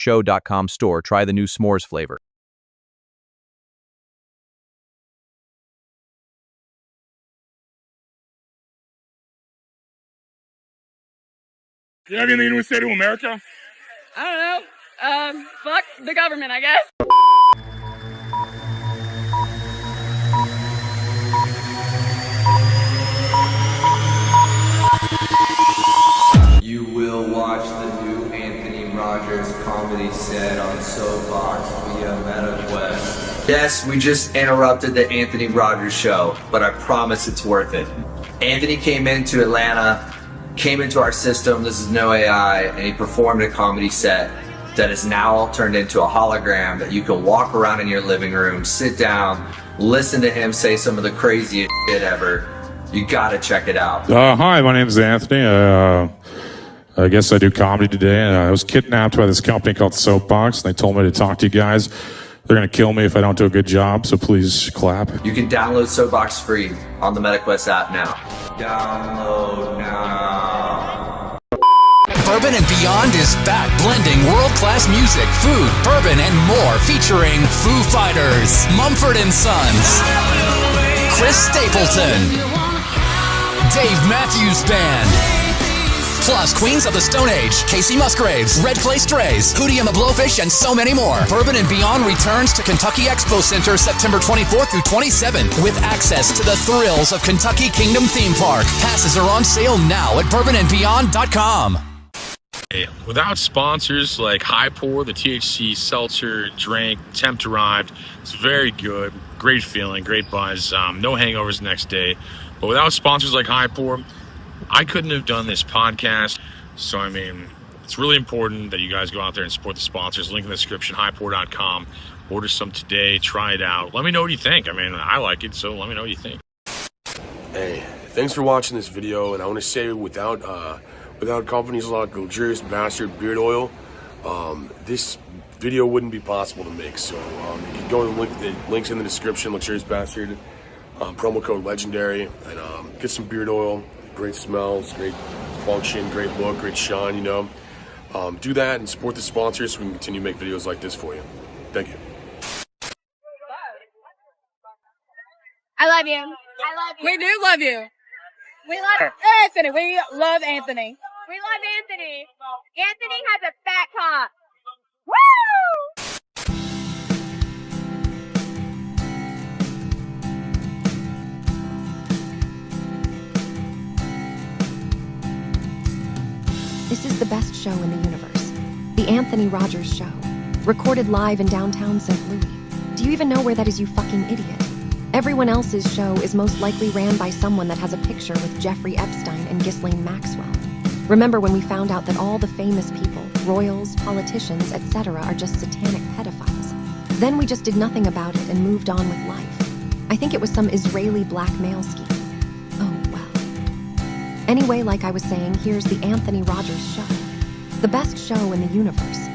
Show.com store. Try the new s'mores flavor. You have anything to say to America? I don't know. Fuck the government, I guess. You will watch the new Anthony Rogers comedy set on Soapbox via MetaQuest. Yes, we just interrupted the Anthony Rogers show, but I promise it's worth it. Anthony came into Atlanta, came into our system, this is no AI, and he performed a comedy set that is now turned into a hologram that you can walk around in your living room, sit down, listen to him say some of the craziest shit ever. You gotta check it out. Hi, my name is Anthony. I guess I do comedy today. I was kidnapped by this company called Soapbox. They told me to talk to you guys. They're going to kill me if I don't do a good job, so please clap. You can download Soapbox free on the MetaQuest app now. Download now. Bourbon and Beyond is back, blending world-class music, food, bourbon, and more, featuring Foo Fighters, Mumford & Sons, Chris Stapleton, Dave Matthews Band, plus Queens of the Stone Age, Casey Musgraves, Red Clay Strays, Hootie and the Blowfish, and so many more. Bourbon and Beyond returns to Kentucky Expo Center September 24th through 27th with access to the thrills of Kentucky Kingdom Theme Park. Passes are on sale now at bourbonandbeyond.com. Without sponsors like High Pour, the THC seltzer drink, temp derived, it's very good. Great feeling, great buzz, no hangovers the next day. But without sponsors like High Pour, I couldn't have done this podcast. So, I mean, it's really important that you guys go out there and support the sponsors. Link in the description, highpour.com. Order some today. Try it out. Let me know what you think. I mean, I like it, so let me know what you think. Hey, thanks for watching this video. And I want to say without companies like Luxurious Bastard Beard Oil, this video wouldn't be possible to make. So you can go to the links in the description, Luxurious Bastard, promo code Legendary, and get some beard oil. Great smells, great function, great look, great shine, you know. Do that and support the sponsors so we can continue to make videos like this for you. Thank you. I love you. I love you. We do love you. We love Anthony. We love Anthony. We love Anthony. Anthony has a fat cock. Woo! This is the best show in the universe. The Anthony Rogers Show. Recorded live in downtown St. Louis. Do you even know where that is, you fucking idiot? Everyone else's show is most likely ran by someone that has a picture with Jeffrey Epstein and Ghislaine Maxwell. Remember when we found out that all the famous people, royals, politicians, etc. are just satanic pedophiles? Then we just did nothing about it and moved on with life. I think it was some Israeli blackmail scheme. Oh, well. Anyway, like I was saying, here's the Anthony Rogers Show. The best show in the universe.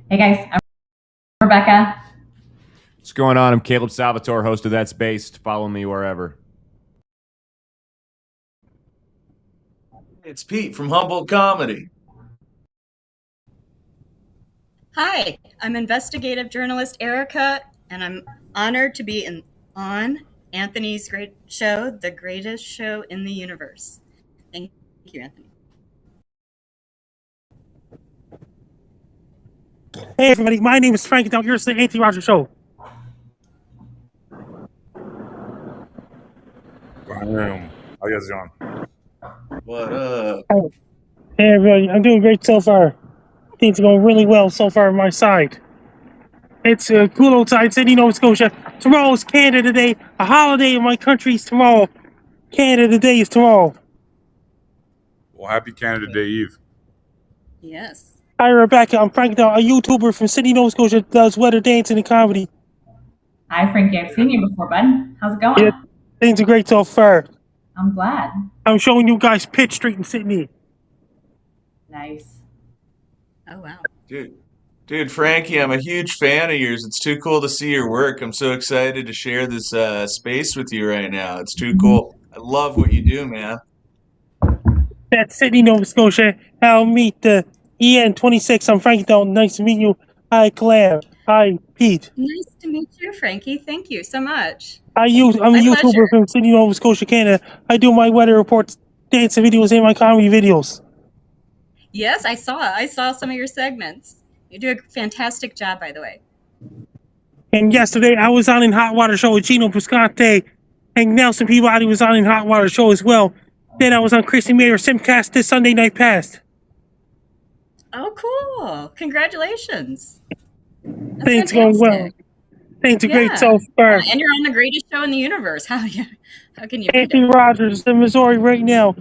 Hey guys, I'm Rebecca. What's going on? I'm Caleb Salvatore, host of That's Based. Follow me wherever. It's Pete from Humboldt Comedy. Hi, I'm investigative journalist Erica, and I'm honored to be on Anthony's great show, the greatest show in the universe. Thank you, Anthony. Hey everybody, my name is Frank, and here's the Anthony Rogers Show. How you guys doing? What up? Hey everybody, I'm doing great so far. Things are going really well so far on my side. It's cool outside Sydney, Nova Scotia. Tomorrow's Canada Day, a holiday in my country's tomorrow. Canada Day is tomorrow. Well, happy Canada Day Eve. Yes. Hi, Rebecca. I'm Frank, a YouTuber from Sydney, Nova Scotia, does weather, dancing, and comedy. Hi, Frankie. I've seen you before, bud. How's it going? Yeah, things are great so far. I'm glad. I'm showing you guys Pitt Street in Sydney. Nice. Oh, wow. Dude, Frankie, I'm a huge fan of yours. It's too cool to see your work. I'm so excited to share this space with you right now. It's too cool. I love what you do, man. That's Sydney, Nova Scotia. I'll meet the EN26. I'm Frankie Dalton. Nice to meet you. Hi, Claire. Hi, Pete. Nice to meet you, Frankie. Thank you so much. I'm a YouTuber from Sydney, Nova Scotia, Canada. I do my weather reports, dancing videos, and my comedy videos. Yes, I saw some of your segments. You do a fantastic job, by the way. And yesterday, I was on in Hot Water Show with Gino Piscante, and Nelson Peabody was on in Hot Water Show as well. Then I was on Christy Mayer Simcast this Sunday night past. Oh, cool. Congratulations. That's Things going well. Things are great so far. And you're on the greatest show in the universe. How can you beat Anthony it? Rogers in Missouri right now.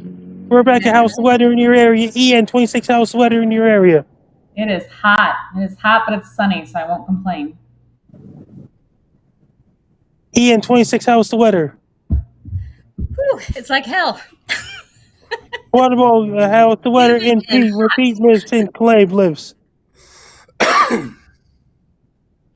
Rebecca, how's the weather in your area? EN26, how's the weather in your area? It is hot. It is hot, but it's sunny, so I won't complain. EN26, how's the weather? Whew, it's like hell. What about how's the weather in Pete, where Pete lives and Clave lives?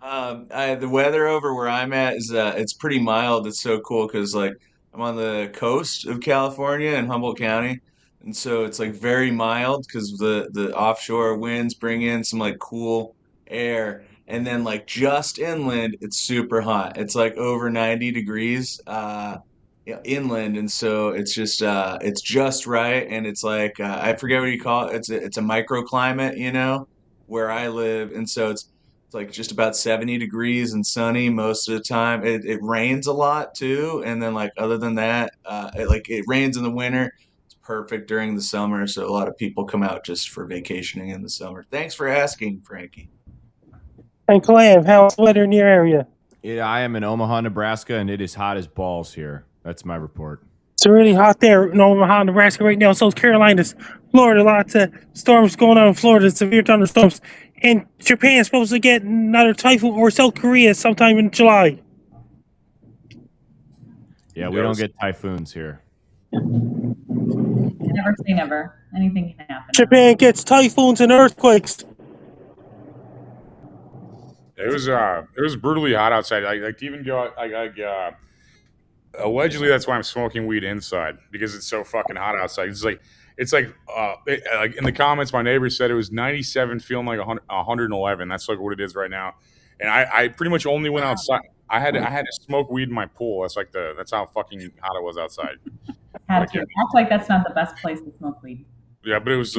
The weather over where I'm at is it's pretty mild. It's so cool because like I'm on the coast of California in Humboldt County, and so it's like very mild because the offshore winds bring in some like cool air, and then like just inland it's super hot. It's like over 90 degrees inland, and so it's just right, and it's like I forget what you call it. It's a microclimate, you know, where I live, and so it's like just about 70 degrees and sunny most of the time. It rains a lot too, and then like other than that, it rains in the winter. It's perfect during the summer, so a lot of people come out just for vacationing in the summer. Thanks for asking, Frankie. And Clave, how's the weather in your area? Yeah, I am in Omaha, Nebraska, and it is hot as balls here. That's my report. It's really hot there in Omaha, Nebraska right now. South Carolinas, Florida, lots of storms going on in Florida, severe thunderstorms. And Japan's supposed to get another typhoon, or South Korea sometime in July. Yeah, we don't get typhoons here. Never say never. Anything can happen. Japan gets typhoons and earthquakes. It was brutally hot outside. Like to even go allegedly that's why I'm smoking weed inside, because it's so fucking hot outside. It's like in the comments, my neighbor said it was 97, feeling like 111. That's like what it is right now. And I pretty much only went outside. I had to smoke weed in my pool. That's how fucking hot it was outside. Act like that's not the best place to smoke weed. Yeah, but it was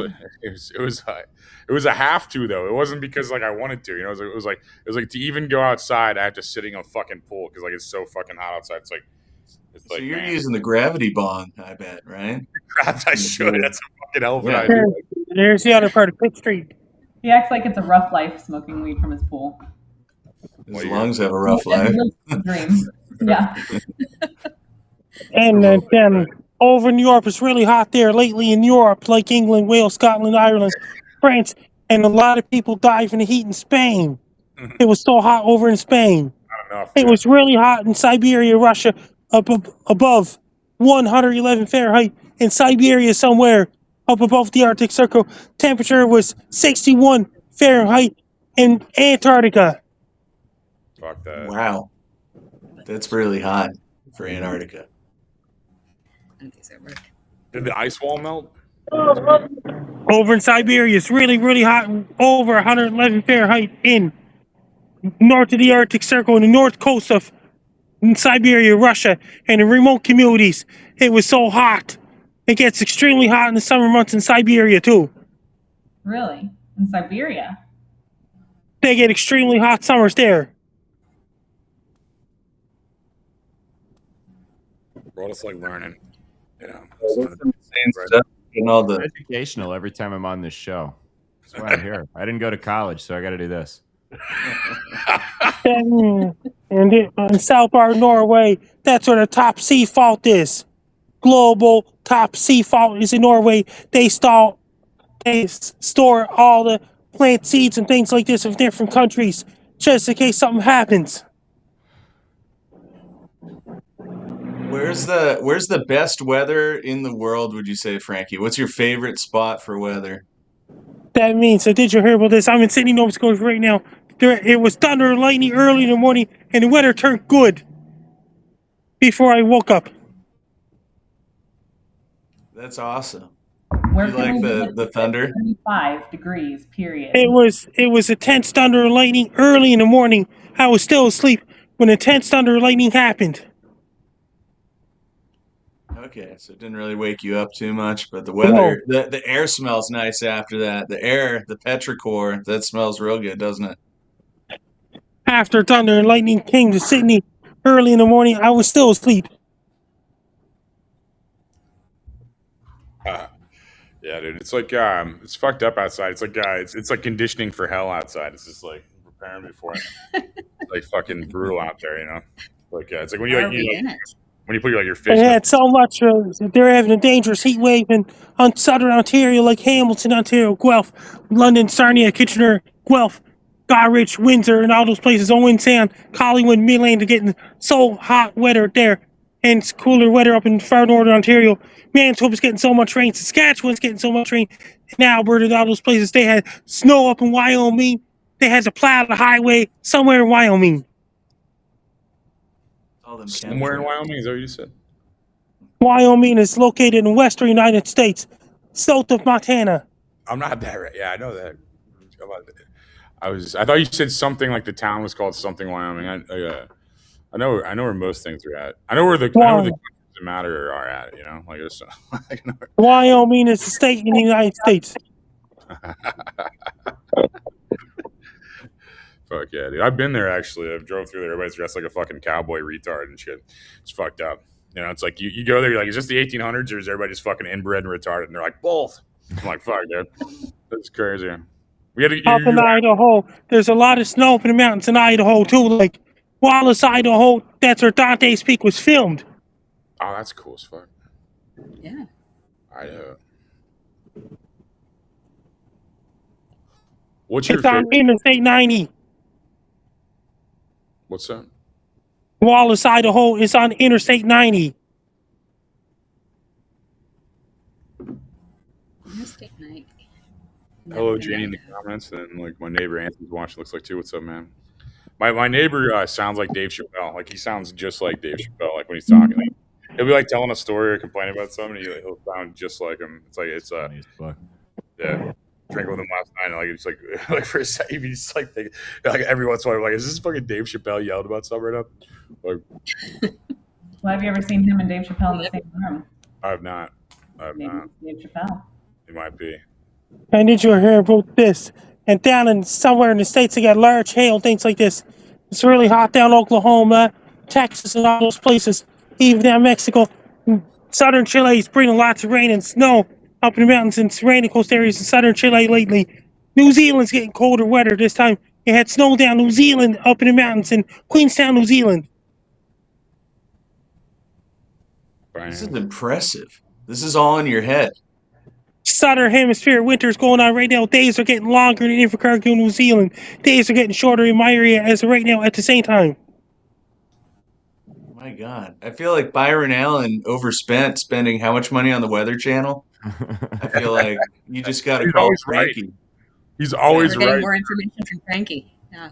a have to though. It wasn't because like I wanted to. You know, it was like to even go outside, I have to sit in a fucking pool because like it's so fucking hot outside. So you're using the gravity bong, I bet, right? I should. That's a fucking hell of an idea. There's the other part of Pitt Street. He acts like it's a rough life smoking weed from his pool. His lungs have a rough life. Dream. Yeah. And then over in Europe, it's really hot there lately in Europe, like England, Wales, Scotland, Ireland, France, and a lot of people died from the heat in Spain. It was so hot over in Spain. Not enough. It was really hot in Siberia, Russia, above 111 Fahrenheit. In Siberia somewhere up above the Arctic Circle, temperature was 61 Fahrenheit in Antarctica. Fuck that. Wow. That's really hot for Antarctica. Did the ice wall melt? Over in Siberia, it's really, really hot, over 111 Fahrenheit in north of the Arctic Circle, on the north coast of Siberia, Russia, and the remote communities. It was so hot. It gets extremely hot in the summer months in Siberia, too. Really? In Siberia? They get extremely hot summers there. Bro, it's like learning. Yeah. Educational every time I'm on this show. That's why I'm here. I didn't go to college, so I got to do this. In South Bar, Norway, that's where the top sea fault is. Global top sea fault is in Norway. They store all the plant seeds and things like this of different countries, just in case something happens. Where's the best weather in the world, would you say, Frankie? What's your favorite spot for weather? That means, so did you hear about this? I'm in Sydney, Nova Scotia right now. It was thunder and lightning early in the morning, and the weather turned good before I woke up. That's awesome. Where You can like we the thunder? 75 degrees, period. It was a tense thunder and lightning early in the morning. I was still asleep when the tense thunder and lightning happened. Okay, so it didn't really wake you up too much, but the weather, the air smells nice after that. The air, the petrichor, that smells real good, doesn't it? After thunder and lightning came to Sydney early in the morning, I was still asleep. Yeah, dude, it's like it's fucked up outside. It's like it's like conditioning for hell outside. It's just like preparing me for it. It's like fucking brutal out there, you know. Like it's like when you when you put like your fist. They had so much. They're having a dangerous heat wave in on southern Ontario, like Hamilton, Ontario, Guelph, London, Sarnia, Kitchener, Guelph, Goderich, Windsor, and all those places. Owen Sound, Collingwood, Midland are getting so hot weather there, and it's cooler weather up in far northern Ontario. Manitoba's getting so much rain. Saskatchewan's getting so much rain. And Alberta and all those places, they had snow up in Wyoming. They had to plow the highway somewhere in Wyoming. Somewhere in Wyoming, is that what you said? Wyoming is located in western United States, south of Montana. I'm not that right. Yeah, I know that. I thought you said something like the town was called something Wyoming. I know where most things are at. I know where the countries that matter are at. You know, like it's. Wyoming is a state in the United States. Fuck yeah, dude. I've been there actually. I've drove through there. Everybody's dressed like a fucking cowboy retard and shit. It's fucked up. You know, it's like you go there, you're like, is this the 1800s or is everybody just fucking inbred and retarded? And they're like, both. I'm like, fuck, dude. That's crazy. We had Up in Idaho, there's a lot of snow up in the mountains in Idaho too. Like Wallace, Idaho. That's where Dante's Peak was filmed. Oh, that's cool as fuck. Yeah. Idaho. What's your It's on favorite? Interstate 90. What's that? Wallace, Idaho is on Interstate 90. Interstate 90. Hello, Janie in the comments, and like my neighbor Anthony's watching. Looks like too. What's up, man? My neighbor sounds like Dave Chappelle. Like he sounds just like Dave Chappelle. Like when he's talking, like, he'll be like telling a story or complaining about something. And he'll sound just like him. It's yeah. Drinking with him last night, and like it's like for a second, he's like every once in a while, like, is this fucking Dave Chappelle yelled about something right now? Like, Well, have you ever seen him and Dave Chappelle in the same room? I have not. Maybe Dave Chappelle. It might be. And did you hear about this? And down in somewhere in the States, they got large hail, things like this. It's really hot down Oklahoma, Texas, and all those places. Even down Mexico. Southern Chile is bringing lots of rain and snow up in the mountains and surrounding coast areas in southern Chile lately. New Zealand's getting colder weather this time. It had snow down New Zealand up in the mountains in Queenstown, New Zealand. This is impressive. This is all in your head. Southern Hemisphere winter's going on right now. Days are getting longer in Invercargill, New Zealand. Days are getting shorter in my area as of right now at the same time. My God. I feel like Byron Allen overspent spending how much money on the Weather Channel? I feel like you just got to He's call always Frankie. right. He's always We're getting right. more information from Frankie. Yeah.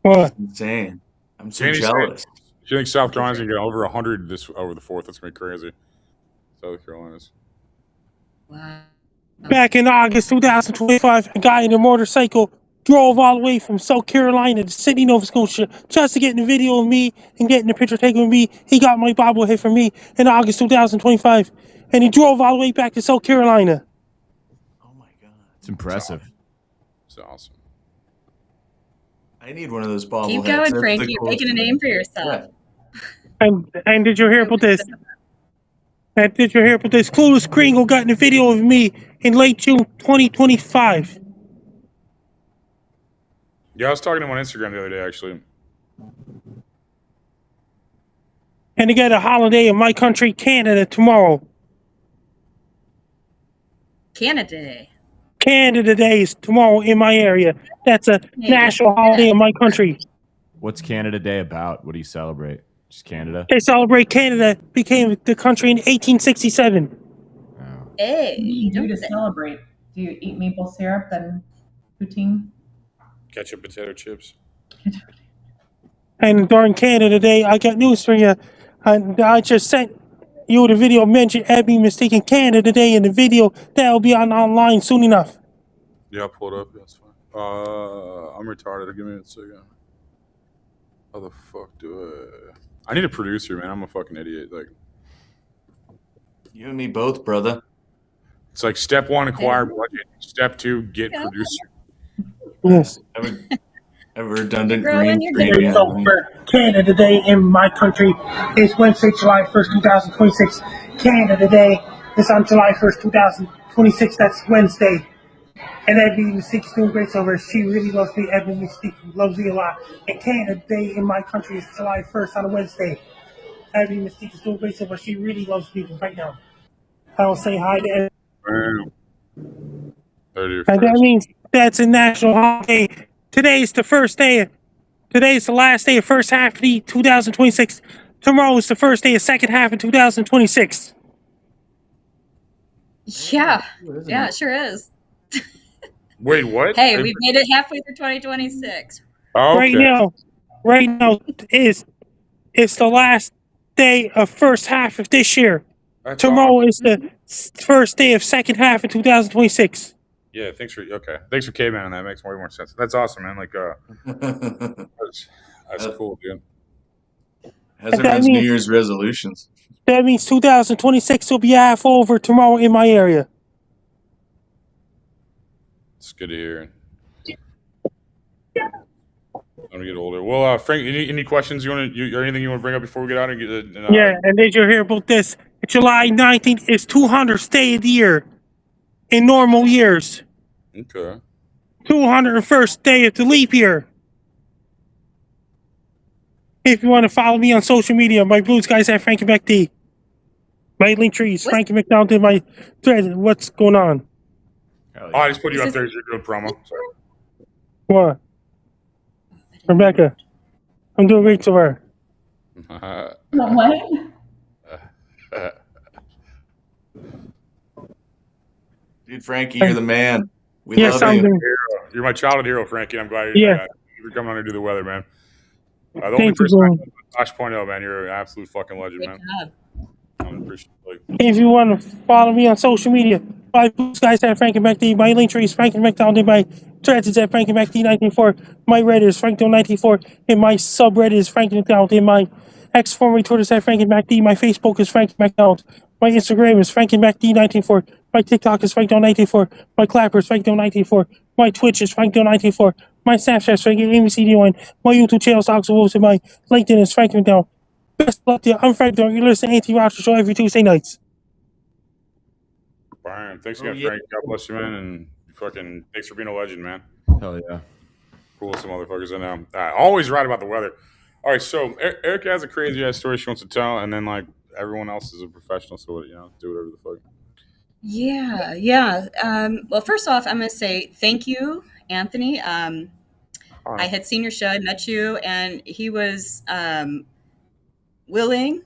What? Insane. I'm so Janie's jealous. Do you think South Carolina's gonna get over 100 over the 4th? That's gonna be crazy. South Carolina's. Wow. Back in August 2025, a guy in a motorcycle drove all the way from South Carolina to Sydney, Nova Scotia, just to get in a video of me and getting a picture taken with me. He got my bobblehead from me in August 2025, and he drove all the way back to South Carolina. It's impressive. It's awesome. I need one of those bobbleheads. Keep going, That's the Frankie. You're coolest making a thing. name for yourself. And did you hear about this? And did you hear about this? Clueless Gringo got in a video of me in late June 2025. Yeah, I was talking to him on Instagram the other day, actually. And they got a holiday in my country, Canada, tomorrow. Canada Day. Canada Day is tomorrow in my area. That's a national holiday in my country. What's Canada Day about? What do you celebrate? Just Canada? They celebrate Canada became the country in 1867. Hey, What do you do to celebrate? Do you eat maple syrup and poutine? Ketchup, potato chips. And during Canada Day, I got news for you. And I just sent you the video mentioned Abby mistaken Canada Day in the video. That'll be online soon enough. Yeah, I'll pull it up. That's fine. I'm retarded. Give me a second. How the fuck do I need a producer, man. I'm a fucking idiot. Like, You and me both, brother. it's like step 1, acquire budget. Step 2, get producer. Yes. Have a redundant Growing green your screen. green. behind me. Canada Day in my country is Wednesday, July 1st, 2026. Canada Day is on July 1st, 2026. That's Wednesday. And Abby Mystique's doing great over. She really loves me. Abby Mystique loves me a lot. And Canada Day in my country is July 1st on a Wednesday. Abby Mystique is doing great over. She really loves me right now. I will say hi to Abby. And that means that's a national holiday. Today's the first day. Today's the last day of first half of the 2026. Tomorrow is the first day of second half of 2026. Yeah. Yeah, it sure is. Wait, what? Hey, we've made it halfway through 2026. Oh, Right now it's the last day of first half of this year. That's Tomorrow is the first day of second half of 2026. Yeah, thanks for K-Man on that. Makes way more sense. That's awesome, man. Like, that's cool, dude. How's everyone's New Year's resolutions? That means 2026 will be half over tomorrow in my area. It's good to hear. I'm gonna get older. Well, Frank, any questions or anything you want to bring up before we get out and get? Yeah, and did you hear about this? July 19th is 200th day of the year in normal years. Okay. 201st day of the leap year. If you want to follow me on social media, my blue skies at Frankie McD. My link trees, Frankie McDonald in my thread. What's going on? Oh, I just put you up there as your good promo. Sorry. What? Rebecca, I'm doing great so far. What? Dude, Frankie, you're the man. We Yes, love you. You're my childhood hero, Frankie. I'm glad Yeah. you're coming on to do the weather, man. The Thank only you, person bro. Tosh Point oh, man, you're an absolute fucking legend, man. I appreciate it. If you want to follow me on social media, my blue skies at Frankie McD. My link tree is Frankie McDonald. My threads is at Frankie McD 1994. My Reddit is Frank94. And my subreddit is Frankie McDonald. And my formerly Twitter is at Frankie McD. My Facebook is Frankie McDonald. My Instagram is Frankie McD 1994. My TikTok is Frank94. My Clapper is Frank94. My Twitch is Frank94. My Snapchat is Frank AMCD1. My YouTube channel is Dogs of Wolves. And my LinkedIn is Frank McDonald. Best of luck to you. I'm Frank Dog. You're listening to Anthony Rogers Show every Tuesday nights. Brian, thanks again, Frank. God bless you, man, and fucking thanks for being a legend, man. Hell yeah. Cool, some motherfuckers I know. Always right about the weather. All right, so Erica has a crazy ass story she wants to tell, and then like everyone else is a professional, so do whatever the fuck. Yeah. Well, first off, I'm going to say thank you, Anthony. I had seen your show, I met you, and he was willing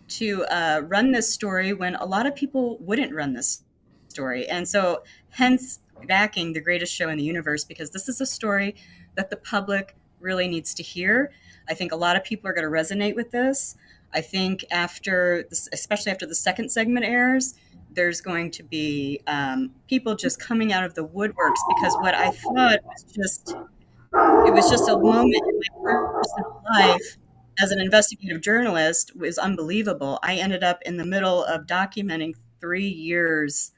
to run this story when a lot of people wouldn't run this story. And so hence backing the greatest show in the universe, because this is a story that the public really needs to hear. I think a lot of people are going to resonate with this. I think especially after the second segment airs, there's going to be people just coming out of the woodworks, because what I thought was just a moment in my personal life as an investigative journalist was unbelievable. I ended up in the middle of documenting 3 years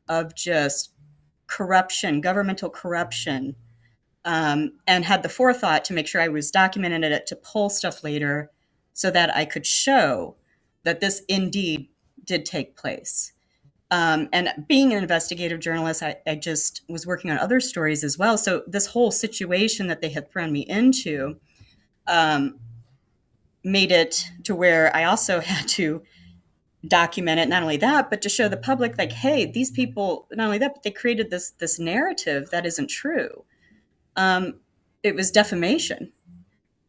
of just corruption, governmental corruption, and had the forethought to make sure I was documenting it to pull stuff later so that I could show that this indeed did take place. And being an investigative journalist, I just was working on other stories as well. So this whole situation that they had thrown me into made it to where I also had to document it. Not only that, but to show the public, like, hey, these people, not only that, but they created this narrative that isn't true. It was defamation.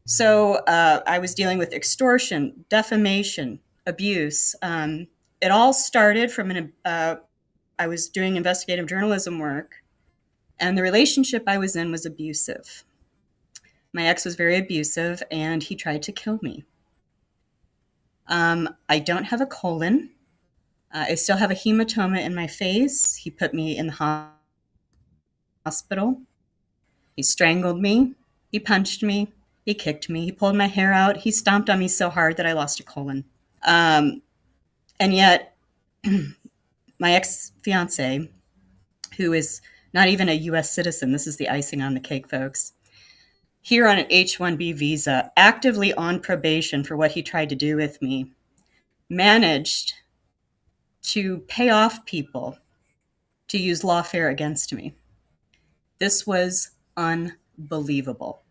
So I was dealing with extortion, defamation, abuse. It all started from I was doing investigative journalism work, and the relationship I was in was abusive. My ex was very abusive, and he tried to kill me. I don't have a colon. I still have a hematoma in my face. He put me in the hospital. He strangled me. He punched me. He kicked me. He pulled my hair out. He stomped on me so hard that I lost a colon. And yet, my ex-fiance, who is not even a U.S. citizen, this is the icing on the cake, folks, here on an H-1B visa, actively on probation for what he tried to do with me, managed to pay off people to use lawfare against me. This was unbelievable.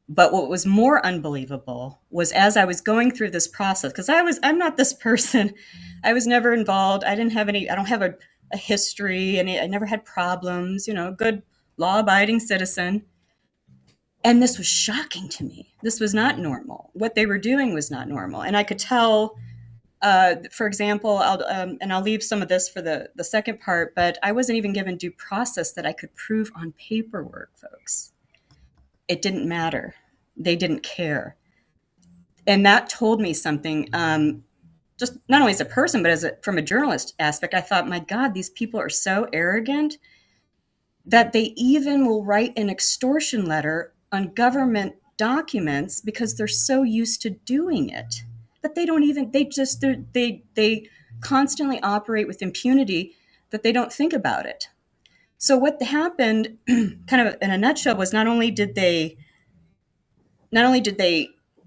But what was more unbelievable was as I was going through this process, because I'm not this person. I was never involved. I don't have a history, and I never had problems, good law-abiding citizen. And this was shocking to me. This was not normal. What they were doing was not normal. And I could tell, for example, I'll leave some of this for the second part, but I wasn't even given due process that I could prove on paperwork, folks. It didn't matter. They didn't care. And that told me something, just not only as a person, but from a journalist aspect. I thought, my God, these people are so arrogant that they even will write an extortion letter on government documents because they're so used to doing it that they constantly operate with impunity that they don't think about it. So what happened, kind of in a nutshell, was not only did they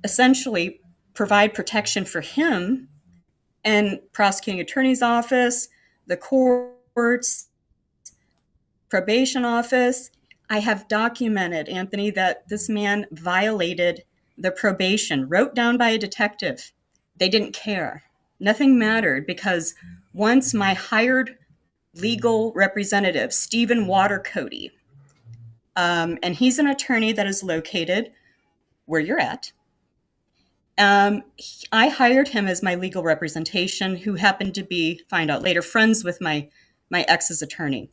essentially provide protection for him and prosecuting attorney's office, the courts, probation office, I have documented, Anthony, that this man violated the probation, wrote down by a detective. They didn't care. Nothing mattered because once my hired legal representative, Stephen Watercote, and he's an attorney that is located where you're at. I hired him as my legal representation, who happened to be, find out later, friends with my ex's attorney.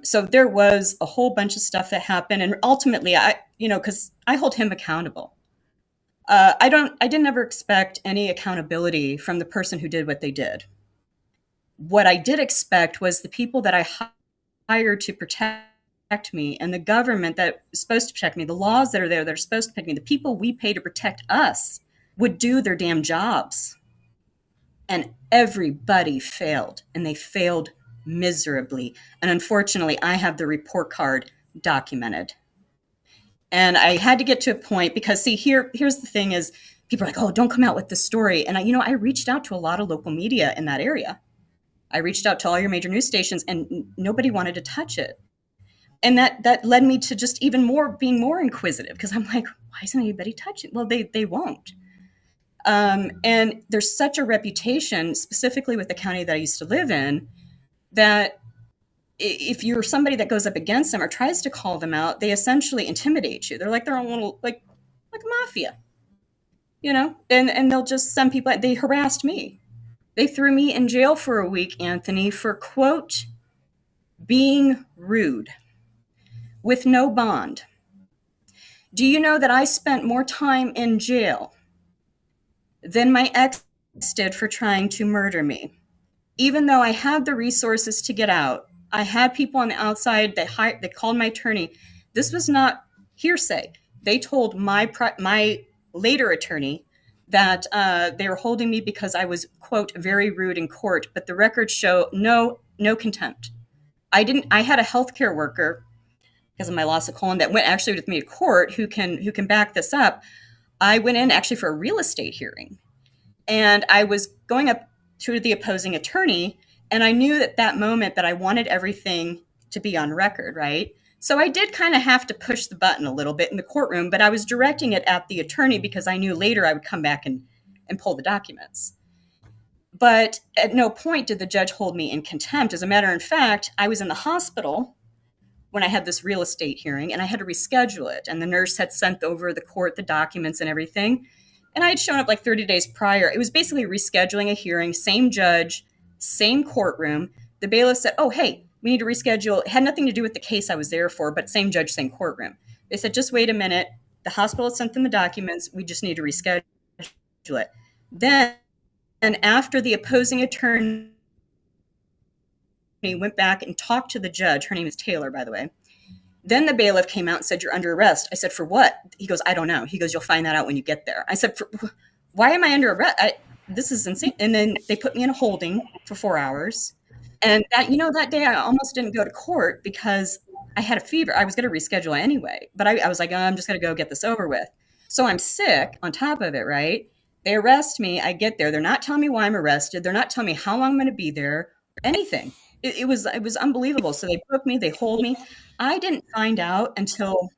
So there was a whole bunch of stuff that happened, and ultimately, because I hold him accountable. I didn't ever expect any accountability from the person who did what they did. What I did expect was the people that I hired to protect me, and the government that is supposed to protect me, the laws that are there that are supposed to protect me, the people we pay to protect us would do their damn jobs. And everybody failed, and they failed miserably. And unfortunately, I have the report card documented. And I had to get to a point because, see, here's the thing is, people are like, oh, don't come out with this story. And I reached out to a lot of local media in that area. I reached out to all your major news stations, and nobody wanted to touch it. And that led me to just even being more inquisitive, because I'm like, why isn't anybody touching it? Well, they won't. And there's such a reputation, specifically with the county that I used to live in, that if you're somebody that goes up against them or tries to call them out, they essentially intimidate you. They're like their own little, like mafia, and they'll just send people, they harassed me. They threw me in jail for a week, Anthony, for, quote, being rude with no bond. Do you know that I spent more time in jail than my ex did for trying to murder me? Even though I had the resources to get out, I had people on the outside that they called my attorney. This was not hearsay. They told my later attorney that they were holding me because I was, quote, very rude in court, but the records show no contempt. I had a healthcare worker, because of my loss of colon, that went actually with me to court who can back this up. I went in actually for a real estate hearing, and I was going up to the opposing attorney, And I knew at that moment that I wanted everything to be on record, right? So I did kind of have to push the button a little bit in the courtroom, but I was directing it at the attorney because I knew later I would come back and pull the documents. But at no point did the judge hold me in contempt. As a matter of fact, I was in the hospital when I had this real estate hearing, and I had to reschedule it. And the nurse had sent over the court the documents and everything. And I had shown up like 30 days prior. It was basically rescheduling a hearing, same judge, same courtroom. The bailiff said, oh, hey, we need to reschedule. It had nothing to do with the case I was there for, but same judge, same courtroom. They said, just wait a minute. The hospital sent them the documents. We just need to reschedule it. Then, and after the opposing attorney went back and talked to the judge, her name is Taylor, by the way, then the bailiff came out and said, you're under arrest. I said, for what? He goes, I don't know. He goes, you'll find that out when you get there. I said, why am I under arrest? This is insane. And then they put me in a holding for 4 hours. And that day I almost didn't go to court because I had a fever. I was going to reschedule anyway. But I was like, oh, I'm just going to go get this over with. So I'm sick on top of it, right? They arrest me. I get there. They're not telling me why I'm arrested. They're not telling me how long I'm going to be there or anything. It was unbelievable. So they book me. They hold me. I didn't find out until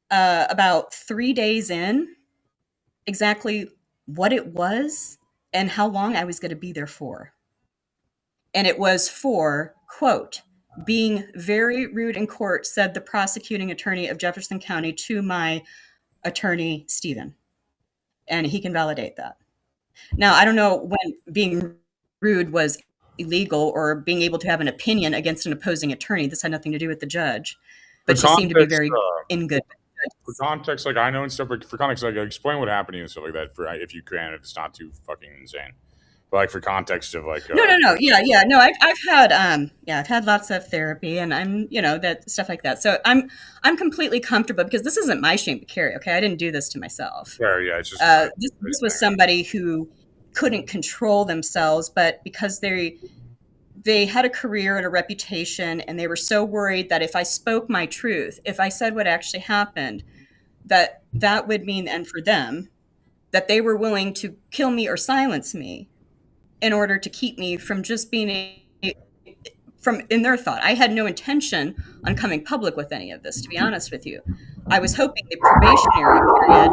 about 3 days in exactly what it was and how long I was going to be there for. And it was for, quote, being very rude in court, said the prosecuting attorney of Jefferson County to my attorney, Stephen. And he can validate that. Now, I don't know when being rude was illegal or being able to have an opinion against an opposing attorney. This had nothing to do with the judge. But she seemed to be very in good. For context, like I know and stuff, but for context, like explain what happened to you and stuff like that. For if you can, if it's not too fucking insane. But like for context of like no, yeah, no, I've had I've had lots of therapy and I'm that stuff like that. So I'm completely comfortable because this isn't my shame to carry. Okay, I didn't do this to myself. Yeah, it's just this was somebody who couldn't control themselves, but because they had a career and a reputation, and they were so worried that if I spoke my truth, if I said what actually happened, that would mean, and for them, that they were willing to kill me or silence me in order to keep me from just being in their thought. I had no intention on coming public with any of this, to be honest with you. I was hoping the probationary period,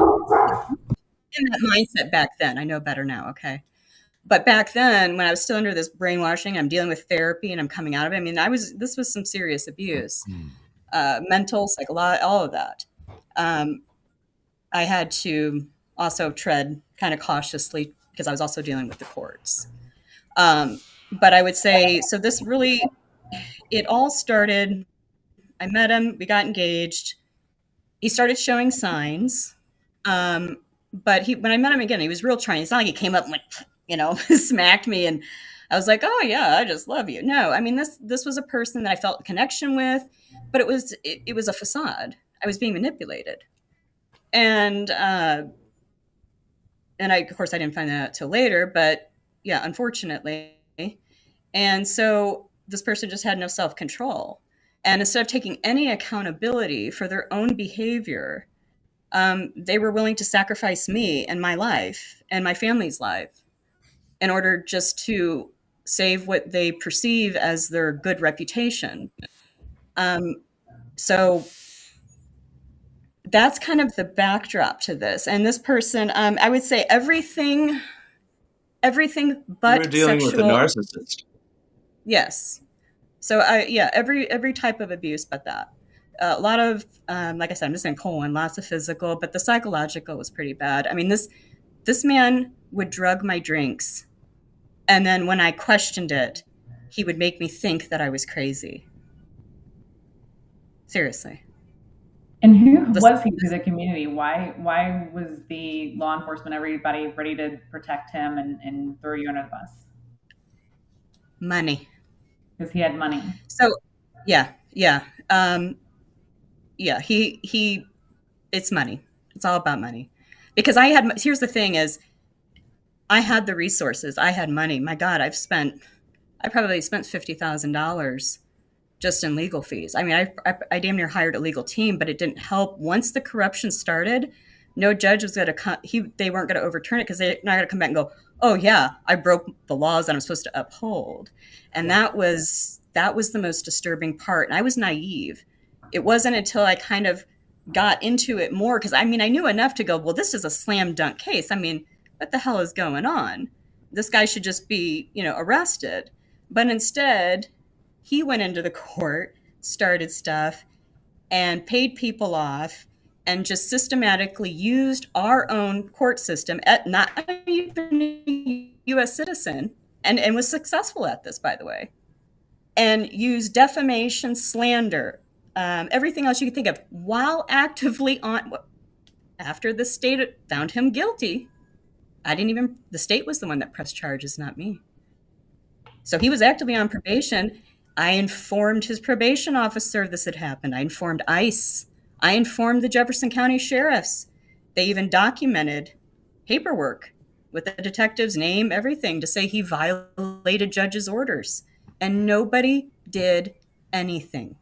in that mindset back then, I know better now, okay? But back then, when I was still under this brainwashing, I'm dealing with therapy and I'm coming out of it. I mean, this was some serious abuse, mental, psychological, all of that. I had to also tread kind of cautiously because I was also dealing with the courts. But I would say, so this really, it all started, I met him, we got engaged. He started showing signs. But when I met him again, he was real trying. It's not like he came up and went, smacked me. And I was like, oh yeah, I just love you. No, I mean, this was a person that I felt a connection with, but it was a facade. I was being manipulated. And of course I didn't find that out till later, but yeah, unfortunately. And so this person just had no self-control. And instead of taking any accountability for their own behavior, they were willing to sacrifice me and my life and my family's life in order just to save what they perceive as their good reputation. So that's kind of the backdrop to this. And this person, I would say everything but You're dealing sexual, with a narcissist. Yes. So every type of abuse but that. A lot of, like I said, I'm just in colon, lots of physical, but the psychological was pretty bad. I mean, this man would drug my drinks. And then when I questioned it, he would make me think that I was crazy. Seriously. And who was he to the community? Why was the law enforcement, everybody ready to protect him and throw you under the bus? Money. Because he had money. So, yeah. He it's money. It's all about money. Because here's the thing is, I had the resources. I had money. My God, I probably spent $50,000 just in legal fees. I mean, I damn near hired a legal team, but it didn't help. Once the corruption started, no judge was going to they weren't going to overturn it because they're not going to come back and go, oh yeah, I broke the laws that I'm supposed to uphold. And that was the most disturbing part. And I was naive. It wasn't until I kind of got into it more, because I mean, I knew enough to go, well, this is a slam dunk case. I mean, what the hell is going on? This guy should just be, arrested. But instead, he went into the court, started stuff, and paid people off, and just systematically used our own court system, not even a U.S. citizen, and was successful at this, by the way, and used defamation, slander, everything else you could think of, while actively after the state found him guilty. The state was the one that pressed charges, not me. So he was actively on probation. I informed his probation officer this had happened. I informed ICE. I informed the Jefferson County sheriffs. They even documented paperwork with the detective's name, everything, to say he violated judge's orders. And nobody did anything.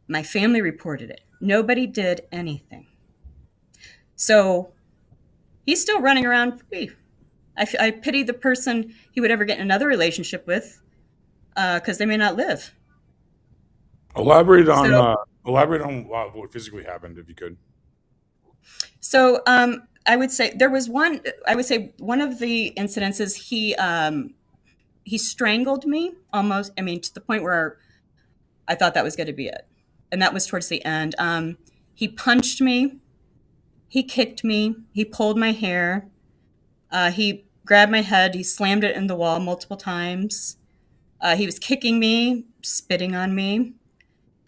My family reported it. Nobody did anything. So he's still running around free. I pity the person he would ever get in another relationship with, because they may not live. Elaborate on what physically happened, if you could. So I would say there was one. I would say one of the incidences, he strangled me almost. I mean, to the point where I thought that was going to be it, and that was towards the end. He punched me. He kicked me. He pulled my hair. He grabbed my head. He slammed it in the wall multiple times. He was kicking me, spitting on me.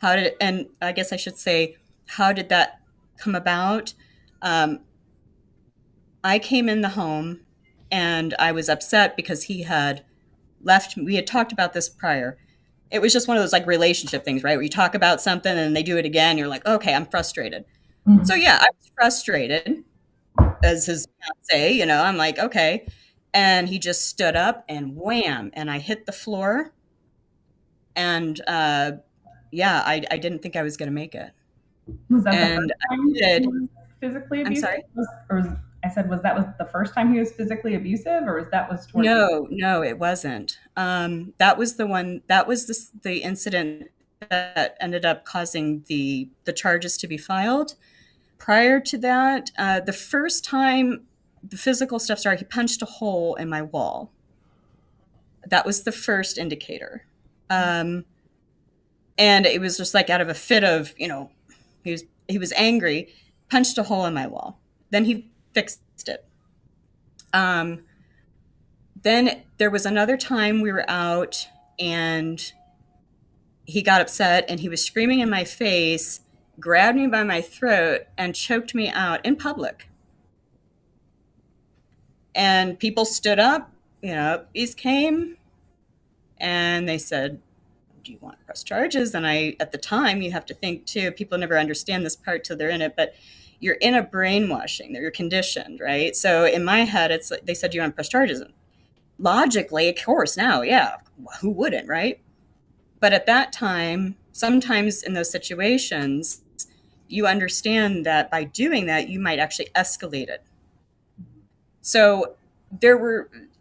And I guess I should say, how did that come about? I came in the home and I was upset because he had left. We had talked about this prior. It was just one of those like relationship things, right? Where you talk about something and they do it again. You're like, okay, I'm frustrated. Mm-hmm. So yeah, I was frustrated as his fiance, I'm like, okay. And he just stood up and wham, and I hit the floor. And I didn't think I was going to make it. Was that the first time he was physically abusive? I'm sorry? Was that the first time he was physically abusive, or was towards No, it wasn't. That was the one. That was the incident that ended up causing the charges to be filed. Prior to that, the first time the physical stuff started, he punched a hole in my wall. That was the first indicator. And it was just like out of a fit of, he was angry, punched a hole in my wall. Then he fixed it. Then there was another time we were out and he got upset and he was screaming in my face, grabbed me by my throat and choked me out in public. And people stood up, police came and they said, do you want to press charges? And at the time, you have to think too, people never understand this part till they're in it, but you're in a brainwashing, you're conditioned, right? So in my head, it's like, they said, do you want to press charges? And logically, of course, now, yeah, who wouldn't, right? But at that time, sometimes in those situations, you understand that by doing that, you might actually escalate it. So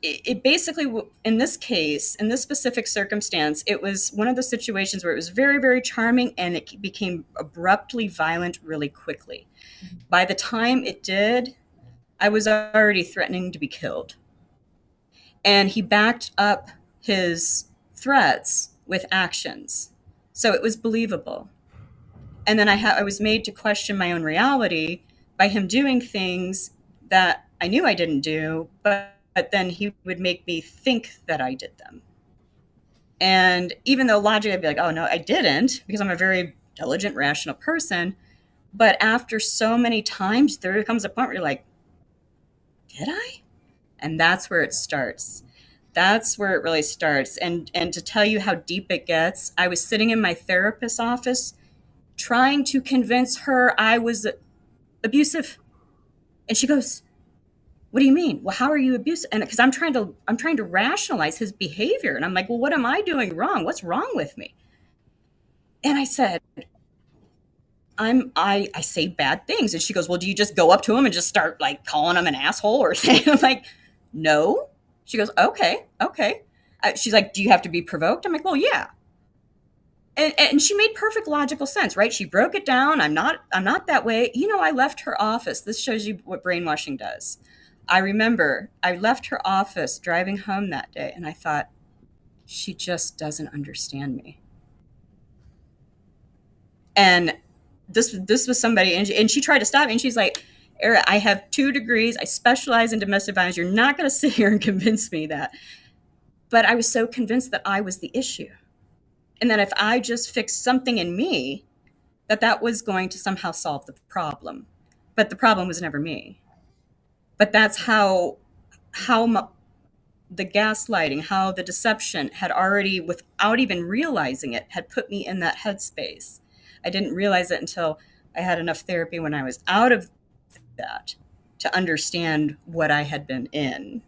it basically, in this case, in this specific circumstance, it was one of those situations where it was very, very charming and it became abruptly violent really quickly. By the time it did, I was already threatening to be killed. And he backed up his threats with actions. So it was believable. And then I was made to question my own reality by him doing things that I knew I didn't do, but then he would make me think that I did them. And even though logically I'd be like, oh no, I didn't, because I'm a very intelligent, rational person. But after so many times, there comes a point where you're like, did I? And that's where it starts. That's where it really starts. And to tell you how deep it gets, I was sitting in my therapist's office trying to convince her I was abusive. And she goes, what do you mean? Well, how are you abusive? And because I'm trying to rationalize his behavior. And I'm like, well, what am I doing wrong? What's wrong with me? And I said, I say bad things. And she goes, well, do you just go up to him and just start like calling him an asshole or saying? I'm like, no. She goes, okay. She's like, do you have to be provoked? I'm like, well, yeah. And she made perfect logical sense, right? She broke it down. I'm not that way. You know, I left her office. This shows you what brainwashing does. I remember I left her office driving home that day, and I thought, she just doesn't understand me. And this was somebody, and she tried to stop me, and she's like, Era, I have 2 degrees. I specialize in domestic violence. You're not going to sit here and convince me that. But I was so convinced that I was the issue. And that if I just fixed something in me, that was going to somehow solve the problem. But the problem was never me. But that's how the gaslighting, how the deception had already, without even realizing it, had put me in that headspace. I didn't realize it until I had enough therapy when I was out of that to understand what I had been in.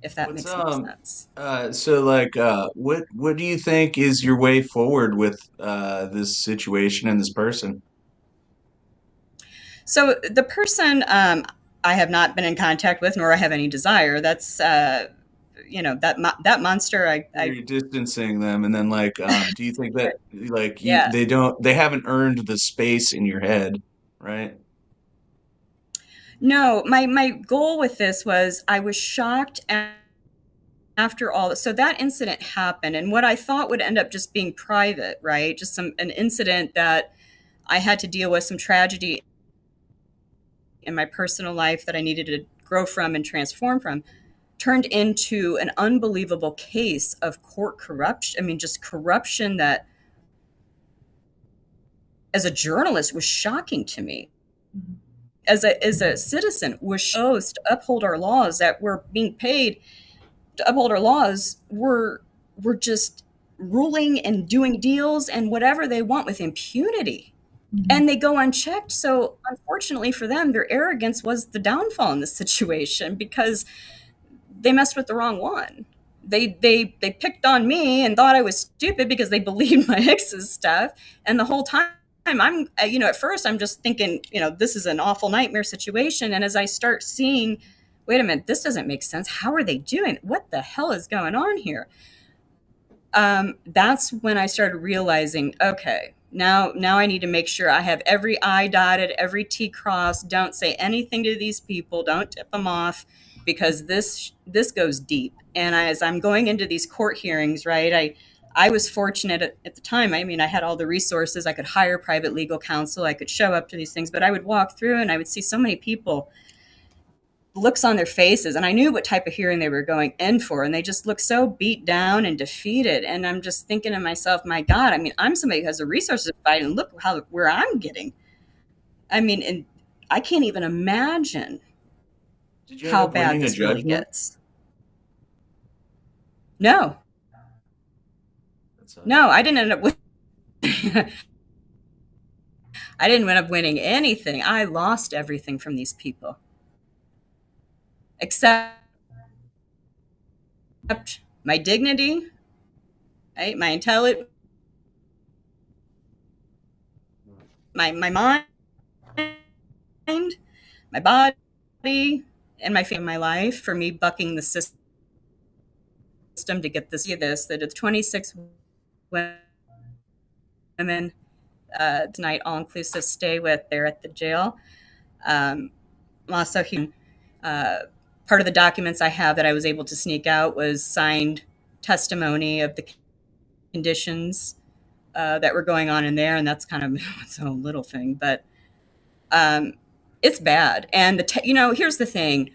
If that makes any sense. So like, what do you think is your way forward with this situation and this person? So the person I have not been in contact with, nor I have any desire. That's you know, that monster. You're distancing them, and then like, do you think that like Yeah. they haven't earned the space in your head, right? No, my goal with this was I was shocked after all. So that incident happened, and what I thought would end up just being private, right? Just an incident that I had to deal with, some tragedy in my personal life that I needed to grow from and transform from, turned into an unbelievable case of court corruption. I mean, just corruption that, as a journalist, was shocking to me. As a citizen, was supposed to uphold our laws, that we're being paid to uphold our laws, we're just ruling and doing deals and whatever they want with impunity. And they go unchecked. So unfortunately for them, their arrogance was the downfall in this situation, because they messed with the wrong one. They picked on me and thought I was stupid because they believed my ex's stuff. And the whole time I'm, you know, at first I'm just thinking, you know, this is an awful nightmare situation. And as I start seeing, wait a minute, this doesn't make sense. How are they doing? What the hell is going on here? That's when I started realizing, okay, now I need to make sure I have every I dotted, every T crossed. Don't say anything to these people. Don't tip them off, because this goes deep. And as I'm going into these court hearings, right, I was fortunate at the time. I mean, I had all the resources. I could hire private legal counsel. I could show up to these things, but I would walk through and I would see so many people, looks on their faces, and I knew what type of hearing they were going in for, and they just look so beat down and defeated. And I'm just thinking to myself, my God, I mean, I'm somebody who has the resources to fight, and look where I'm getting. I mean, and I can't even imagine how bad this really gets. No, I didn't end up with. I didn't end up winning anything. I lost everything from these people, except my dignity, right? My intelligence, my mind, my body, and my family, my life, for me bucking the system to get this, that it's 26 women tonight, all inclusive, stay with. They're at the jail. Also, part of the documents I have that I was able to sneak out was signed testimony of the conditions that were going on in there, and that's kind of its own little thing, but it's bad. And here's the thing: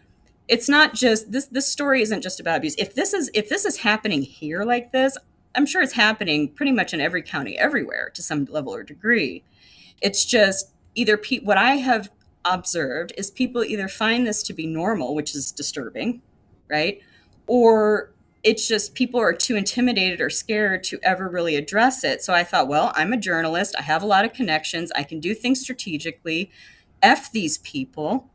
it's not just this story isn't just about abuse. If this is happening here like this, I'm sure it's happening pretty much in every county, everywhere, to some level or degree. It's just either what I have observed is people either find this to be normal, which is disturbing, right? Or it's just people are too intimidated or scared to ever really address it. So I thought, well, I'm a journalist. I have a lot of connections. I can do things strategically. F these people,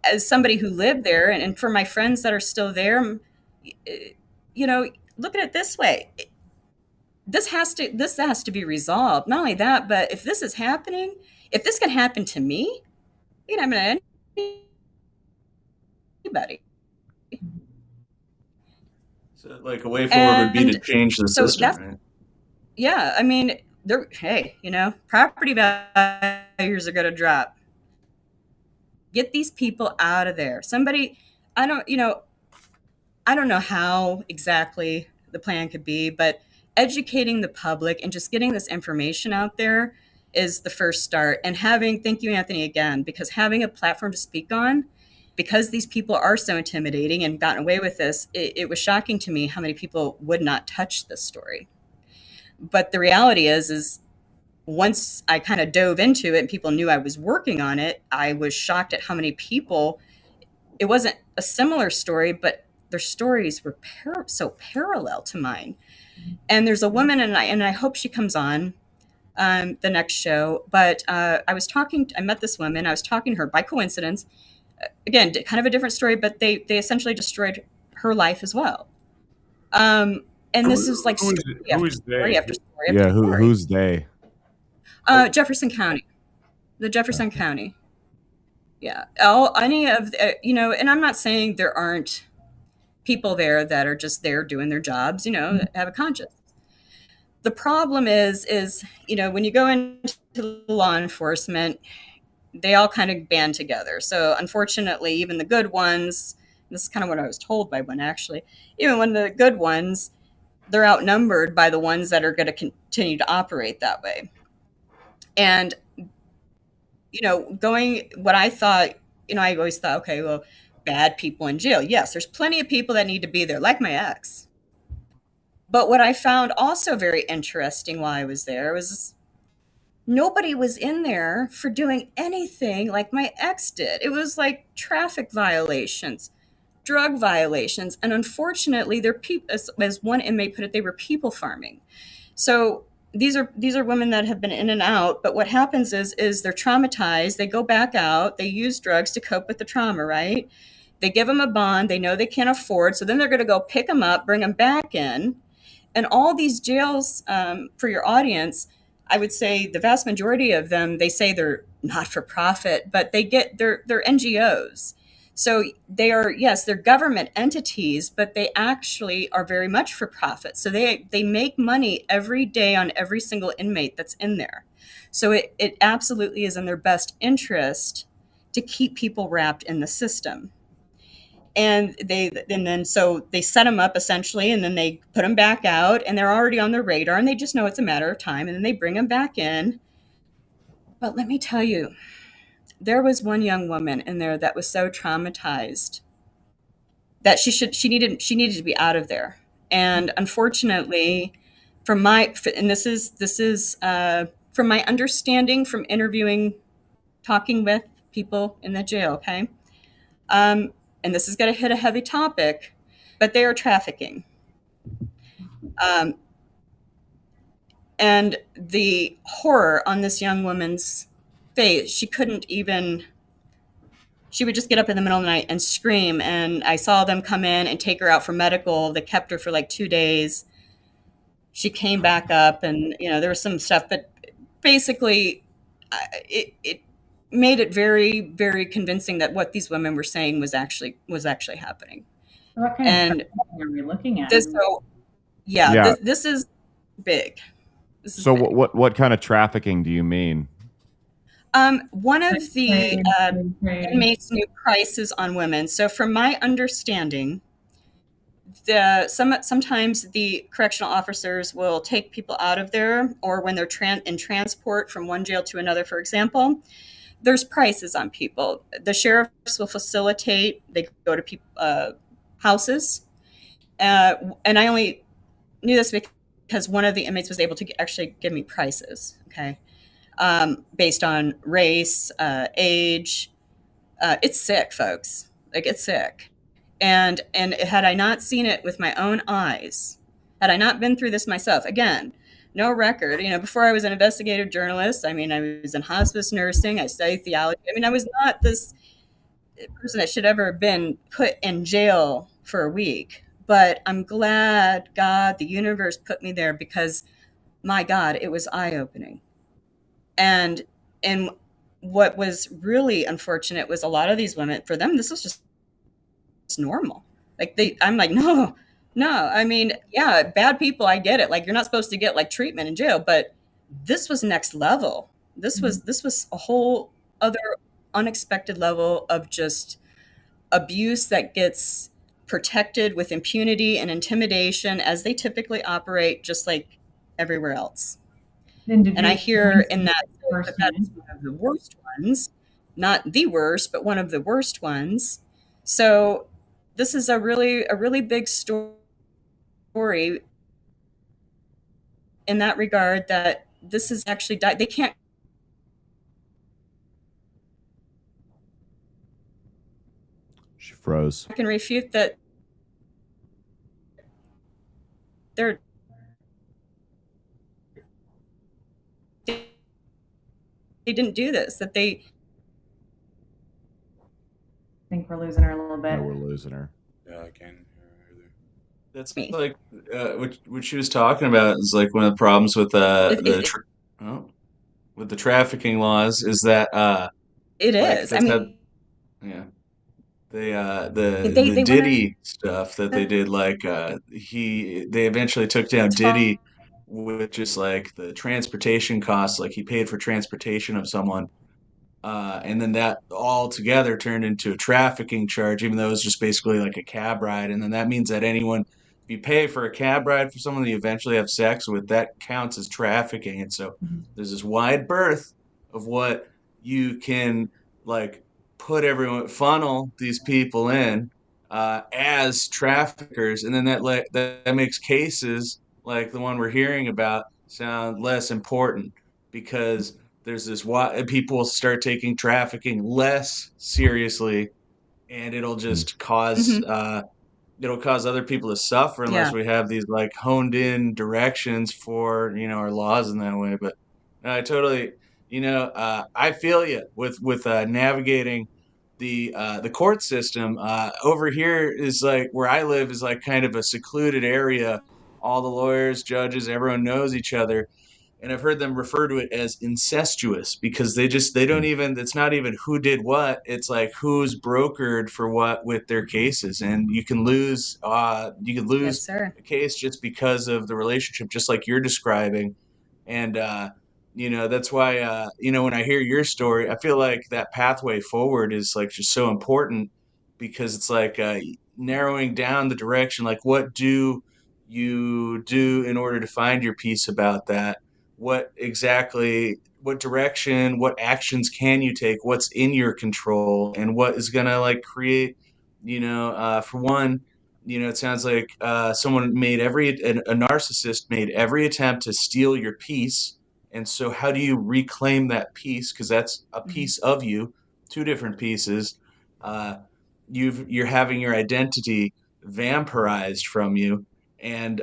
as somebody who lived there, and for my friends that are still there, look at it this way. this has to be resolved. Not only that, but if this is happening, if this can happen to me, it can happen to anybody. So, like, a way forward would be to change the system, right? Yeah, I mean, hey, property values are going to drop. Get these people out of there. Somebody, I don't know how exactly the plan could be, but educating the public and just getting this information out there is the first start. And thank you, Anthony, again, because having a platform to speak on, because these people are so intimidating and gotten away with this, it was shocking to me how many people would not touch this story. But the reality is once I kind of dove into it and people knew I was working on it, I was shocked at how many people, it wasn't a similar story, but their stories were so parallel to mine. And there's a woman, and I hope she comes on the next show, but I met this woman, I was talking to her by coincidence. Again, kind of a different story, but they essentially destroyed her life as well. And this is like story after story. Yeah, who's they? Jefferson County, Jefferson County. Yeah, any of and I'm not saying there aren't people there that are just there doing their jobs, have a conscience. The problem is when you go into law enforcement, they all kind of band together. So unfortunately, even the good ones, this is kind of what I was told by one actually, even when the good ones, they're outnumbered by the ones that are going to continue to operate that way. And, what I thought, I always thought, okay, well, bad people in jail. Yes, there's plenty of people that need to be there, like my ex. But what I found also very interesting while I was there was nobody was in there for doing anything like my ex did. It was like traffic violations, drug violations, and unfortunately, they're as one inmate put it, they were people farming. So these are women that have been in and out, but what happens is they're traumatized. They go back out. They use drugs to cope with the trauma, right? They give them a bond. They know they can't afford, so then they're going to go pick them up, bring them back in, and all these jails. For your audience, I would say the vast majority of them, they say they're not for profit, but they're NGOs. So they are, yes, they're government entities, but they actually are very much for profit. So they make money every day on every single inmate that's in there. So it absolutely is in their best interest to keep people wrapped in the system. And so they set them up essentially, and then they put them back out, and they're already on their radar, and they just know it's a matter of time, and then they bring them back in. But let me tell you, there was one young woman in there that was so traumatized that she needed to be out of there. And unfortunately, this is from my understanding from interviewing, talking with people in the jail, okay? And this is going to hit a heavy topic, but they are trafficking. And the horror on this young woman's face, she would just get up in the middle of the night and scream. And I saw them come in and take her out for medical. They kept her for like 2 days. She came back up, and there was some stuff, but basically it made it very, very convincing that what these women were saying was actually happening. What kind of are we looking at? This is big. What kind of trafficking do you mean? One of the inmates knew prices on women. So from my understanding, sometimes the correctional officers will take people out of there, or when they're in transport from one jail to another, for example, there's prices on people. The sheriffs will facilitate. They go to people houses, and I only knew this because one of the inmates was able to actually give me prices. Okay. Based on race, age. It's sick, folks. Like, it's sick. And had I not seen it with my own eyes, had I not been through this myself, again, no record. Before I was an investigative journalist, I was in hospice nursing. I studied theology. I was not this person that should ever have been put in jail for a week. But I'm glad God, the universe, put me there, because my God, it was eye-opening. And what was really unfortunate was a lot of these women, for them, this was just normal. Like I'm like, no. I mean, yeah, bad people, I get it. Like, you're not supposed to get like treatment in jail, but this was next level. This was a whole other unexpected level of just abuse that gets protected with impunity and intimidation, as they typically operate just like everywhere else. And I hear in that that's one of the worst ones, not the worst, but one of the worst ones. So this is a really big story in that regard, that this is actually they can't. She froze. I can refute that they didn't do this, that they. I think we're losing her a little bit. No, we're losing her. Yeah, I can. That's like what she was talking about is like one of the problems with with the trafficking laws is that it like, is. I mean, yeah. The Diddy stuff that they did, like they eventually took down Diddy with just like the transportation costs, like he paid for transportation of someone, and then that all together turned into a trafficking charge, even though it was just basically like a cab ride. And then that means that if you pay for a cab ride for someone that you eventually have sex with, that counts as trafficking. And so there's this wide berth of what you can like funnel these people in as traffickers, and then that makes cases like the one we're hearing about sound less important, because there's this people will start taking trafficking less seriously, and it'll just cause it'll cause other people to suffer unless we have these like honed in directions for our laws in that way. But I totally I feel you with navigating the court system. Over here is like where I live is like kind of a secluded area. All the lawyers, judges, everyone knows each other. And I've heard them refer to it as incestuous, because they don't even, it's not even who did what. It's like who's brokered for what with their cases. And you can lose a case just because of the relationship, just like you're describing. And, that's why, when I hear your story, I feel like that pathway forward is like just so important, because it's like narrowing down the direction, like what do you do in order to find your peace about that? What direction, what actions can you take, what's in your control, and what is going to like create, for one, it sounds like someone made a narcissist made every attempt to steal your peace. And so how do you reclaim that piece? Because that's a piece of you, two different pieces. You're having your identity vampirized from you. And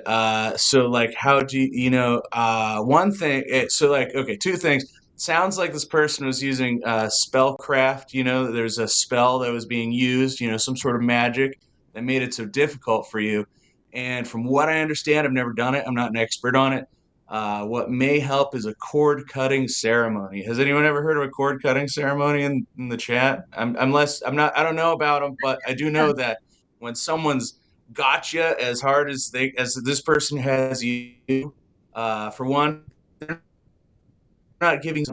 so like, how do you, one thing, two things. Sounds like this person was using spellcraft, there's a spell that was being used, some sort of magic that made it so difficult for you. And from what I understand, I've never done it, I'm not an expert on it. What may help is a cord cutting ceremony. Has anyone ever heard of a cord cutting ceremony in the chat? I don't know about them, but I do know that when someone's gotcha as hard as this person has you, for one, they're not giving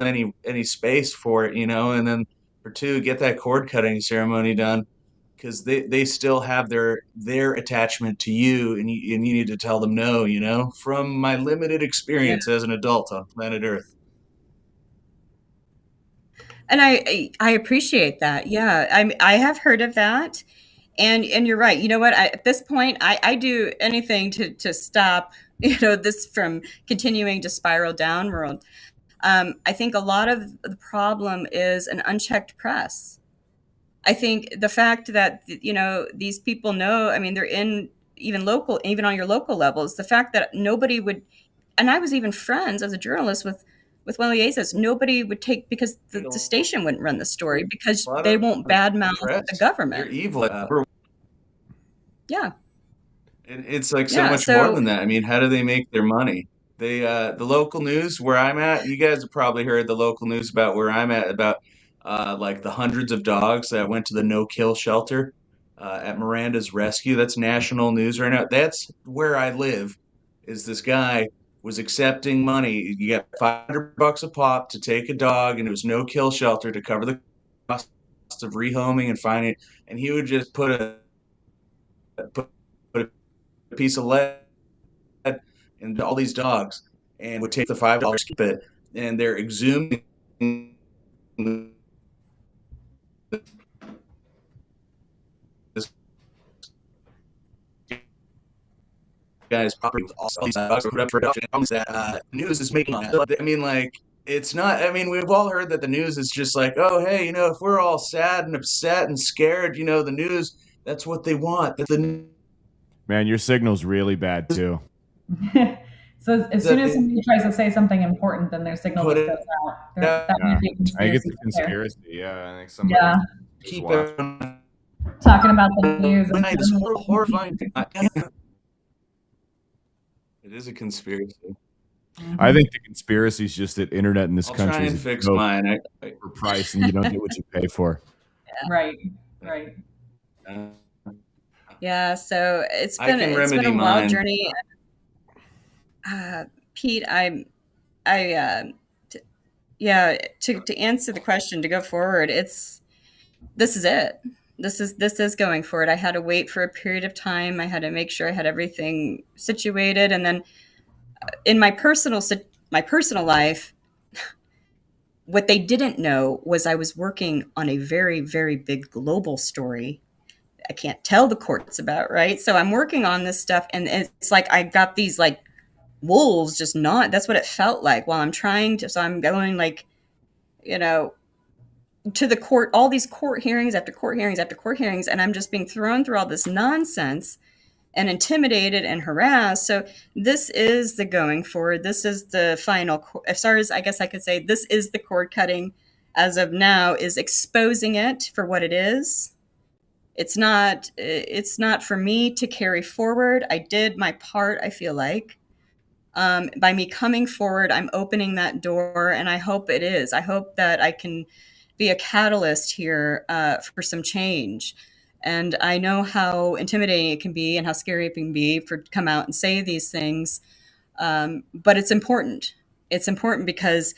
any space for it, and then for two, get that cord cutting ceremony done, because they still have their attachment to you, and you need to tell them no, from my limited experience as an adult on planet Earth. And I appreciate that. Yeah, I have heard of that. And you're right. You know what? At this point, I do anything to stop, this from continuing to spiral downward. I think a lot of the problem is an unchecked press. I think the fact that, these people know, I mean, they're in even on your local levels, the fact that nobody would, and I was even friends as a journalist with one of the liaisons, nobody would take, because the station wouldn't run the story because they won't badmouth the government. You're evil. Yeah. It's like so much more than that. I mean, how do they make their money? the local news where I'm at. You guys have probably heard the local news about where I'm at, about like the hundreds of dogs that went to the no-kill shelter at Miranda's rescue. That's national news right now. That's where I live. Is this guy was accepting money? You get $500 a pop to take a dog, and it was no-kill shelter to cover the cost of rehoming and finding. And he would just put a piece of lead into all these dogs, and would take the $5, keep it, and they're exhuming this guy's property with all these dogs put up for adoption. That news is making on it. I mean, like, it's not. I mean, we've all heard that the news is just like, oh, hey, if we're all sad and upset and scared, the news, that's what they want. Man, your signal's really bad too. So as soon as somebody tries to say something important, then their signal just goes out. That might be a I think it's a there. conspiracy. Yeah, I think somebody. Yeah. Keep Talking about the news. This horrifying thing. It is a conspiracy. I think the conspiracy is just that internet in this I'll country try and is fix mine. for price, and you don't get what you pay for. Right. Yeah, so it's I been can a remedy wild mine. journey. Pete, to answer the question, to go forward, this is it. This is going forward. I had to wait for a period of time. I had to make sure I had everything situated, and then in my personal life, what they didn't know was I was working on a very, very big global story I can't tell the courts about, right? So I'm working on this stuff, and it's like I got these like wolves just not. That's what it felt like while I'm trying to. So I'm going like, to the court, all these court hearings after court hearings after court hearings, and I'm just being thrown through all this nonsense and intimidated and harassed. So this is the going forward. This is the final, as far as I guess I could say, this is the cord cutting as of now, is exposing it for what it is. It's not for me to carry forward. I did my part, I feel like. By me coming forward, I'm opening that door, and I hope it is. I hope that I can be a catalyst here for some change. And I know how intimidating it can be and how scary it can be to come out and say these things. But it's important. It's important because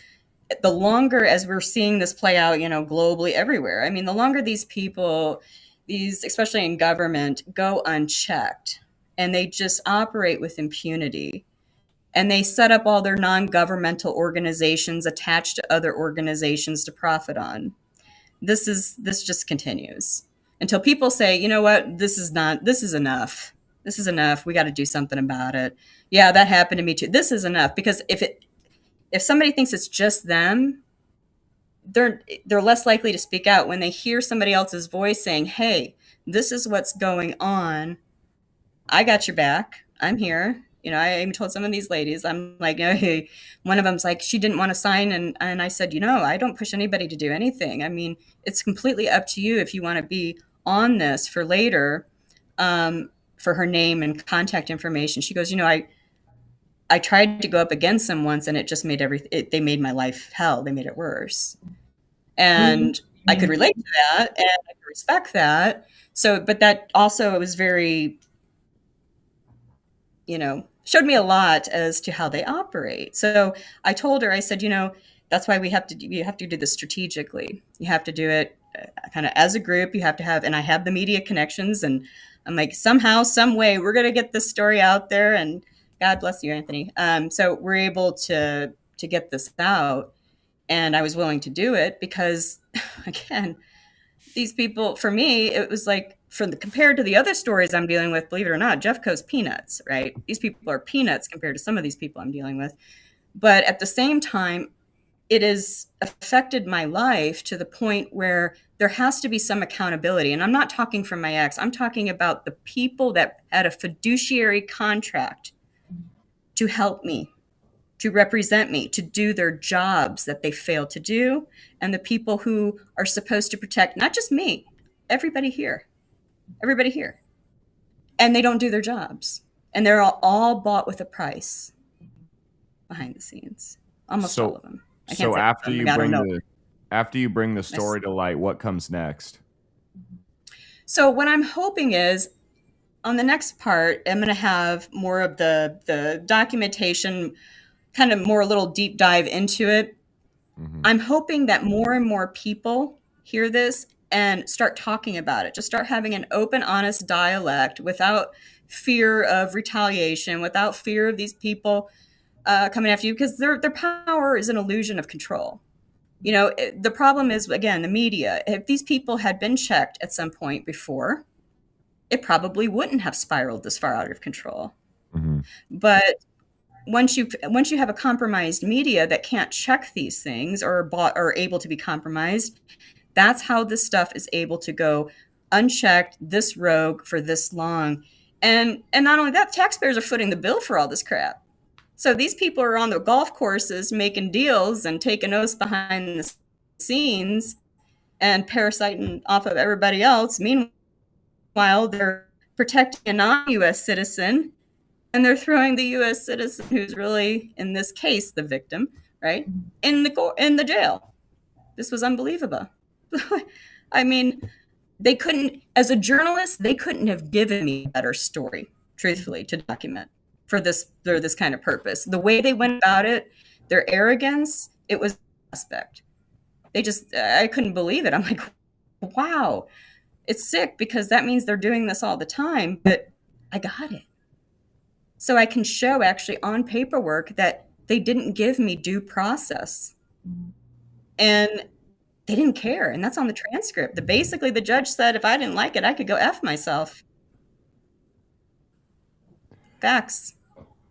the longer, as we're seeing this play out, globally everywhere, I mean, the longer these people, especially in government, go unchecked and they just operate with impunity, and they set up all their non-governmental organizations attached to other organizations to profit on. This just continues until people say, you know what, this is enough. This is enough. We got to do something about it. Yeah, that happened to me too. This is enough. Because if somebody thinks it's just them, they're less likely to speak out when they hear somebody else's voice saying, hey, this is what's going on. I got your back. I'm here. I even told some of these ladies, I'm like, hey, one of them's like, she didn't want to sign. And I said, I don't push anybody to do anything. I mean, it's completely up to you if you want to be on this for later, for her name and contact information. She goes, I tried to go up against them once, and it just made they made my life hell. They made it worse. And I could relate to that, and I could respect that. So, but that also, it was very, showed me a lot as to how they operate. So I told her, I said, that's why you have to do this strategically. You have to do it kind of as a group. You have to have, and I have the media connections, and I'm like, somehow, some way, we're going to get this story out there, and God bless you, Anthony. So we're able to get this out, and I was willing to do it because, again, these people, for me, it was like, compared to the other stories I'm dealing with, believe it or not, Jeffco's peanuts, right? These people are peanuts compared to some of these people I'm dealing with. But at the same time, it has affected my life to the point where there has to be some accountability. And I'm not talking from my ex. I'm talking about the people that had a fiduciary contract to help me, to represent me, to do their jobs that they failed to do, and the people who are supposed to protect not just me, everybody here. And they don't do their jobs, and they're all bought with a price. behind the scenes. Almost So- all of them. I can't So say after them, you I don't bring know. the story to light, what comes next? So what I'm hoping is on the next part, I'm going to have more of the documentation, kind of more a little deep dive into it. I'm hoping that more and more people hear this and start talking about it. Just start having an open, honest dialect without fear of retaliation, without fear of these people coming after you, because their power is an illusion of control. You know, the problem is, again, the media. If these people had been checked at some point before, it probably wouldn't have spiraled this far out of control. But once you have a compromised media that can't check these things or able to be compromised, that's how this stuff is able to go unchecked, this rogue for this long. And not only that, taxpayers are footing the bill for all this crap. So these people are on the golf courses making deals and taking oaths behind the scenes and parasiting off of everybody else. Meanwhile, they're protecting a non-U.S. citizen, and they're throwing the U.S. citizen, who's really, in this case, the victim, right, in the jail. This was unbelievable. I mean, they couldn't, as a journalist, they couldn't have given me a better story, truthfully, to document for this kind of purpose. The way they went about it, their arrogance, it was suspect. I couldn't believe it. I'm like, wow, it's sick, because that means they're doing this all the time, but I got it. So I can show actually on paperwork that they didn't give me due process. And they didn't care. And that's on the transcript. Basically, the judge said if I didn't like it, I could go F myself. Facts.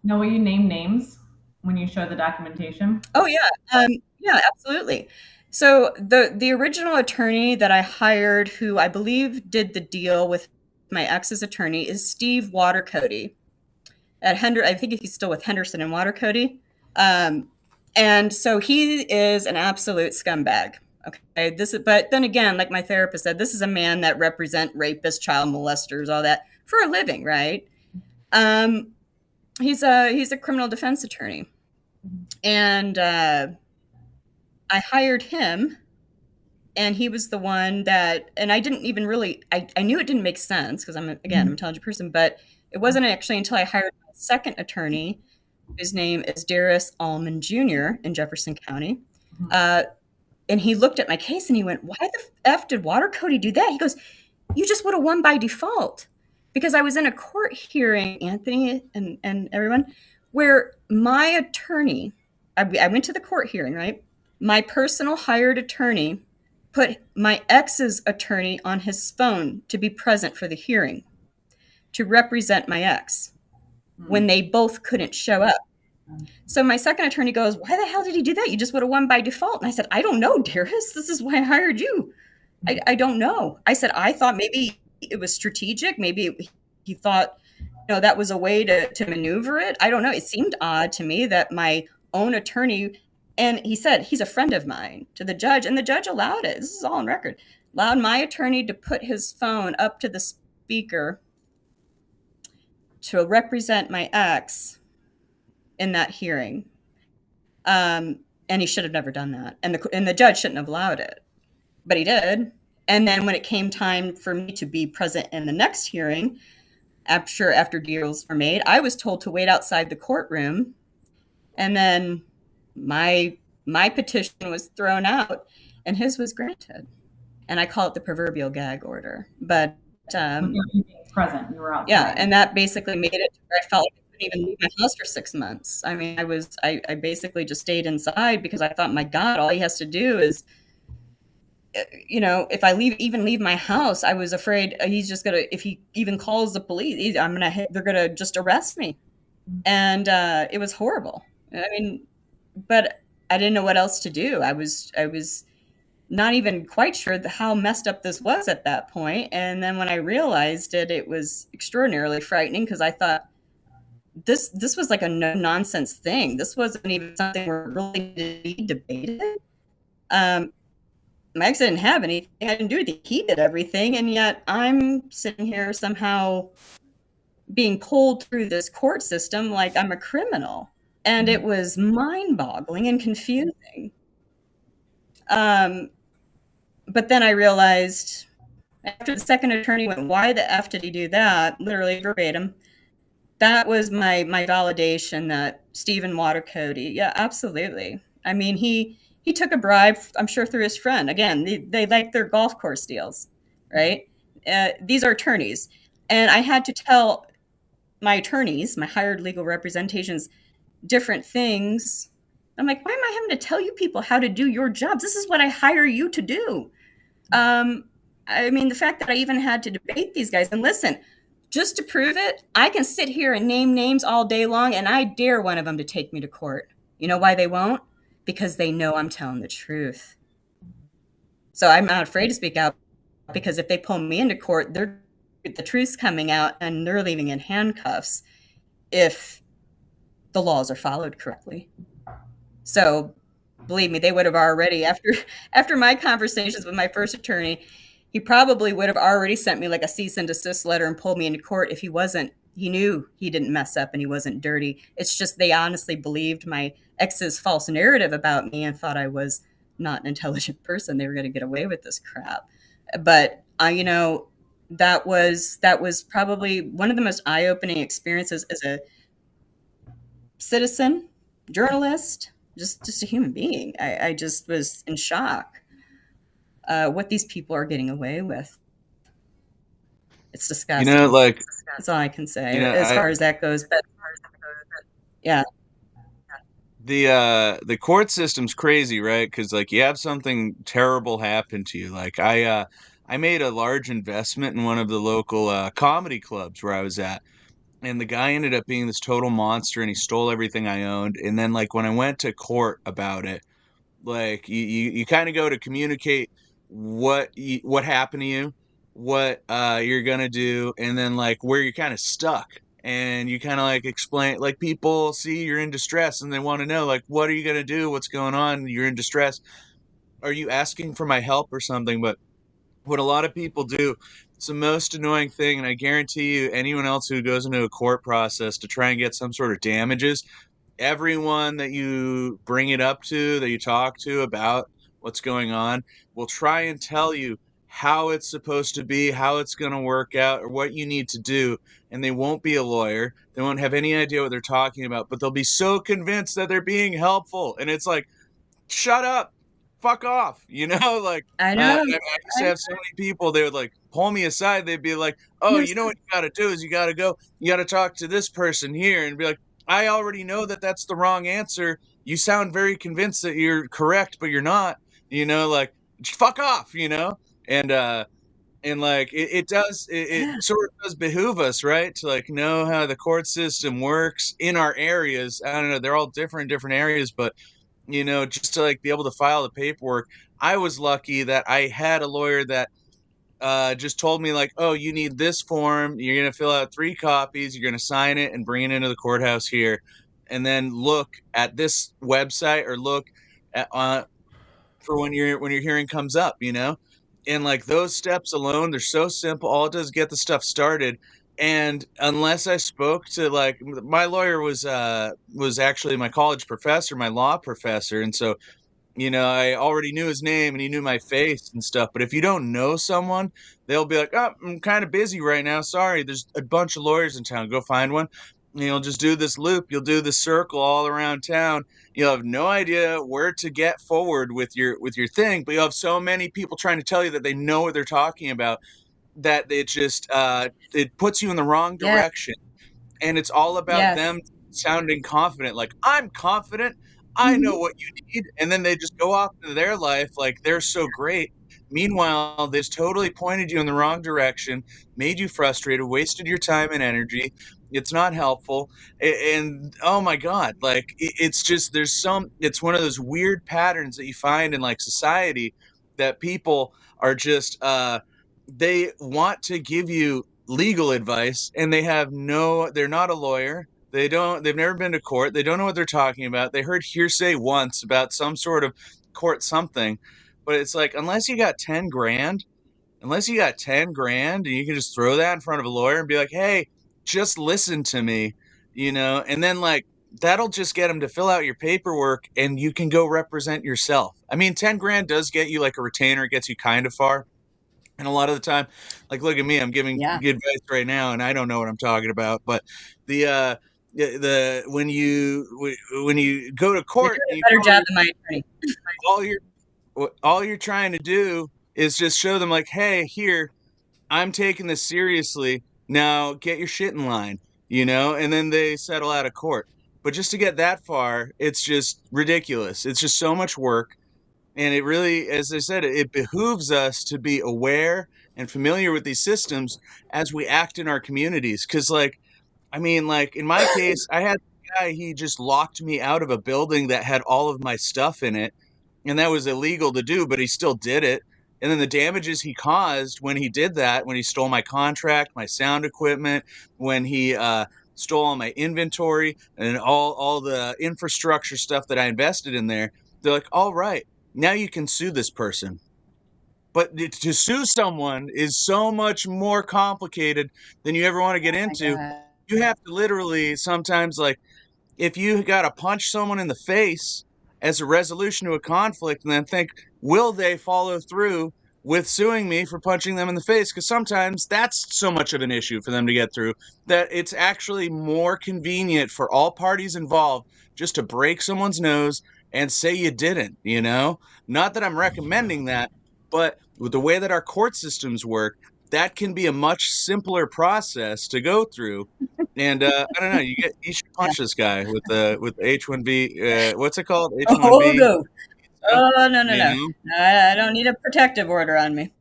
No, will you name names when you show the documentation? Oh, yeah. Yeah, absolutely. So the original attorney that I hired, who I believe did the deal with my ex's attorney, is Steve Watercody. I think he's still with Henderson and Watercody. And so he is an absolute scumbag. Okay, but then again, like my therapist said, this is a man that represents rapists, child molesters, all that for a living, right? He's a criminal defense attorney, and I hired him, and he was the one that, and I didn't even really, I knew it didn't make sense because I'm an intelligent person, but it wasn't actually until I hired my second attorney, whose name is Darius Allman Jr. in Jefferson County. And he looked at my case and he went, why the F did Watercody do that? He goes, you just would have won by default. Because I was in a court hearing, Anthony and everyone, where my attorney, I went to the court hearing, right? My personal hired attorney put my ex's attorney on his phone to be present for the hearing, to represent my ex, when they both couldn't show up. So my second attorney goes, why the hell did he do that? You just would have won by default. And I said, I don't know, Darius. This is why I hired you. I don't know. I said, I thought maybe it was strategic. Maybe he thought, that was a way to maneuver it. I don't know. It seemed odd to me that my own attorney, and he said, he's a friend of mine, to the judge, and the judge allowed it. This is all on record. Allowed my attorney to put his phone up to the speaker to represent my ex in that hearing. And he should have never done that. And the judge shouldn't have allowed it. But he did. And then when it came time for me to be present in the next hearing, after deals were made, I was told to wait outside the courtroom. And then my petition was thrown out and his was granted. And I call it the proverbial gag order. But present, you were outside. Yeah, and that basically made it to where I felt like I couldn't even leave my house for 6 months. I mean, I basically just stayed inside because I thought, my God, all he has to do is, if I leave my house, I was afraid he's just gonna, if he even calls the police, they're gonna just arrest me. And it was horrible. I mean, but I didn't know what else to do. I was not even quite sure how messed up this was at that point. And then when I realized it, it was extraordinarily frightening because I thought this was like a no nonsense thing. This wasn't even something we're really debated. My ex didn't have anything. I didn't do anything. He did everything. And yet I'm sitting here somehow being pulled through this court system like I'm a criminal. And it was mind-boggling and confusing. But then I realized after the second attorney went, why the F did he do that? Literally verbatim. That was my validation that Stephen Watercody, yeah, absolutely. I mean, he took a bribe, I'm sure, through his friend. Again, they like their golf course deals, right? These are attorneys. And I had to tell my attorneys, my hired legal representations, different things. I'm like, why am I having to tell you people how to do your jobs? This is what I hire you to do. I mean, the fact that I even had to debate these guys, and listen, just to prove it, I can sit here and name names all day long, and I dare one of them to take me to court. You know why they won't? Because they know I'm telling the truth. So I'm not afraid to speak out, because if they pull me into court, the truth's coming out, and they're leaving in handcuffs if the laws are followed correctly. So believe me, they would have already, after my conversations with my first attorney, he probably would have already sent me like a cease and desist letter and pulled me into court if he knew he didn't mess up and he wasn't dirty. It's just they honestly believed my ex's false narrative about me and thought I was not an intelligent person. They were going to get away with this crap. But, that was probably one of the most eye-opening experiences as a citizen, journalist, just a human being. I just was in shock what these people are getting away with. It's disgusting. That's all I can say as far as that goes. But yeah. The court system's crazy, right? Because you have something terrible happen to you. I made a large investment in one of the local comedy clubs where I was at. And the guy ended up being this total monster, and he stole everything I owned. And then when I went to court about it, you kind of go to communicate what happened to you, what you're gonna do, and then where you're kind of stuck. And you kind of explain, people see you're in distress and they want to know what are you gonna do, what's going on, you're in distress, are you asking for my help or something? But what a lot of people do, it's the most annoying thing, and I guarantee you anyone else who goes into a court process to try and get some sort of damages, everyone that you bring it up to, that you talk to about what's going on, will try and tell you how it's supposed to be, how it's going to work out, or what you need to do. And they won't be a lawyer. They won't have any idea what they're talking about, but they'll be so convinced that they're being helpful. And it's shut up. Fuck off, I know. I used to have so many people, they would pull me aside. They'd be like, oh, you know what you got to do is you got to talk to this person here, and be like, I already know that that's the wrong answer. You sound very convinced that you're correct, but you're not, fuck off, and it sort of does behoove us, right, to know how the court system works in our areas. I don't know, they're all different areas, but just to be able to file the paperwork. I was lucky that I had a lawyer that just told me oh, you need this form, you're going to fill out 3 copies, you're going to sign it and bring it into the courthouse here, and then look at this website, or look at for when your hearing comes up, and those steps alone, they're so simple. All it does is get the stuff started. And unless I spoke to my lawyer was actually my college professor, my law professor, and so I already knew his name and he knew my face and stuff. But if you don't know someone, they'll be like, oh, I'm kind of busy right now, sorry, there's a bunch of lawyers in town, go find one. And you'll just do this loop, you'll do this circle all around town. You'll have no idea where to get forward with your thing, but you'll have so many people trying to tell you that they know what they're talking about, that it just it puts you in the wrong direction. And it's all about them sounding confident, I'm confident, I know what you need, and then they just go off into their life they're so great. Meanwhile, they've totally pointed you in the wrong direction, made you frustrated, wasted your time and energy. It's not helpful. And oh my God, it's just, it's one of those weird patterns that you find in society, that people are just they want to give you legal advice, and they're not a lawyer. They've never been to court. They don't know what they're talking about. They heard hearsay once about some sort of court something, but it's unless you got 10 grand, and you can just throw that in front of a lawyer and be like, hey, just listen to me, and then that'll just get them to fill out your paperwork and you can go represent yourself. I mean, 10 grand does get you like a retainer, gets you kind of far. And a lot of the time, like, look at me, I'm giving good advice right now and I don't know what I'm talking about. But when you go to court, you're doing a better job than my attorney. all you're trying to do is just show them like, hey, here, I'm taking this seriously. Now get your shit in line, and then they settle out of court. But just to get that far, it's just ridiculous. It's just so much work. And it really, as I said, it behooves us to be aware and familiar with these systems as we act in our communities. Because, in my case, I had a guy, he just locked me out of a building that had all of my stuff in it. And that was illegal to do, but he still did it. And then the damages he caused when he did that, when he stole my contract, my sound equipment, when he stole all my inventory and all the infrastructure stuff that I invested in there, they're like, all right, now you can sue this person. But to sue someone is so much more complicated than you ever want to get into. You have to literally sometimes, if you got to punch someone in the face as a resolution to a conflict and then think, will they follow through with suing me for punching them in the face? Because sometimes that's so much of an issue for them to get through that it's actually more convenient for all parties involved just to break someone's nose and say you didn't, Not that I'm recommending that, but with the way that our court systems work, that can be a much simpler process to go through. And I don't know, you should punch this guy with H-1B. What's it called? H-1B. Oh no! Oh no! I don't need a protective order on me.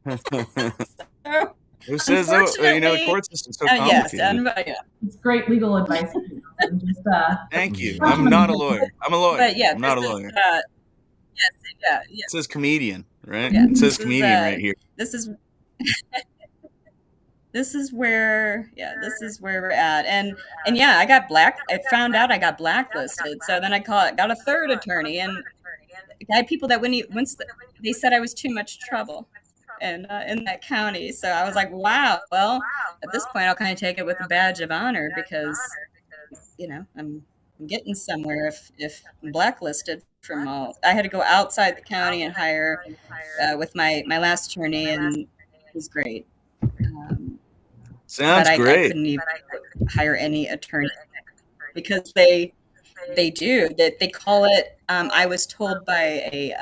Who says the court system's so complicated? Yes, it's great legal advice. Thank you. I'm not a lawyer. I'm a lawyer. But I'm not a lawyer. Yes. It says comedian, right? Yeah, it says comedian right here. This is where we're at. And I found out I got blacklisted. So then I got a third attorney, and I had people that they said I was too much trouble and in that county. So I was like, wow, well, at this point I'll kind of take it with a badge of honor because I'm getting somewhere if I'm blacklisted from all. I had to go outside the county and hire with my last attorney, and it was great. Sounds great. I couldn't even hire any attorney because they call it. I was told by a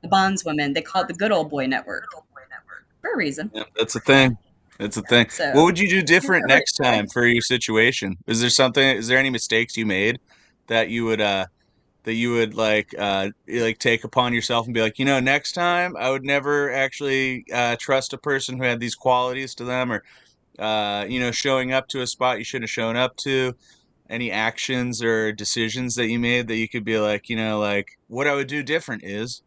bondswoman, they call it the good old boy network for a reason. Yeah, that's a thing. So, what would you do different next time for your situation? Is there any mistakes you made that you would take upon yourself and be like, next time I would never actually trust a person who had these qualities to them, or showing up to a spot you shouldn't have shown up to? Any actions or decisions that you made that you could be like, what I would do different is?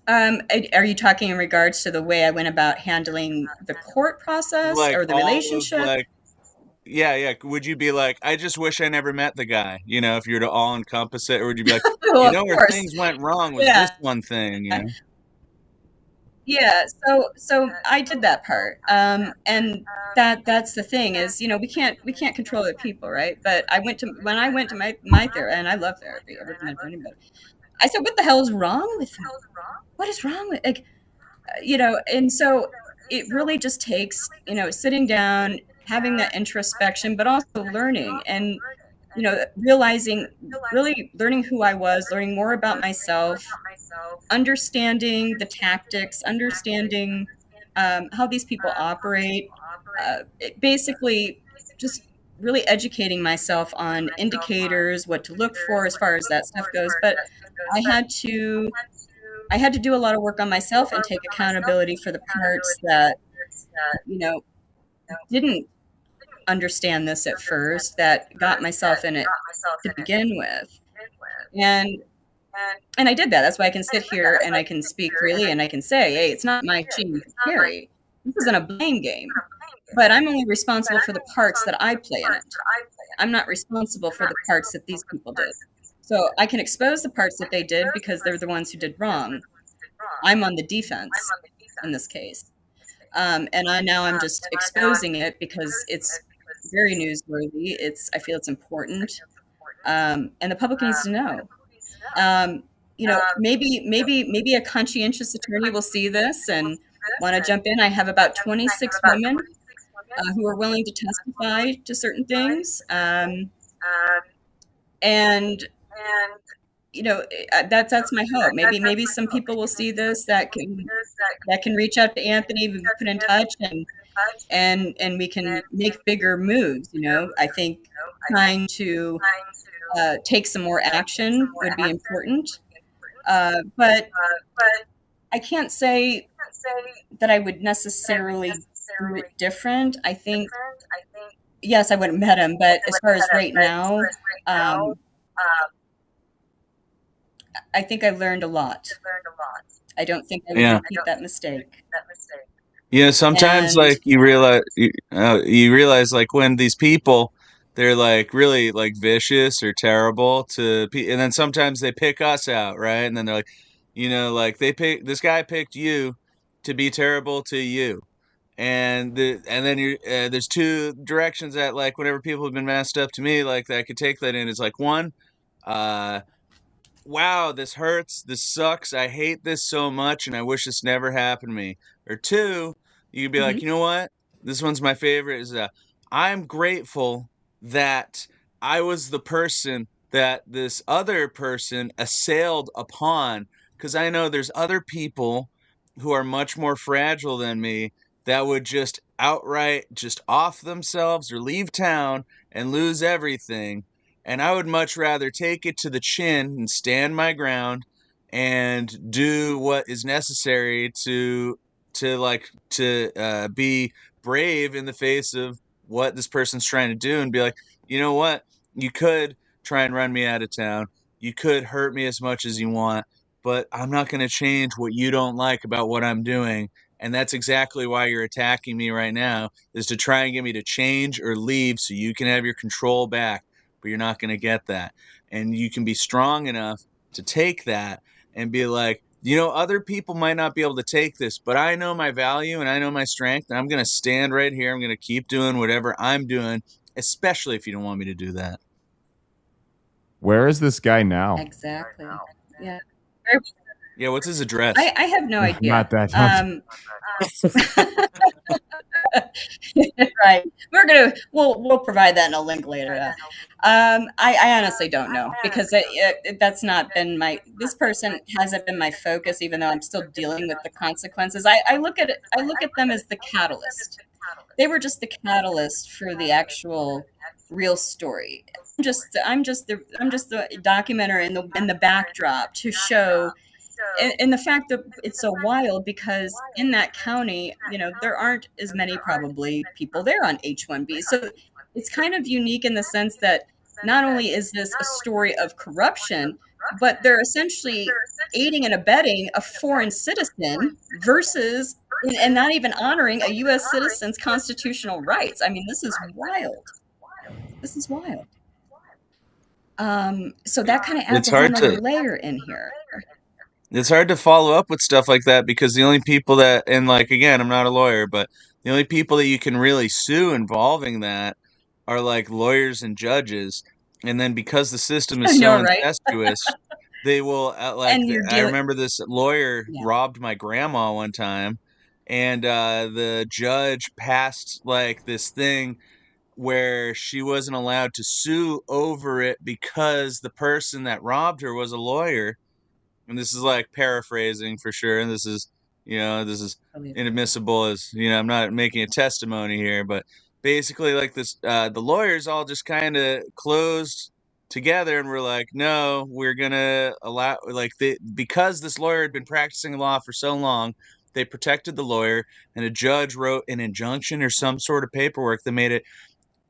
Are you talking in regards to the way I went about handling the court process or the relationship? Yeah. Would you be like, I just wish I never met the guy, if you were to all encompass it? Or would you be like, where things went wrong was this one thing, Yeah, so I did that part, and that's the thing is, we can't control other people, right? But when I went to my therapy, and I love therapy, I recommend it for anybody. I said, what the hell is wrong with me? What is wrong with, and so it really just takes, sitting down, having that introspection, but also learning and, really learning who I was, learning more about myself, understanding the tactics, understanding how these people operate, basically just really educating myself on indicators, what to look for as far as that stuff goes. But I had to do a lot of work on myself and take accountability for the parts that, didn't understand this at first, that got myself in it to begin with. And I did that. That's why I can sit here and I can speak freely and I can say, hey, it's not my team to carry. This isn't a blame game. But I'm only responsible for the parts that I play in it. I'm not responsible for the parts that these people did. So I can expose the parts that they did because they're the ones who did wrong. I'm on the defense in this case. And I'm just exposing it because it's very newsworthy. I feel it's important, and the public needs to know. Maybe a conscientious attorney will see this and want to jump in. I have about 26 women who are willing to testify to certain things, and that's my hope. Maybe some people will see this that can reach out to Anthony, we put in touch, and we can make bigger moves. I think trying to take some more action would be important. But I can't say that I would necessarily do it different. I think, yes, I would have met him, but as far as right now, I think I learned a lot. I don't think I would repeat that mistake. Sometimes you realize like when these people, they're like really like vicious or terrible and then sometimes they pick us out, right? And then they're like, like this guy picked you to be terrible to you. And then there's two directions that like whenever people have been messed up to me, like that I could take that in is like one, wow, this hurts, this sucks, I hate this so much, and I wish this never happened to me. Or two, you could be like, you know what? This one's my favorite. Is I'm grateful that I was the person that this other person assailed upon, because I know there's other people who are much more fragile than me that would just outright just off themselves or leave town and lose everything. And I would much rather take it to the chin and stand my ground and do what is necessary to be brave in the face of what this person's trying to do, and be like, you know what? You could try and run me out of town. You could hurt me as much as you want, but I'm not going to change what you don't like about what I'm doing. And that's exactly why you're attacking me right now, is to try and get me to change or leave so you can have your control back. But you're not going to get that. And you can be strong enough to take that and be like, other people might not be able to take this, but I know my value and I know my strength, and I'm going to stand right here. I'm going to keep doing whatever I'm doing, especially if you don't want me to do that. Where is this guy now? Exactly. Yeah. Yeah, what's his address? I have no idea. Not that. Right. We'll provide that in a link later. I honestly don't know, because that's not been this person hasn't been my focus, even though I'm still dealing with the consequences. I look at them as the catalyst. They were just the catalyst for the actual real story. I'm just the documenter in the backdrop to show. And the fact that it's so wild, because in that county, there aren't as many probably people there on H-1B. So it's kind of unique in the sense that not only is this a story of corruption, but they're essentially aiding and abetting a foreign citizen versus, and not even honoring a U.S. citizen's constitutional rights. I mean, this is wild. This is wild. So that kind of adds another layer in here. It's hard to follow up with stuff like that, because the only people that, and like, again, I'm not a lawyer, but the only people that you can really sue involving that are like lawyers and judges. And then because the system is so incestuous, they will I remember this lawyer robbed my grandma one time, and the judge passed like this thing where she wasn't allowed to sue over it because the person that robbed her was a lawyer. And this is like paraphrasing for sure, and this is inadmissible, as I'm not making a testimony here, but basically like this, the lawyers all just kind of closed together and were like, no, we're gonna allow, because this lawyer had been practicing law for so long, they protected the lawyer, and a judge wrote an injunction or some sort of paperwork that made it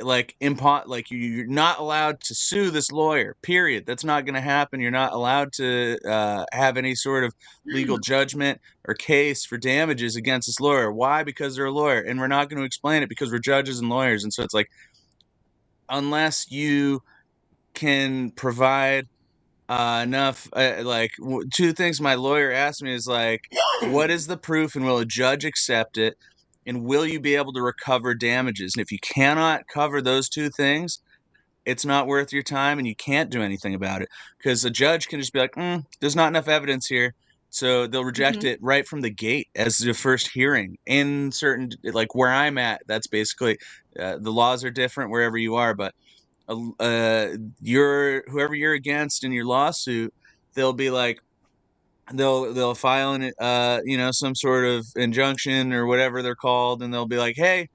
like you're not allowed to sue this lawyer, period. That's not going to happen. You're not allowed to have any sort of legal judgment or case for damages against this lawyer. Why? Because they're a lawyer, and we're not going to explain it because we're judges and lawyers. And so it's like, unless you can provide enough, two things my lawyer asked me is like, what is the proof, and will a judge accept it? and will you be able to recover damages? And if you cannot cover those two things, it's not worth your time, and you can't do anything about it, because a judge can just be like, there's not enough evidence here. So they'll reject it right from the gate as the first hearing. In certain, like where I'm at, that's basically, the laws are different wherever you are, but whoever you're against in your lawsuit, they'll be like, they'll file an some sort of injunction or whatever they're called, and they'll be like, hey,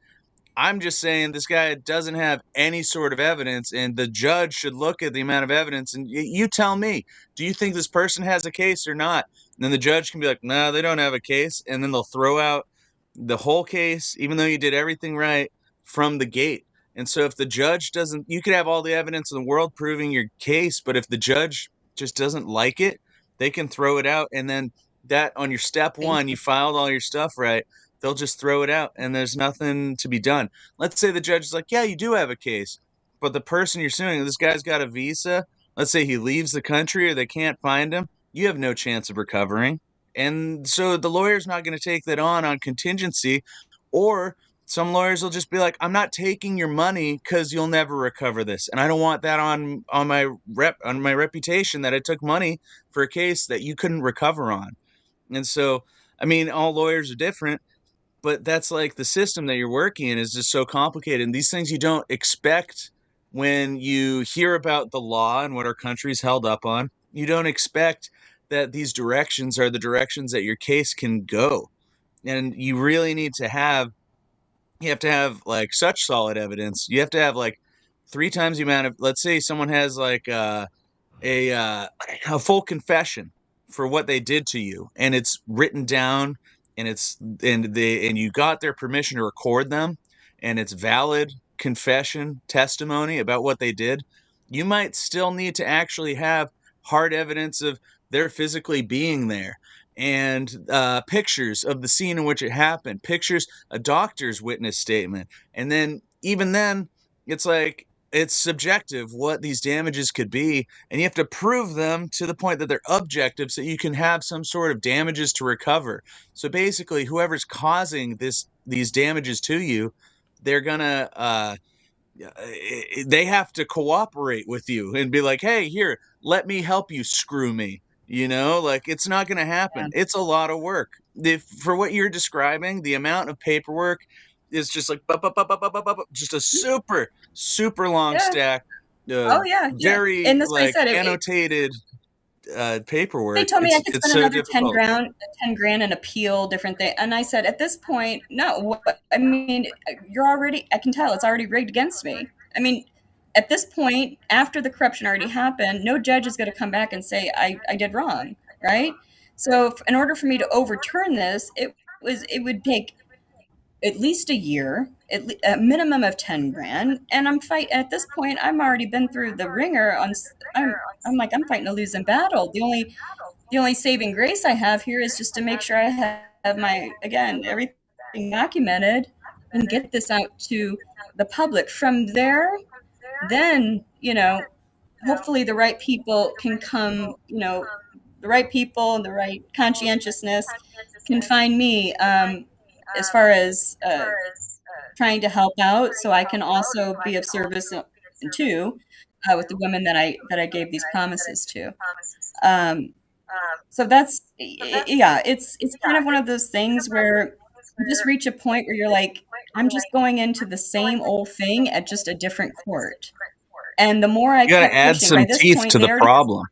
I'm just saying this guy doesn't have any sort of evidence, and the judge should look at the amount of evidence, and you tell me, do you think this person has a case or not? And then the judge can be like, no, they don't have a case, and then they'll throw out the whole case, even though you did everything right from the gate. And so if the judge doesn't, you could have all the evidence in the world proving your case, but if the judge just doesn't like it, they can throw it out, and then that on your step one, you filed all your stuff right, they'll just throw it out, and there's nothing to be done. Let's say the judge is like, yeah, you do have a case, but the person you're suing, this guy's got a visa. Let's say he leaves the country or they can't find him. You have no chance of recovering. And so the lawyer's not going to take that on contingency, or some lawyers will just be like, I'm not taking your money because you'll never recover this. And I don't want that on my reputation that I took money for a case that you couldn't recover on. And so, I mean, all lawyers are different, but that's like the system that you're working in is just so complicated. And these things you don't expect when you hear about the law and what our country's held up on. You don't expect that these directions are the directions that your case can go. And you really need to have, you have to have like such solid evidence. You have to have like 3 times the amount of, let's say someone has like a full confession for what they did to you, and it's written down, and you got their permission to record them, and it's valid confession testimony about what they did. You might still need to actually have hard evidence of their physically being there, and pictures of the scene in which it happened, pictures, a doctor's witness statement, and then even then it's like, it's subjective what these damages could be, and you have to prove them to the point that they're objective so you can have some sort of damages to recover. So basically, whoever's causing these damages to you, they're gonna they have to cooperate with you and be like, hey, here, let me help you screw me. Like, it's not gonna happen. Yeah. It's a lot of work. For what you're describing, the amount of paperwork is just like just a super long stack. Very And that's what I like said. annotated paperwork. They told me I could It's spend so another difficult. 10 grand and appeal different things. And I said, at this point, no. I mean, I can tell it's already rigged against me. I mean, at this point, after the corruption already happened, no judge is going to come back and say I did wrong, right? So in order for me to overturn this, it would take at least a year, a minimum of 10 grand. And at this point, I'm already been through the ringer I'm fighting a losing battle. The only saving grace I have here is just to make sure I have everything documented and get this out to the public. From there, then, hopefully the right people can come, the right people and the right conscientiousness can find me, as far as trying to help out, so I can also be of service too, with the women that I gave these promises to. So that's, it's kind of one of those things where you just reach a point where you're like, I'm just going into the same old thing at just a different court. And the more I You got kept to add pushing, some by this teeth point, to they the already problem.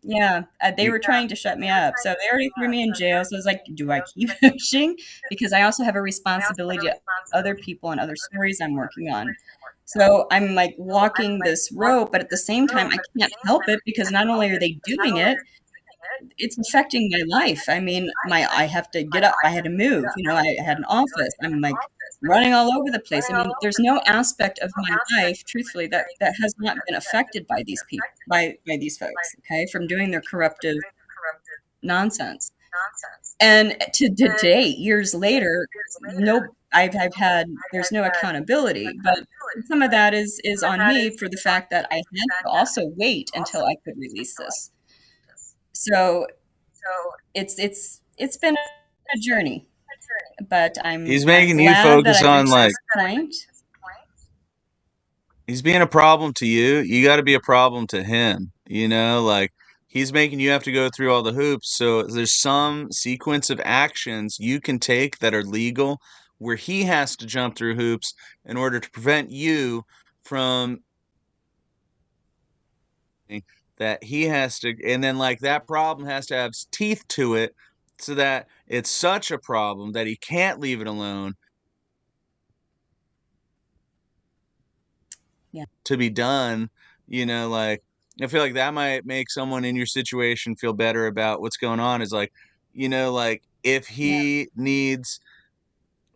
Yeah, they were trying to shut me up. So they already threw me in jail. So I was like, do I keep pushing? Because I also have a responsibility to other people and other stories I'm working on. So I'm like walking this rope, but at the same time, I can't help it because not only are they doing it, it's affecting my life. I mean, I have to get up. I had to move. I had an office. I'm like running all over the place. I mean, there's no aspect of my life, truthfully, that has not been affected by these people, by these folks. Okay, from doing their corruptive nonsense. And to date, years later, there's no accountability. But some of that is on me for the fact that I had to also wait until I could release this. So it's been a journey. but I'm He's making you glad focus that I've on reached like this point. he's being a problem to you. You got to be a problem to him. You know, like he's making you have to go through all the hoops. So there's some sequence of actions you can take that are legal where he has to jump through hoops in order to prevent you from that he has to, and then like that problem has to have teeth to it so that it's such a problem that he can't leave it alone. Yeah. To be done, you know, like I feel like that might make someone in your situation feel better about what's going on. Is like, you know, like if he needs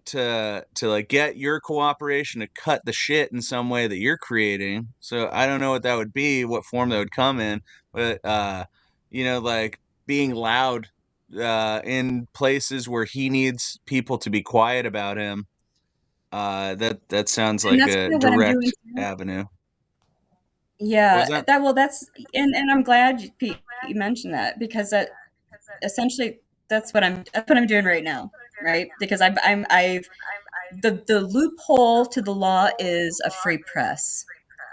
to like get your cooperation to cut the shit in some way that you're creating. So I don't know what that would be, what form that would come in, but you know, like being loud in places where he needs people to be quiet about him. That sounds And like that's a kind of what I'm doing direct too. avenue. Yeah, that? that's and I'm glad you mentioned that, because that essentially that's what I'm doing right now, right? Because I've the loophole to the law is a free press.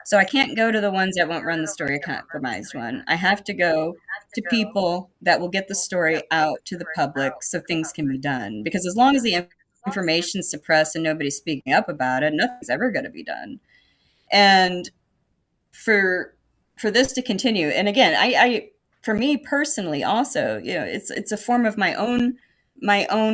So I can't go to the ones that won't run the story, a compromised one. I have to go to people that will get the story out to the public so things can be done. Because as long as the information's suppressed and nobody's speaking up about it, nothing's ever going to be done. And for this to continue, and again, I for me personally also, you know, it's a form of my own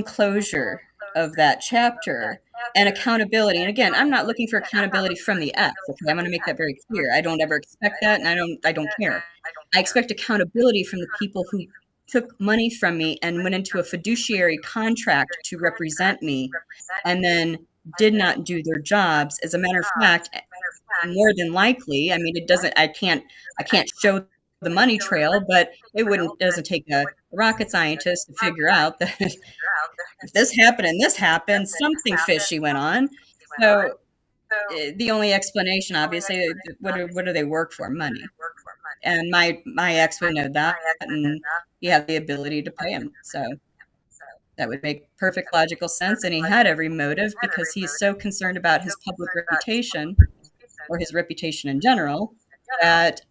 closure of that chapter and accountability. And again, I'm not looking for accountability from the F. Okay, I'm going to make that very clear. I don't ever expect that, and I don't care. I expect accountability from the people who took money from me and went into a fiduciary contract to represent me, and then did not do their jobs. As a matter of fact, more than likely, I mean, I can't show the money trail, but it doesn't take a rocket scientist to figure out that if this happened and this happened, something fishy went on. So the only explanation, obviously, what do they work for? Money. And my ex would know that, and he had the ability to pay him. So that would make perfect logical sense. And he had every motive, because he's so concerned about his public reputation, or his reputation in general, that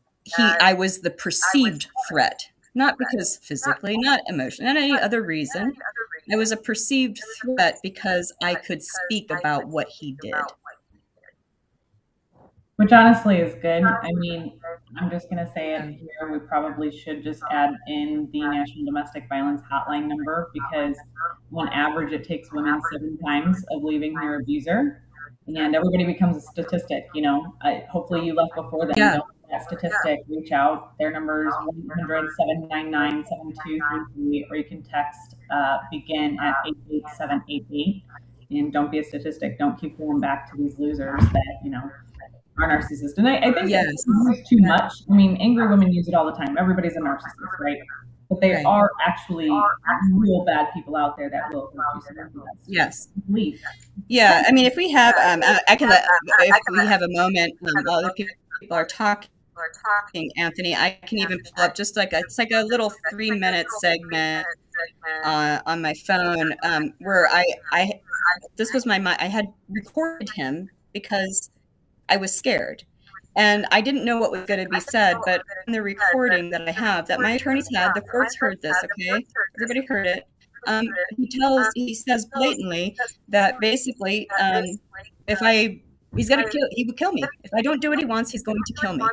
I was the perceived threat, not because physically, not emotionally, not any other reason. I was a perceived threat because I could speak about what he did. Which honestly is good. I mean, I'm just going to say it here. We probably should just add in the National Domestic Violence Hotline number, because on average, it takes women 7 times of leaving their abuser, and everybody becomes a statistic. You know, hopefully you left before then. Yeah. Don't that statistic, reach out. Their number is 1-799-7233, or you can text begin at 88788. And don't be a statistic. Don't keep going back to these losers that, you know, are narcissists. And I think Yes. it's too much. I mean, angry women use it all the time. Everybody's a narcissist, right? But there are actually real bad people out there that will hurt you. So Yes. Leave. Yeah. I mean, if we have, if we have a moment while the people are talking, Anthony, I can even pull up just it's like a little 3-minute segment on my phone where I had recorded him because I was scared. And I didn't know what was going to be said, but in the recording that I have, that my attorneys had, the courts heard this, okay? Everybody heard it. He says blatantly that basically, he would kill me. If I don't do what he wants, he's going to kill me.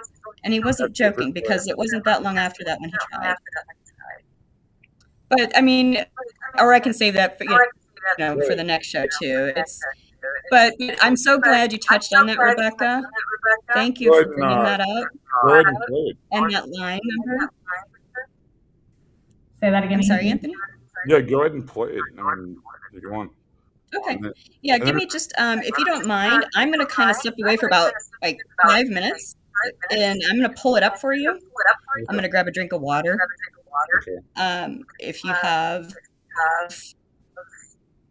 And he wasn't joking, because it wasn't that long after that when he tried. But I mean, or I can save that for, for the next show too. But I'm so glad you touched on that, Rebecca. Thank you for bringing that up. And that line number. Say that again. I'm sorry, Anthony. Yeah, go ahead and play it. If you want. Okay. Yeah, give me just, if you don't mind, I'm going to kind of step away for about 5 minutes, and I'm going to pull it up for you. I'm going to grab a drink of water. If you have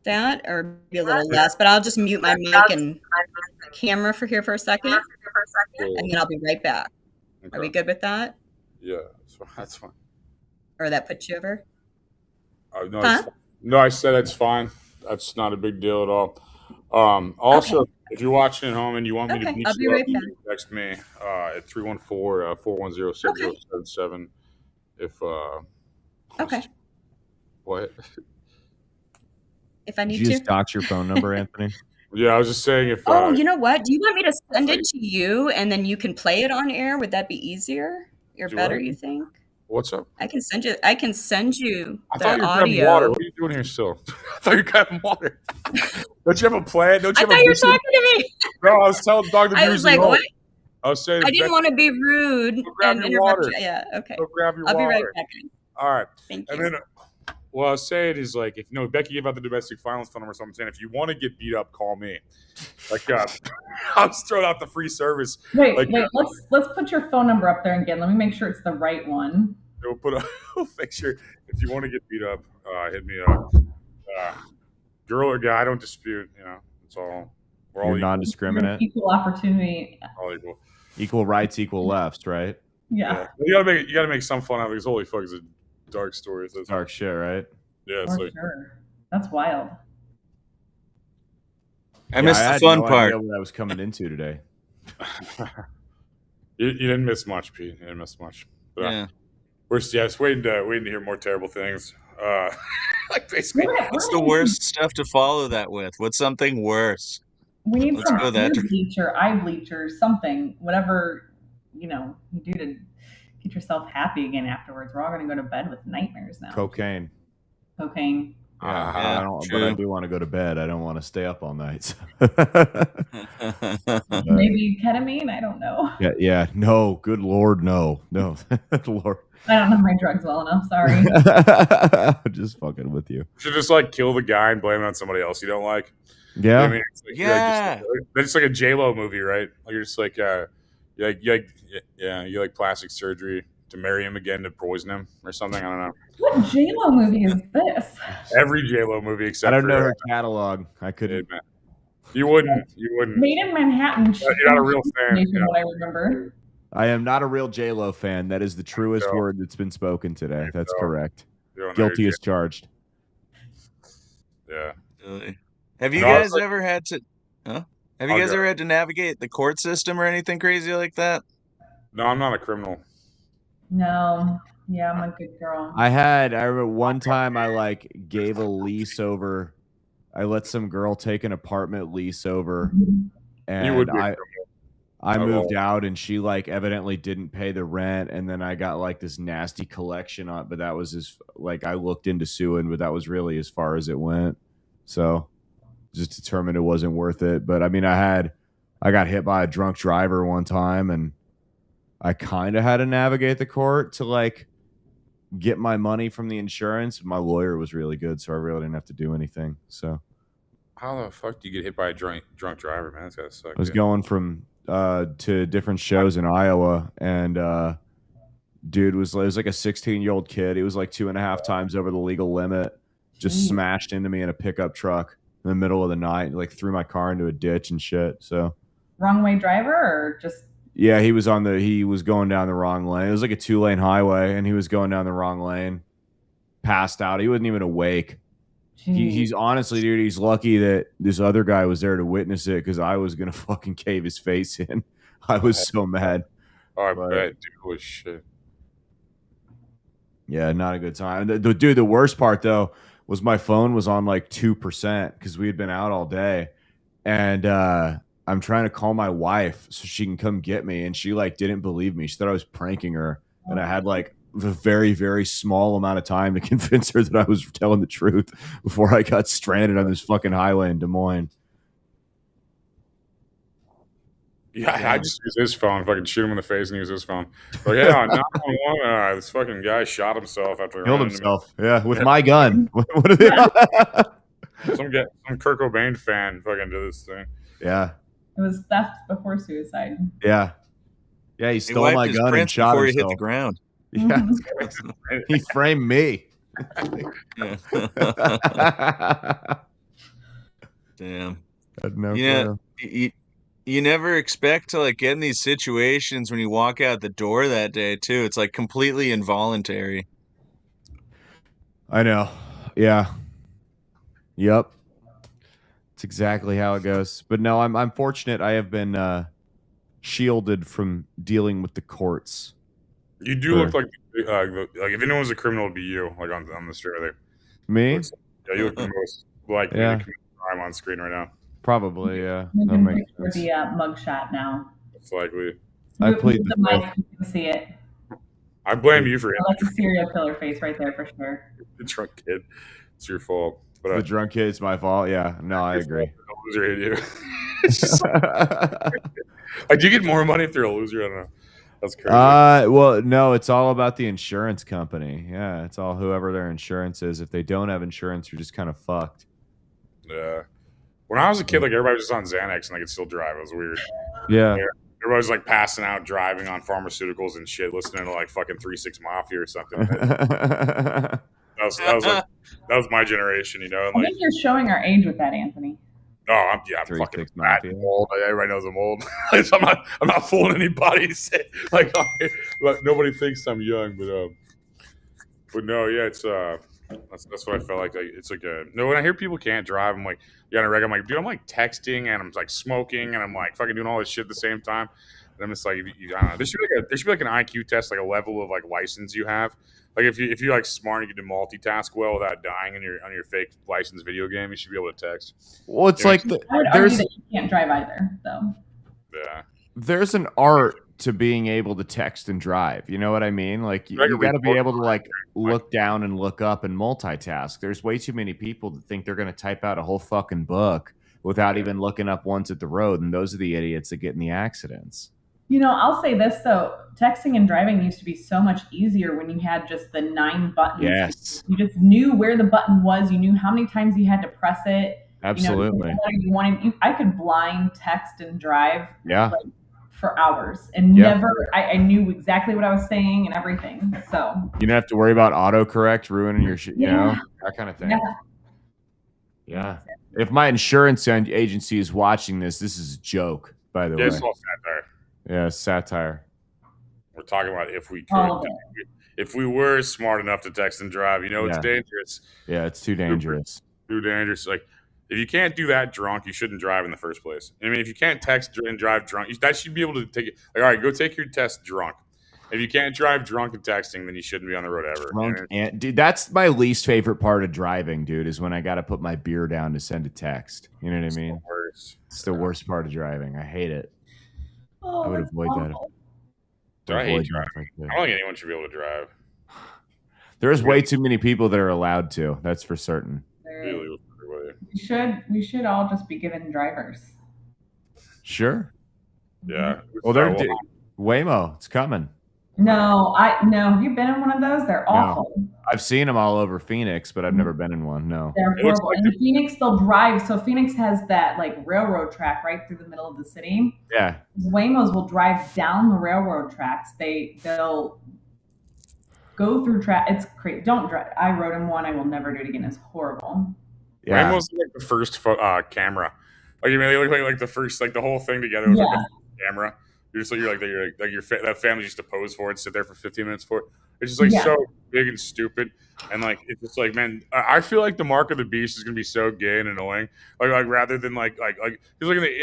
that, or maybe a little less, but I'll just mute my mic and camera for a second, and then I'll be right back. Are we good with that? Yeah, that's fine. Or that puts you over? No, I said it's fine. That's not a big deal at all. Also, if you're watching at home and you want me to Okay, beat I'll be you up, right you back. can text me at 314-410-7077. If Okay. what? If I Did need you to. just dox your phone number, Anthony? Yeah, I was just saying if. Oh, you know what? Do you want me to send it to you and then you can play it on air? Would that be easier or Do better? what? You think? What's up? I can send you. I The thought you were grabbing audio. water. What are you doing here still? I thought you were grabbing water. Don't you have a plan? Don't you I have thought a you were vision? talking to me. No, I was telling Dr. I was like, no. what? I was saying. I didn't want to be rude grab and your interrupt water. you. Yeah. Okay. Go grab your I'll be right water. back. All right. Thank And you. then what I was saying is, like, if Becky gave out the domestic violence phone number, so I'm saying if you want to get beat up, call me. Like, I'll just throw out the free service. Wait, Like, let's put your phone number up there again. Let me make sure it's the right one. we'll make sure if you want to get beat up, hit me up. Girl or guy, I don't dispute. It's all we're all You're equal. non-discriminate. Equal opportunity. All equal. Equal rights, equal lefts, right? Yeah. You gotta make some fun out of it because holy fuck, it's a dark story. So Dark shit, right? Yeah, it's For like sure. That's wild. I missed the had fun no part. idea what I was coming into today. you didn't miss much, Pete. You didn't miss much. But, Yeah. we're just waiting to hear more terrible things. Like basically, What's the worst stuff to follow that with? What's something worse? We need Let's some go that ear bleacher, eye bleacher, something, whatever you do to get yourself happy again afterwards. We're all going to go to bed with nightmares now. Cocaine. Cocaine. Yeah, Yeah, I don't, true. but I do want to go to bed. I don't want to stay up all night. so. Maybe ketamine. I don't know. Yeah. No, good Lord, no. Lord. I don't know my drugs well enough. Sorry. I'm just fucking with you. you should just like kill the guy and blame it on somebody else you don't like. Yeah. You know what I mean, it's like, Yeah. it's like a J-Lo movie, right? Like you're just like, you like plastic surgery to marry him again to poison him or something. I don't know. What J-Lo movie is this? Every J-Lo movie except I don't for know her catalog. I couldn't. man. You wouldn't. Made in Manhattan. You're not a real fan. From what I remember. I am not a real J-Lo fan. That is the truest go. word that's been spoken today. That's go. correct. You don't know Guilty your as charged. Yeah. Really? Have you No, I was guys like- ever had to? Huh? Have you I'll guys go. ever had to navigate the court system or anything crazy like that? No, I'm not a criminal. No. Yeah, I'm a good girl. I remember one time I like gave a lease over. I let some girl take an apartment lease over, and You would be a I criminal. moved out, and she like evidently didn't pay the rent, and then I got like this nasty collection on. But that was I looked into suing, but that was really as far as it went. So just determined it wasn't worth it. But I mean, I got hit by a drunk driver one time, and I kind of had to navigate the court to like get my money from the insurance. My lawyer was really good, so I really didn't have to do anything. So How the fuck do you get hit by a drunk driver, man? That's gotta suck. I was dude. going from to different shows in Iowa, and dude it was like a 16-year-old kid. He was like 2.5 times over the legal limit. Just smashed into me in a pickup truck in the middle of the night. Like threw my car into a ditch and shit. So Wrong way driver or just yeah, he was going down the wrong lane. It was like a 2-lane highway, and he was going down the wrong lane. Passed out. He wasn't even awake. He's honestly, dude, he's lucky that this other guy was there to witness it, because I was gonna fucking cave his face in. I was so mad. Oh, I bet, dude. Holy shit. Yeah, not a good time. The worst part though was my phone was on like 2% because we had been out all day, and I'm trying to call my wife so she can come get me, and she like didn't believe me. She thought I was pranking her, and I had like a very, very small amount of time to convince her that I was telling the truth before I got stranded on this fucking highway in Des Moines. Yeah, I just use his phone. If I can shoot him in the face and use his phone. But yeah, 911, this fucking guy shot himself after Killed running into me. himself. Yeah, with my gun. What are they? Some Kurt Cobain fan fucking did this thing. Yeah. it was theft before suicide. Yeah. Yeah, he He stole wiped my his gun and prints shot before himself. he hit the ground. Yeah. He framed me. Damn. Had no You know, clue. you never expect to like get in these situations when you walk out the door that day too. It's like completely involuntary. I know. Yeah. Yep. It's exactly how it goes. But no, I'm fortunate. I have been shielded from dealing with the courts. You do look like if anyone was a criminal, it'd be you. Like on the street right there. Me? Yeah, you look the most like Yeah. crime on screen right now. Probably, yeah. You That can makes picture sense. the mugshot now. It's likely. I Move plead the the mic, fifth. you can see it. I blame you for I like the serial killer face right there for sure. the drunk kid. It's your fault. But The drunk kid, it's my fault. Yeah, no, I agree. a loser hit you. It's just like, do you get more money if they're a loser? I don't know. That's crazy. Well, no, it's all about the insurance company. Yeah, it's all whoever their insurance is. If they don't have insurance, you're just kind of fucked. Yeah. When I was a kid, like everybody was just on Xanax and I could still drive. It was weird. Yeah. Everybody was like passing out, driving on pharmaceuticals and shit, listening to like fucking 3-6 Mafia or something. that was my generation, you know. And I like, think you're showing our age with that, Anthony. oh, I'm fucking fat and old. Everybody knows I'm old. So I'm not fooling anybody. To say, like, nobody thinks I'm young, but no, yeah, it's that's what I felt like. It's like when I hear people can't drive, I'm like, yeah, on a regular, I'm like, dude, I'm like texting and I'm like smoking and I'm like fucking doing all this shit at the same time. And I'm just like, I don't know. There should be like an IQ test, like a level of like license you have. Like if you're like smart and you can multitask well without dying on your fake license video game, you should be able to text. Well, it's You know, like I would argue that you can't drive either, though. yeah. there's an art to being able to text and drive. You know what I mean? Like you got to be able to like look down and look up and multitask. There's way too many people that think they're going to type out a whole fucking book without even looking up once at the road, and those are the idiots that get in the accidents. You know, I'll say this though: texting and driving used to be so much easier when you had just the 9 buttons. Yes. You just knew where the button was. You knew how many times you had to press it. Absolutely. You wanted. I could blind text and drive. Yeah. Like, for hours and Yeah. never. I knew exactly what I was saying and everything. So You don't have to worry about autocorrect ruining your shit, you know, that kind of thing. yeah. Yeah. If my insurance agency is watching this, this is a joke, by the Yeah, way. it's all satire. Yeah, satire. We're talking about if we All could, of if we were smart enough to text and drive. You know, it's Yeah. dangerous. Yeah, it's too dangerous. Too dangerous. Like, if you can't do that drunk, you shouldn't drive in the first place. I mean, if you can't text and drive drunk, that should be able to take it. Like, all right, go take your test drunk. If you can't drive drunk and texting, then you shouldn't be on the road ever. Drunk You know? and dude, that's my least favorite part of driving, dude, is when I got to put my beer down to send a text. You know what I mean? It's the worst part of driving. I hate it. Oh, I would that's avoid that. awful. Dude, I hate Avoid driving. that if I could. I don't think anyone should be able to drive. There's way too many people that are allowed to. That's for certain. Really, with everybody. We should all just be given drivers. Sure. Yeah. Well, they're Waymo. It's coming. No, have you been in one of those? They're awful. No. I've seen them all over Phoenix, but I've never been in one. No. They're horrible. And in Phoenix, they'll drive. So Phoenix has that like railroad track right through the middle of the city. Yeah. Waymos will drive down the railroad tracks. They'll go through track. It's crazy. Don't drive. I rode in one. I will never do it again. It's horrible. Yeah. Waymo's like the first camera. Like, you mean, they look like the first, like the whole thing together was like a camera. That family used to pose for it, sit there for 15 minutes for it. It's just like so big and stupid, and like it's just like, man, I feel like the mark of the beast is gonna be so gay and annoying. Like rather than like because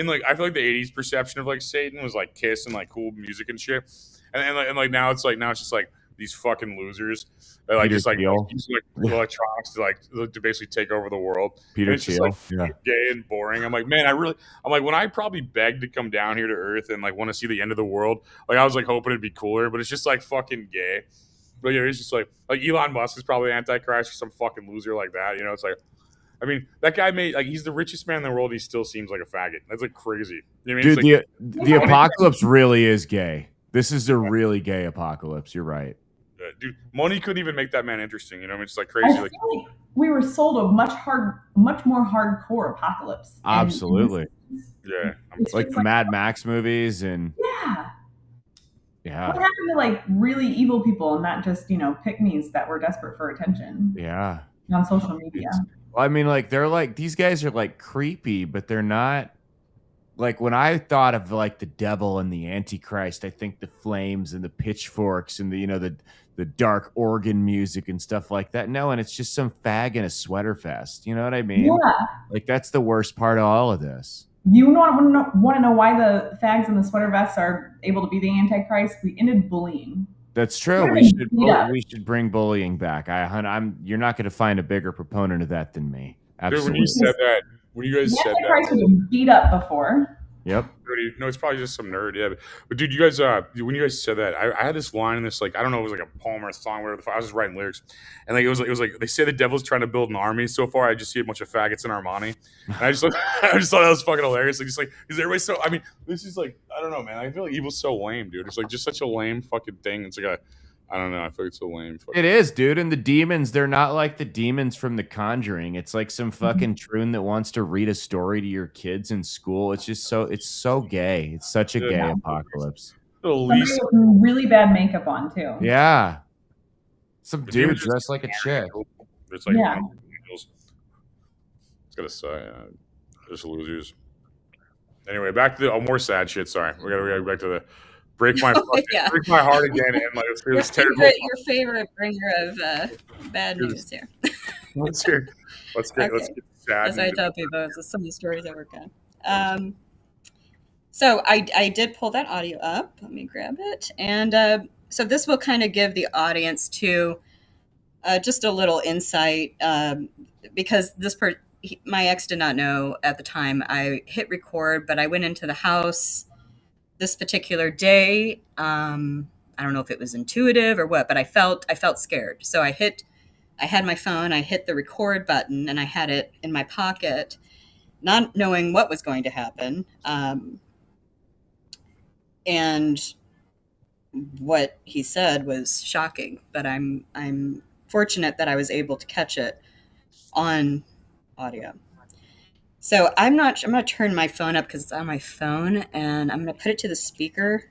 like I feel like the '80s perception of like Satan was like Kiss and like cool music and shit, and now it's just like these fucking losers that like Peter just like Thiel. use like electronics to basically take over the world. Peter And it's just Thiel. like Yeah. gay and boring. I'm like, man, I'm like, when I probably begged to come down here to Earth and like want to see the end of the world, like I was like hoping it'd be cooler, but it's just like fucking gay. But yeah, it's just like Elon Musk is probably Antichrist or some fucking loser like that. You know, it's like, I mean, that guy he's the richest man in the world. He still seems like a faggot. That's like crazy. You know what I mean? Dude, It's like, the apocalypse really is gay. This is a really gay apocalypse. You're right. dude, money couldn't even make that man interesting. You know, I mean, it's like I crazy. feel Like, like we were sold a much more hardcore apocalypse. And Absolutely. yeah, It's Like just the Mad Max movies and yeah. yeah. What happened to like really evil people and not just, pick-me's that were desperate for attention Yeah. on social media? Well, I mean, like they're like these guys are like creepy, but they're not. like when I thought of like the devil and the Antichrist, I think the flames and the pitchforks and the dark organ music and stuff like that. No, and it's just some fag in a sweater vest. You know what I mean? Yeah. Like that's the worst part of all of this. You want to know why the fags and the sweater vests are able to be the Antichrist? We ended bullying. That's true. We should bring bullying back. You're not going to find a bigger proponent of that than me. Absolutely. Dude, when you said that, when you guys said Antichrist that, was beat up before. Yep. No, it's probably just some nerd. Yeah, but dude, you guys, when you guys said that, I had this line in this, like, I don't know, it was like a poem or a song, whatever. I was just writing lyrics, and like it was like they say the devil's trying to build an army. So far, I just see a bunch of faggots in Armani, and I just thought that was fucking hilarious. Like, just like, because everybody's so. I mean, this is like, I don't know, man. I feel like evil's so lame, dude. It's like just such a lame fucking thing. It's like I don't know. I feel like it's so lame. It is, dude. And the demons, they're not like the demons from The Conjuring. It's like some fucking troon that wants to read a story to your kids in school. It's just it's so gay. It's such a gay apocalypse. Somebody with really bad makeup on too. Yeah. Some dude dressed like a chick. It's like, yeah. It's gotta say, just losers. Anyway, back to the more sad shit. Sorry, we gotta go back to the break my heart again, and like it's terrible. Your favorite bringer of bad news here. Let's get sad. As I tell people, it's some of the stories I work on. So I did pull that audio up. Let me grab it, and so this will kind of give the audience to just a little insight because my ex did not know at the time. I hit record, but I went into the house this particular day. I don't know if it was intuitive or what, but I felt scared. So I had my phone, I hit the record button, and I had it in my pocket, not knowing what was going to happen. And what he said was shocking, but I'm fortunate that I was able to catch it on audio. So I'm going to turn my phone up because it's on my phone, and I'm going to put it to the speaker.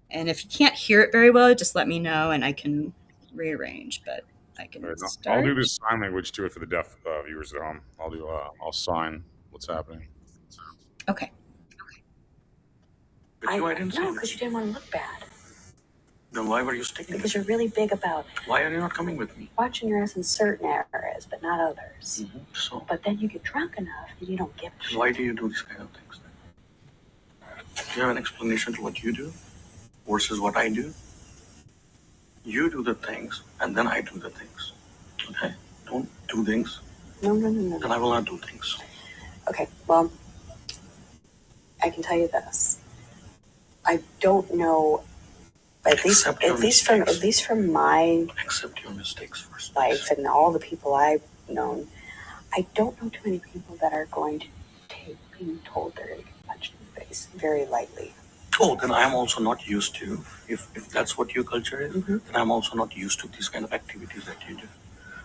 And if you can't hear it very well, just let me know and I can rearrange, but I can start. I'll do this sign language to it for the deaf viewers at home. I'll sign what's happening. Okay. But I didn't say because you didn't want to look bad. Then why were you sticking? Because you're really big about Why are you not coming with me? watching your ass in certain areas, but not others. Mm-hmm. So But then you get drunk enough that you don't give a shit. why do you do these kind of things then? Do you have an explanation to what you do versus what I do? You do the things and then I do the things. Okay? Don't do things. No. Then I will not do things. Okay, well, I can tell you this. I don't know, at least from my Accept your mistakes first. life and all the people I've known, I don't know too many people that are going to take being told they're going to get punched in the face very lightly. Oh, then I'm also not used to, if that's what your culture is, Mm-hmm. then I'm also not used to these kind of activities that you do.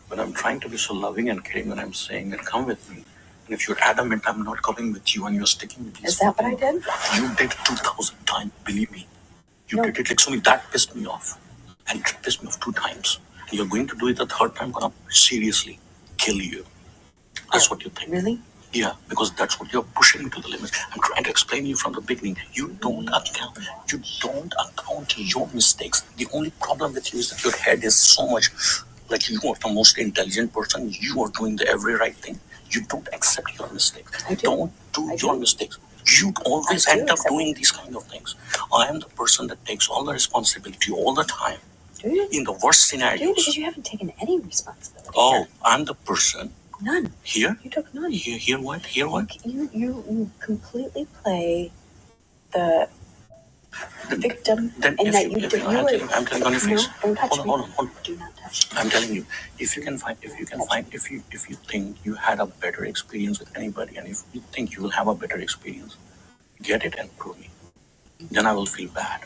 But I'm trying to be so loving and caring when I'm saying that come with me. And if you're adamant I'm not coming with you and you're sticking with these Is that what I did? You did 2,000 times, believe me. You did it like something that pissed me off. And it pissed me off 2 times. And you're going to do it the 3rd time, I'm gonna seriously kill you. That's what you think. Really? Yeah, because that's what you're pushing to the limits. I'm trying to explain to you from the beginning. You don't account your mistakes. The only problem with you is that your head is so much like you are the most intelligent person. You are doing the every right thing. You don't accept your mistakes. Don't do your mistakes. You always end up doing these kind of things. I am the person that takes all the responsibility all the time. Do you? In the worst Do scenarios. you? Because you haven't taken any responsibility. Oh, I'm the person. None. Here? You took none. Here what? Here what? You completely play the victim, Then and if that you, you if did. you, I'm telling you on your face. No, don't touch Hold me. on. Do not touch me. I'm telling you, if you think you had a better experience with anybody, and if you think you will have a better experience, get it and prove me. Then I will feel bad.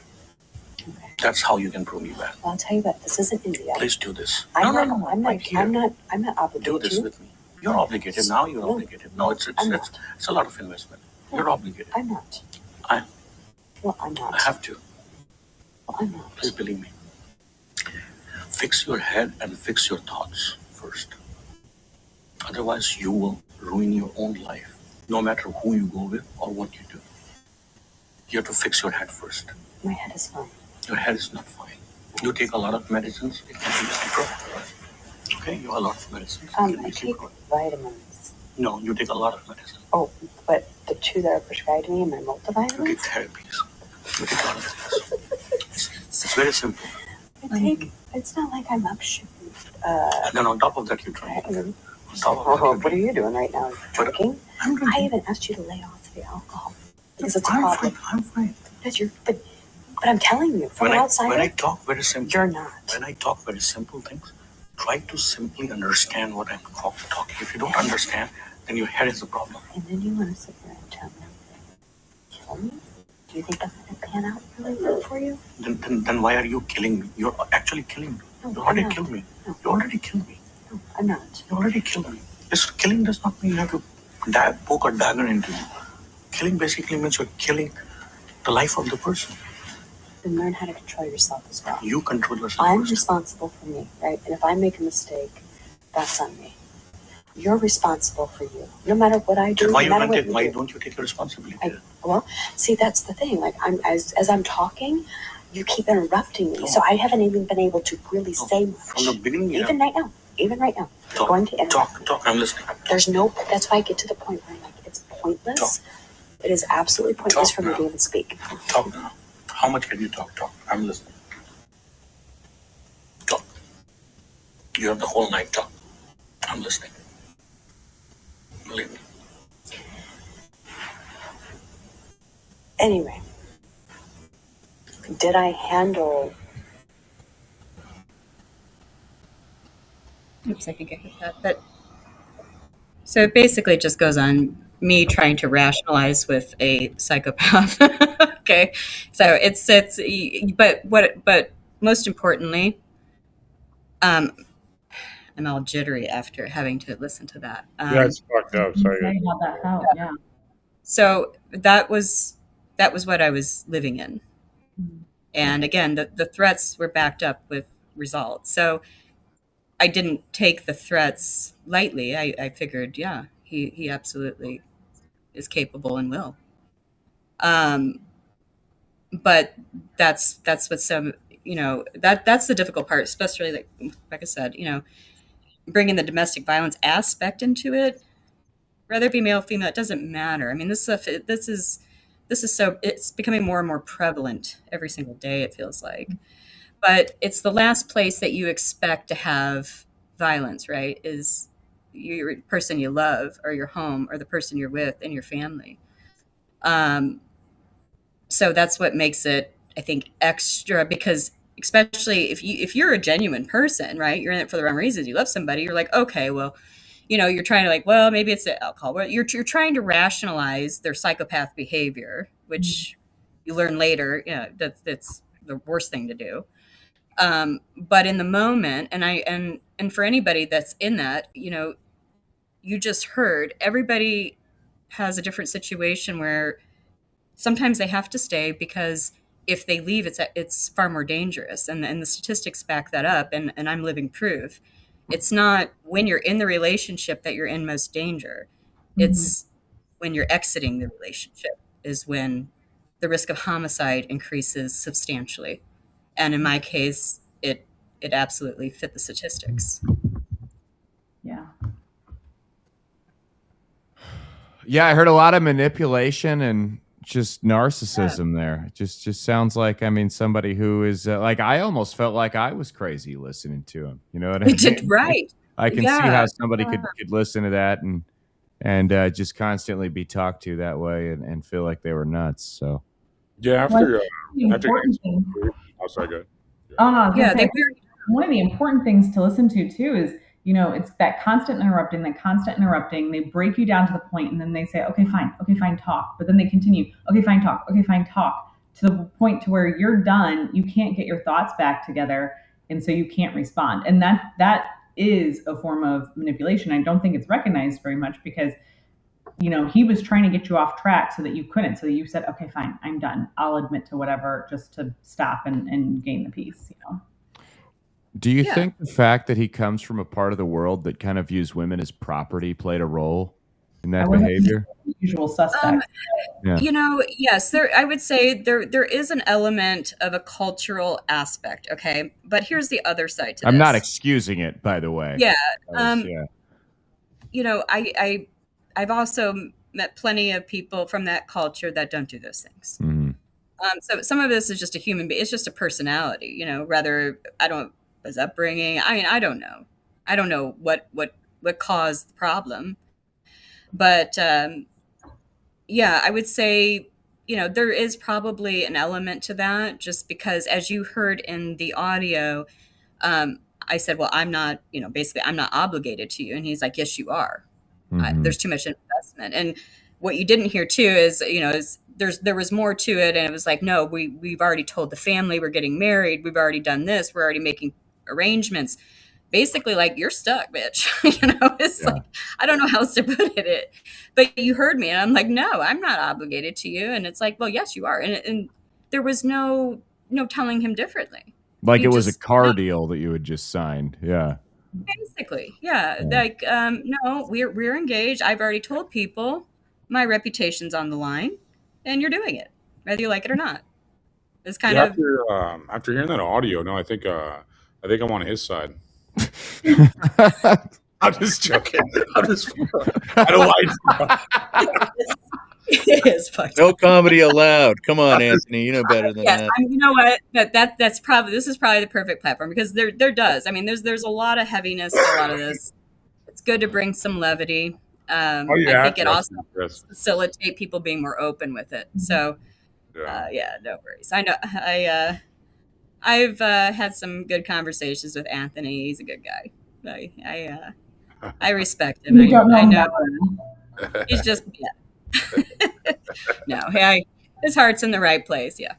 That's how you can prove me bad. Well, I'll tell you what. This isn't India. Please do this. I'm No, not right here. I'm not obligated. Do this to. with me. You're obligated now. You're obligated. No, it's a lot of investment. You're obligated. I'm not. Well, I'm not. I have to. Well, I'm not. Please believe me. Fix your head and fix your thoughts first. Otherwise, you will ruin your own life no matter who you go with or what you do. You have to fix your head first. My head is fine. Your head is not fine. You take a lot of medicines, it can make you grow. Okay, you have a lot of medicines. I take vitamins. No, you take a lot of medicine. Oh, but the two that are prescribed to me are my multivitamins? You take therapies. You take a lot of things. It's very simple. It's not like I'm up shooting. And then on top of that, you drink. What are you doing right now? Drinking? I even asked you to lay off the alcohol. Because it's a problem. I'm fine. But I'm telling you, from outside. When I talk very simple. You're not. When I talk very simple things, try to simply understand what I'm talking. If you don't understand, then your head is the problem. And then you want to sit there and tell me, kill me? Do you think that's going to pan out really good for you? Then why are you killing me? You're actually killing me. No, you already I'm not. killed me. No. You already killed me. No, I'm not. You already killed me. Killing does not mean you have to poke a dagger into you. Killing basically means you're killing the life of the person. Then learn how to control yourself as well. You control yourself. I'm responsible for me, right? And if I make a mistake, that's on me. You're responsible for you. No matter what I do, Why no matter what you why do. don't you take your responsibility? Well, see, that's the thing. Like, as I'm talking, you keep interrupting me. So I haven't even been able to really say much. From the beginning, Even right now. You're going to interrupt. Talk, I'm listening. There's no, that's why I get to the point where I'm like, it's pointless. It is absolutely pointless for me to even speak. Talk now. How much can you talk? Talk. I'm listening. Talk. You have the whole night. Talk. I'm listening. Believe me. Anyway, did I handle... Oops, I think I hit that. But so it basically just goes on me trying to rationalize with a psychopath. Okay, so but most importantly, I'm all jittery after having to listen to that. Yeah, it's fucked up. Sorry. How that felt, yeah. So that was what I was living in, and again, the threats were backed up with results. So I didn't take the threats lightly. I figured, yeah, he absolutely is capable and will. But that's what some, that's the difficult part, especially like Becca said, bringing the domestic violence aspect into it, whether it be male, female, it doesn't matter. I mean, this stuff, this is so, it's becoming more and more prevalent every single day, it feels like. But it's the last place that you expect to have violence, right? Is your person you love, or your home, or the person you're with, and your family. So that's what makes it, I think, extra, because especially if you're a genuine person, right? You're in it for the wrong reasons. You love somebody. You're like, okay, well, you're trying to like, well, maybe it's the alcohol. Well, you're trying to rationalize their psychopath behavior, which you learn later. That's the worst thing to do. But in the moment, and for anybody that's in that, you just heard, everybody has a different situation where sometimes they have to stay because if they leave, it's far more dangerous. And the statistics back that up, and I'm living proof. It's not when you're in the relationship that you're in most danger. It's when you're exiting the relationship is when the risk of homicide increases substantially. And in my case, it absolutely fit the statistics. Yeah. Yeah, I heard a lot of manipulation and just narcissism there. It just sounds like, somebody who is like, I almost felt like I was crazy listening to him. You know what I mean? Right. I can see how somebody could listen to that and just constantly be talked to that way and feel like they were nuts. So yeah, sorry, go. One of the important things to listen to too is, it's that constant interrupting. They break you down to the point, and then they say, okay, fine, talk. But then they continue, okay, fine, talk, to the point to where you're done. You can't get your thoughts back together, and so you can't respond. And that is a form of manipulation. I don't think it's recognized very much because, he was trying to get you off track so that you couldn't. So you said, okay, fine, I'm done. I'll admit to whatever just to stop and gain the peace, Do you think the fact that he comes from a part of the world that kind of views women as property played a role in that behavior? Usual suspects. Yeah. You know, yes, I would say there is an element of a cultural aspect. Okay, but here's the other side to I'm this. not excusing it, by the way. Yeah. Yeah. You know, I've also met plenty of people from that culture that don't do those things. Mm-hmm. So some of this is just a human being. It's just a personality, you know, rather, his upbringing. I mean, I don't know. I don't know what caused the problem. But, yeah, I would say, you know, there is probably an element to that just because as you heard in the audio, I said, well, I'm not, you know, basically I'm not obligated to you. And he's like, yes, you are. There's too much investment. And what you didn't hear too is, you know, there was more to it. And it was like, no, we've already told the family we're getting married. We've already done this. We're already making arrangements. Basically, like, you're stuck, bitch. You know, it's like, I don't know how else to put it. But you heard me. And I'm like, no, I'm not obligated to you. And it's like, well, yes, you are. And there was no telling him differently. Like it was a car deal that you had just signed. Yeah. Basically, yeah. Like, no, we're engaged. I've already told people my reputation's on the line, and you're doing it, whether you like it or not. It's kind of after hearing that audio. No, I think I'm on his side. I'm just joking. I don't like. It is fucked No comedy allowed. Come on, Anthony. You know better than yes, that. I mean, you know what? This is probably the perfect platform because there does. I mean, there's a lot of heaviness to a lot of this. It's good to bring some levity. I think it also facilitate people being more open with it. So, yeah, no worries. I know I've had some good conversations with Anthony. He's a good guy. I respect him. I know. He's just no. His heart's in the right place. Yeah.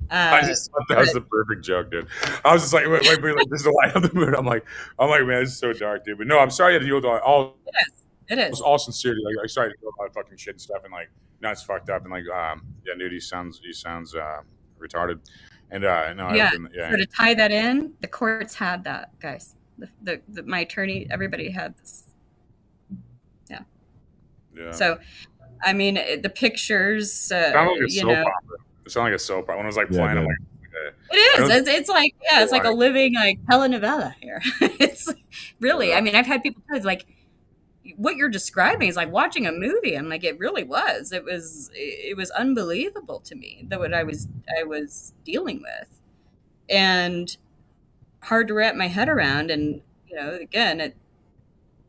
I just thought that was the perfect joke, dude. I was just like, wait, this is the light of the moon. I'm like, man, this is so dark, dude. But no, I'm sorry you had to deal with all. It is. All sincerity, like, I sorry to deal with all that fucking shit and stuff, and like, no, it's fucked up, and like, yeah, dude, he sounds retarded, and So to tie that in, the courts had that, guys. My attorney, everybody had this. Yeah. So, I mean, the pictures. It sounded like a soap opera. It sounded like a soap opera when it was like playing. I'm like, it is. It's like it's like a living like telenovela here. It's really. I mean, I've had people tell me like, what you're describing is like watching a movie. I'm like, it really was. It was unbelievable to me that what I was dealing with, and hard to wrap my head around. And you know, again, it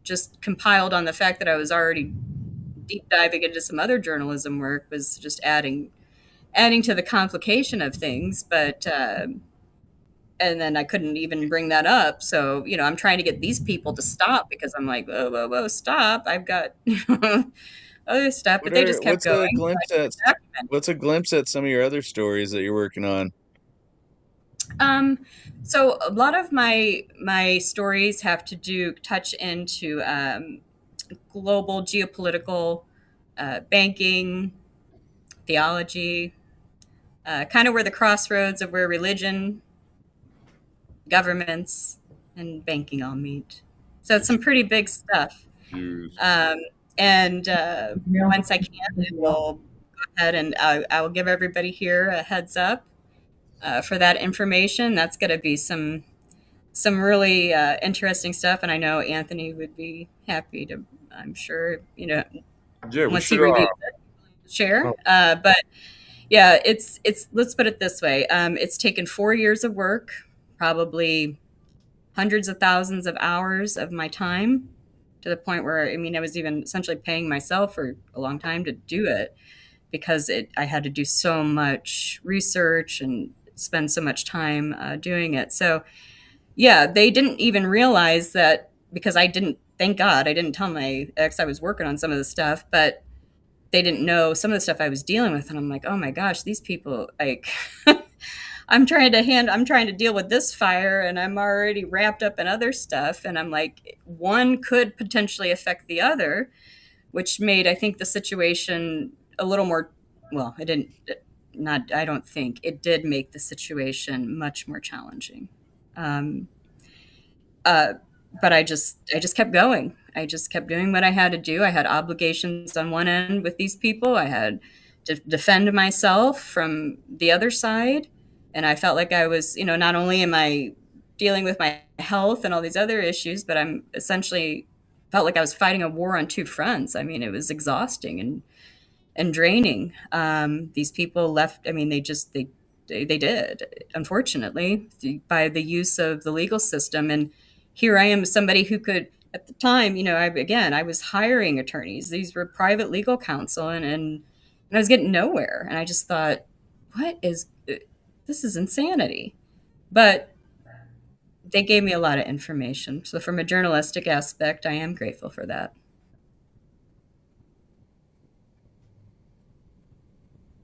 just compiled on the fact that I was already deep diving into some other journalism work was just adding to the complication of things. But and then I couldn't even bring that up. So, you know, I'm trying to get these people to stop because I'm like, whoa, stop. I've got other stuff, but they just kept going. What's a glimpse at some of your other stories that you're working on? So a lot of my stories have to touch into global geopolitical, banking, theology, kind of where the crossroads of where religion, governments, and banking all meet. So it's some pretty big stuff. And once I can, we'll go ahead and I will give everybody here a heads up for that information. That's going to be some really interesting stuff, and I know Anthony would be happy to. I'm sure, you know, once he reviews it, share. But yeah, it's let's put it this way. It's taken 4 years of work, probably hundreds of thousands of hours of my time, to the point where I mean I was even essentially paying myself for a long time to do it because I had to do so much research and spend so much time doing it. So yeah, they didn't even realize that because thank God, I didn't tell my ex I was working on some of the stuff, but they didn't know some of the stuff I was dealing with. And I'm like, oh my gosh, these people, like, I'm trying to deal with this fire and I'm already wrapped up in other stuff. And I'm like, one could potentially affect the other, which made, I think, the situation a little more, well, I don't think it did make the situation much more challenging. But I just kept going. I just kept doing what I had to do. I had obligations on one end with these people. I had to defend myself from the other side. And I felt like I was, not only am I dealing with my health and all these other issues, but I'm essentially felt like I was fighting a war on two fronts. I mean, it was exhausting and draining. These people left. I mean, they did, unfortunately, by the use of the legal system. And here I am, somebody who could, at the time, I was hiring attorneys. These were private legal counsel, and I was getting nowhere. And I just thought, this is insanity. But they gave me a lot of information. So from a journalistic aspect, I am grateful for that.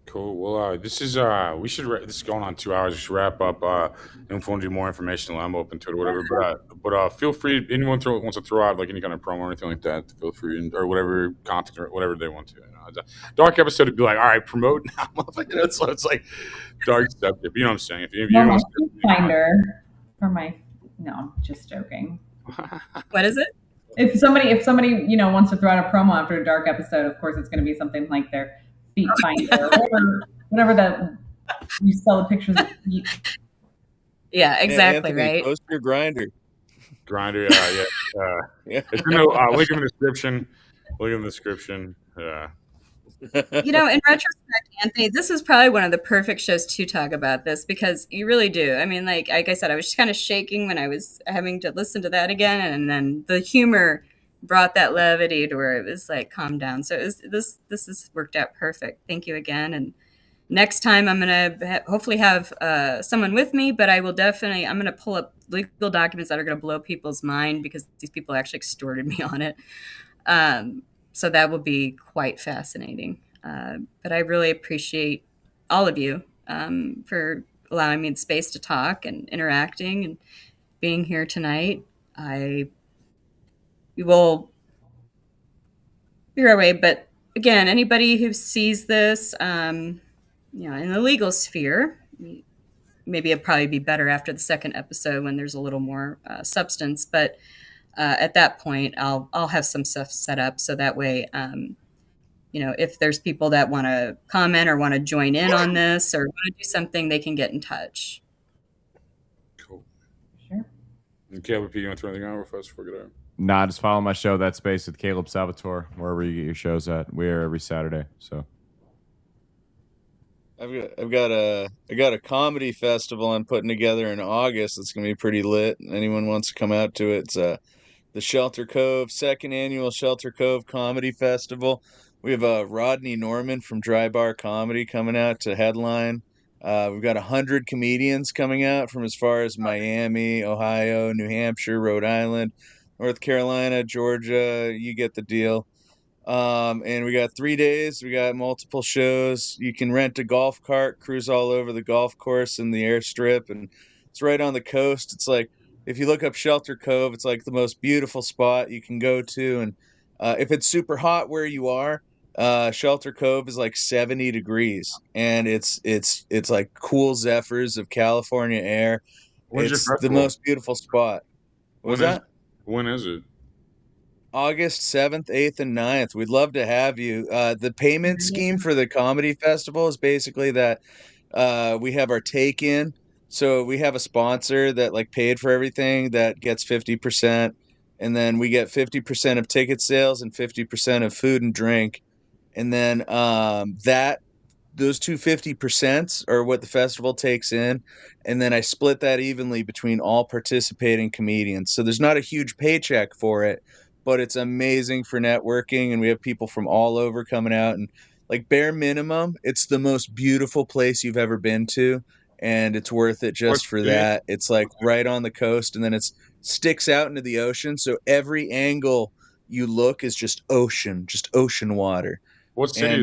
Cool. Well, this is this is going on 2 hours. We should wrap up. And if you want to do more information, I'm open to it or whatever. But feel free. Anyone wants to throw out like any kind of promo or anything like that, feel free, or whatever content or whatever they want to. Dark episode would be like, all right, promote now. So it's like dark stuff. You know what I'm saying? If you want to finder for my, no, I'm just joking. What is it? If somebody wants to throw out a promo after a dark episode, of course it's going to be something like their feet finder, whatever that you sell the pictures of. Yeah, exactly, Anthony, right. Post your grinder. Grinder, yeah. It's in the link in the description. Link in the description. Yeah. In retrospect, Anthony, this was probably one of the perfect shows to talk about this, because you really do. I mean, like I said, I was just kind of shaking when I was having to listen to that again, and then the humor brought that levity to where it was like, calm down. So this has worked out perfect. Thank you again. And next time I'm going to hopefully have someone with me, but I'm going to pull up legal documents that are going to blow people's mind, because these people actually extorted me on it. So that will be quite fascinating. But I really appreciate all of you for allowing me the space to talk and interacting and being here tonight. We will figure our way. But again, anybody who sees this, in the legal sphere, maybe it'd probably be better after the second episode when there's a little more substance. But at that point, I'll have some stuff set up so that way, if there's people that want to comment or want to join in on this or want to do something, they can get in touch. Cool. Sure. And Caleb, you want to throw anything out with us before we get out? Nah, just follow my show, That Space with Caleb Salvatore, wherever you get your shows at. We're every Saturday, so. I've got a comedy festival I'm putting together in August. It's gonna be pretty lit. Anyone wants to come out to it? It's the Shelter Cove, second annual Shelter Cove Comedy Festival. We have Rodney Norman from Dry Bar Comedy coming out to headline. We've got 100 comedians coming out from as far as Miami, Ohio, New Hampshire, Rhode Island, North Carolina, Georgia. You get the deal. And we got 3 days. We got multiple shows. You can rent a golf cart, cruise all over the golf course and the airstrip, and it's right on the coast. It's like, if you look up Shelter Cove, it's like the most beautiful spot you can go to. And if it's super hot where you are, Shelter Cove is like 70 degrees, and it's like cool zephyrs of California air. It's the most beautiful spot. What was that? When is it? August 7th, 8th, and 9th. We'd love to have you. The payment scheme for the comedy festival is basically that we have our take-in. So we have a sponsor that like paid for everything that gets 50%, and then we get 50% of ticket sales and 50% of food and drink. And then those two 50% are what the festival takes in, and then I split that evenly between all participating comedians. So there's not a huge paycheck for it, but it's amazing for networking, and we have people from all over coming out. And like, bare minimum, it's the most beautiful place you've ever been to, and it's worth it just for that. It's like right on the coast, and then it sticks out into the ocean, so every angle you look is just ocean water. What city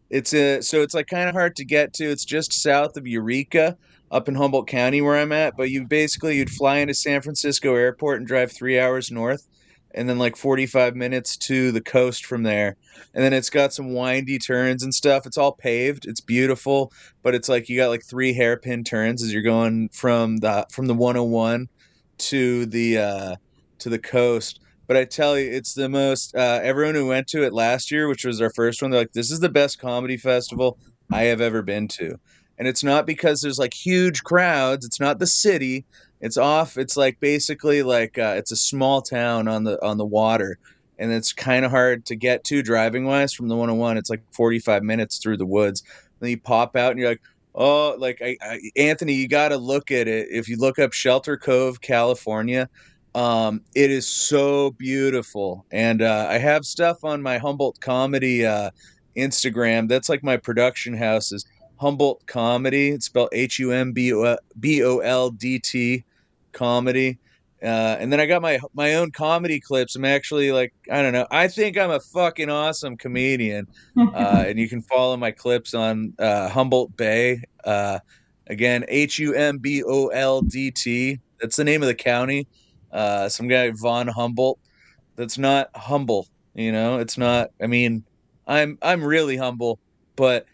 is it? It's like kind of hard to get to. It's just south of Eureka, up in Humboldt County where I'm at. But you'd fly into San Francisco Airport and drive 3 hours north, and then like 45 minutes to the coast from there. And then it's got some windy turns and stuff. It's all paved. It's beautiful, but it's like you got like 3 hairpin turns as you're going from the 101 to the coast. but I tell you, it's the most. Everyone who went to it last year, which was our first one, they're like, "This is the best comedy festival I have ever been to," and it's not because there's like huge crowds. It's not the city. It's off. It's like basically like it's a small town on the water, and it's kind of hard to get to driving wise from the 101. It's like 45 minutes through the woods. Then you pop out and you're like, oh, like Anthony, you got to look at it. If you look up Shelter Cove, California, it is so beautiful. And I have stuff on my Humboldt Comedy Instagram. That's like my production house is Humboldt Comedy. It's spelled HUMBOLDT comedy. And then I got my own comedy clips. I'm actually like, I don't know. I think I'm a fucking awesome comedian. And you can follow my clips on Humboldt Bay. Again, HUMBOLDT. That's the name of the county. Some guy Von Humboldt. That's not humble, it's not. I mean, I'm really humble, but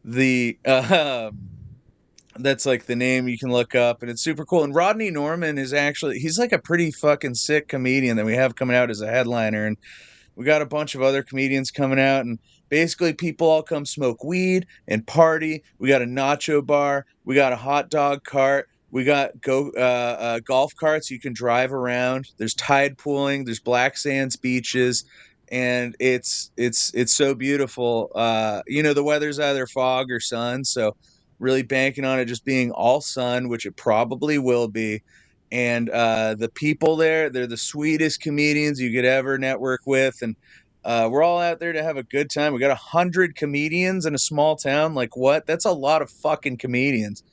the that's like the name you can look up, and it's super cool. And Rodney Norman is he's like a pretty fucking sick comedian that we have coming out as a headliner, and we got a bunch of other comedians coming out, and basically people all come smoke weed and party. We got a nacho bar, we got a hot dog cart, we got golf carts you can drive around. There's tide pooling, there's black sands beaches, and it's so beautiful. The weather's either fog or sun, so really banking on it just being all sun, which it probably will be. And the people there, they're the sweetest comedians you could ever network with. And we're all out there to have a good time. We got 100 comedians in a small town. Like, what? That's a lot of fucking comedians.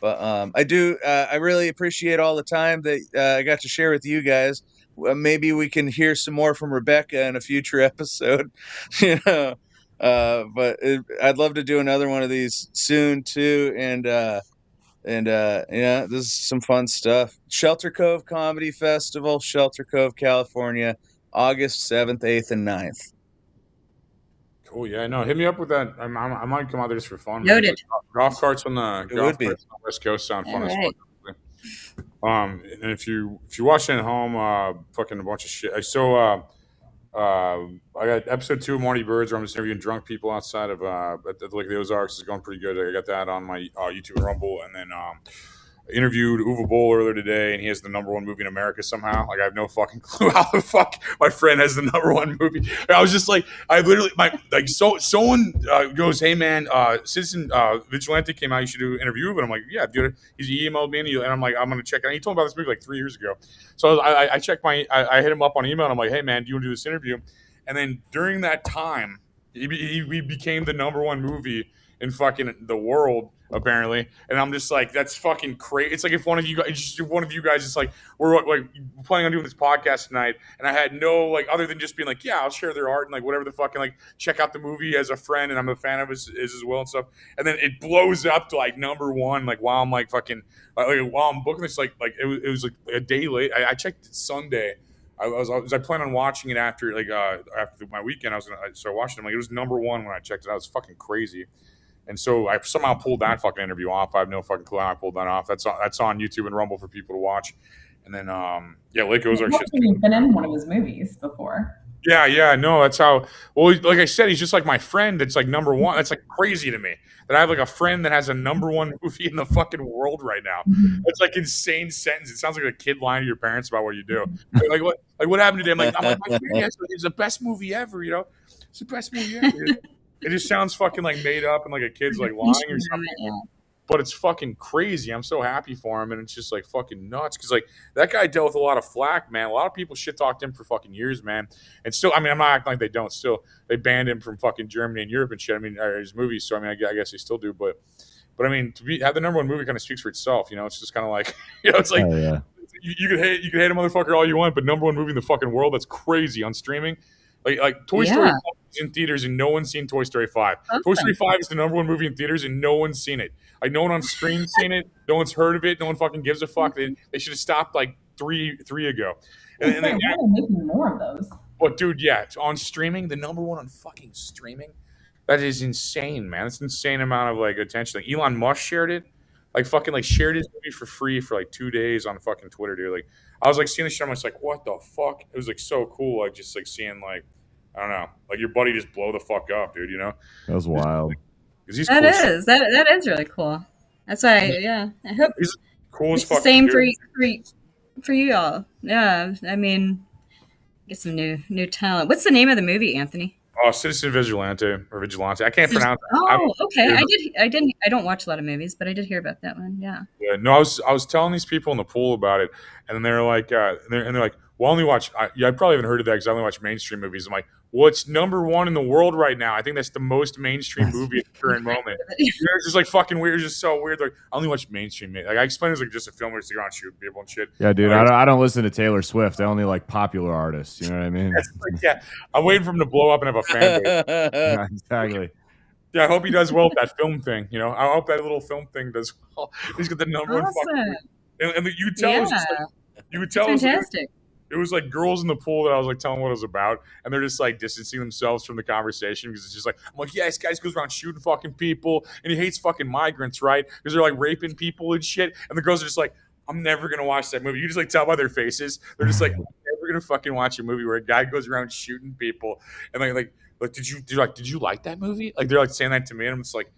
But I really appreciate all the time that I got to share with you guys. Maybe we can hear some more from Rebecca in a future episode, but I'd love to do another one of these soon too. And this is some fun stuff. Shelter Cove Comedy Festival, Shelter Cove, California, August 7th, 8th, and 9th. Cool. Yeah, no, hit me up with that. I might come out there just for fun. Noted. Golf carts on the West Coast sound fun as fuck. And if you watching at home, fucking a bunch of shit. I got episode 2 of Marty Birds where I'm just interviewing drunk people outside of at the Lake of the Ozarks. It's going pretty good. I got that on my YouTube and Rumble, and then I interviewed Uwe Boll earlier today, and he has the #1 movie in America somehow. Like, I have no fucking clue how the fuck my friend has the #1 movie. I was just like, someone goes, "Hey man, Citizen Vigilante came out. You should do an interview." And I'm like, "Yeah, dude." He emailed me, and I'm like, "I'm gonna check it out." He told me about this movie like 3 years ago. So I checked I hit him up on email, and I'm like, "Hey man, do you want to do this interview?" And then during that time, he became the #1 movie in fucking the world, apparently. And I'm just like, that's fucking crazy. It's like if one of you guys is like, we're like planning on doing this podcast tonight, and I had no, like, other than just being like, yeah, I'll share their art and like whatever the fucking, like, check out the movie as a friend, and I'm a fan of his as well and stuff. And then it blows up to like #1, like while I'm like fucking while I'm booking this, like it was like a day late. I checked it Sunday. I plan on watching it after my weekend. I was gonna start watching it. Like, it was #1 when I checked it out. It was fucking crazy. And so I somehow pulled that fucking interview off. I have no fucking clue how I pulled that off. That's on YouTube and Rumble for people to watch. And then Lake Ozark shit. You've been in one of his movies before. Yeah, no, that's how. Well, like I said, he's just like my friend. That's like #1. That's like crazy to me that I have like a friend that has a #1 movie in the fucking world right now. That's like insane sentence. It sounds like a kid lying to your parents about what you do. Like what happened today? I'm like, my friend, it's the best movie ever. It's the best movie ever. It just sounds fucking like made up and like a kid's like lying or something. Yeah. But it's fucking crazy. I'm so happy for him, and it's just like fucking nuts because like that guy dealt with a lot of flack, man. A lot of people shit talked him for fucking years, man. And still, I mean, I'm not acting like they don't. Still, they banned him from fucking Germany and Europe and shit. I mean, his movies. So I mean, I guess they still do. But I mean, have the #1 movie kind of speaks for itself. It's just kind of like it's like you could hate a motherfucker all you want, but #1 movie in the fucking world, that's crazy on streaming. Like Toy Story 5 is in theaters and no one's seen Toy Story 5. Okay. Toy Story 5 is the #1 movie in theaters and no one's seen it. Like, no one on screen's seen it. No one's heard of it. No one fucking gives a fuck. They should have stopped like three ago. And they're making more of those. But dude, yeah, it's on streaming. The #1 on fucking streaming. That is insane, man. It's an insane amount of like attention. Like, Elon Musk shared it. like fucking like shared his movie for free for like 2 days on fucking Twitter, dude. Like I was like seeing this shit, I'm just like, what the fuck? It was like so cool, like just like seeing like I don't know, like your buddy just blow the fuck up, dude. You know, That was wild. he's That cool as is that is really cool. That's why, yeah. I hope He's cool as it's the fuck. same dude. for you all. Yeah, I mean, get some new talent. What's the name of the movie, Anthony? Oh, Citizen Vigilante or Vigilante. I can't pronounce it. Oh, okay. I don't watch a lot of movies, but I did hear about that one. Yeah. Yeah, no, I was telling these people in the pool about it, and then they're like, they're like, well, I only watch. I probably haven't heard of that because I only watch mainstream movies. I'm like, well, it's #1 in the world right now. I think that's the most mainstream movie at the current moment. It's just like fucking weird. It's just so weird. Like I only watch mainstream. Like I explained, it's like just a film where it's around shooting people and shit. Yeah, dude. Like, I don't listen to Taylor Swift. I only like popular artists. You know what I mean? like, yeah, I'm waiting for him to blow up and have a fan base. Yeah, exactly. Yeah, I hope he does well with that film thing. You know, I hope that little film thing does well. He's got the #1 fucking. And you could tell, it was just like, you could tell, It's fantastic. It was like girls in the pool that I was like telling what it was about, and they're just like distancing themselves from the conversation because it's just like, I'm like, yeah, this guy goes around shooting fucking people, and he hates fucking migrants, right? Because they're like raping people and shit, and the girls are just like, I'm never gonna watch that movie. You just like tell by their faces, they're just like, I'm never gonna fucking watch a movie where a guy goes around shooting people, and like, did you like that movie? Like they're like saying that to me, and I'm just like,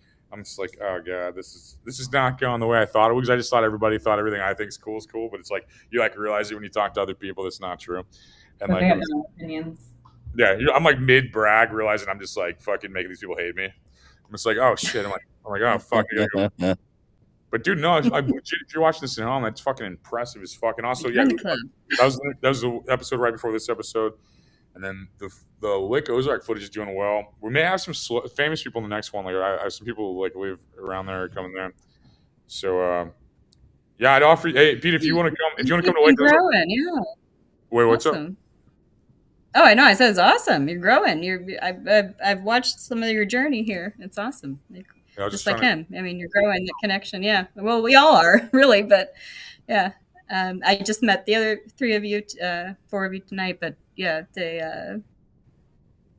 oh god, this is not going the way I thought it was. I just thought everybody thought everything I think is cool, but it's like you like realize it when you talk to other people that's not true. And But like, they have their own opinions. yeah, I'm like mid brag, realizing I'm just like fucking making these people hate me. I'm just like, oh shit. I'm like, oh fuck. I gotta go. But dude, no, if you're watching this at home, that's fucking impressive as fuck. And also, yeah, that was the episode right before this episode. And then the Lake Ozark footage is doing well. We may have some famous people in the next one. Like I have some people who like live around there coming there. So yeah, I'd offer. Hey, Pete, if you want to come to Lake Ozark. Growing, yeah. Wait, what's up? Awesome. Oh, I know. I said it's awesome. You're growing. I've watched some of your journey here. It's awesome. Like, Yeah, I was just just like trying him. I mean, you're growing the connection. Yeah. Well, we all are really, but yeah. I just met the other 3 of you, 4 of you tonight, but yeah, they.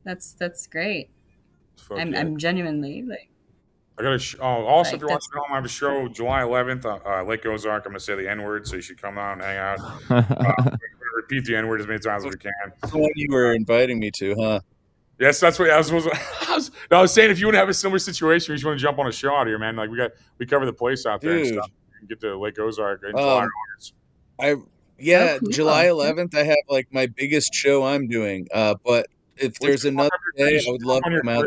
That's great. Fuck I'm yeah. I'm genuinely like. I got to. Also, if you're That's- watching at home, I have a show July 11th, Lake Ozark. I'm going to say the N word, so you should come out and hang out. I'm gonna repeat the N word as many times as we can. That's the one you were inviting me to, huh? Yes, that's what I was. I was saying if you want to have a similar situation, you just want to jump on a show out here, man. Like we cover the place out there and Dude. stuff. You can get to Lake Ozark in July or August. Yeah, cool. July 11th, I have like my biggest show I'm doing. But if there's another day, I would love to come out.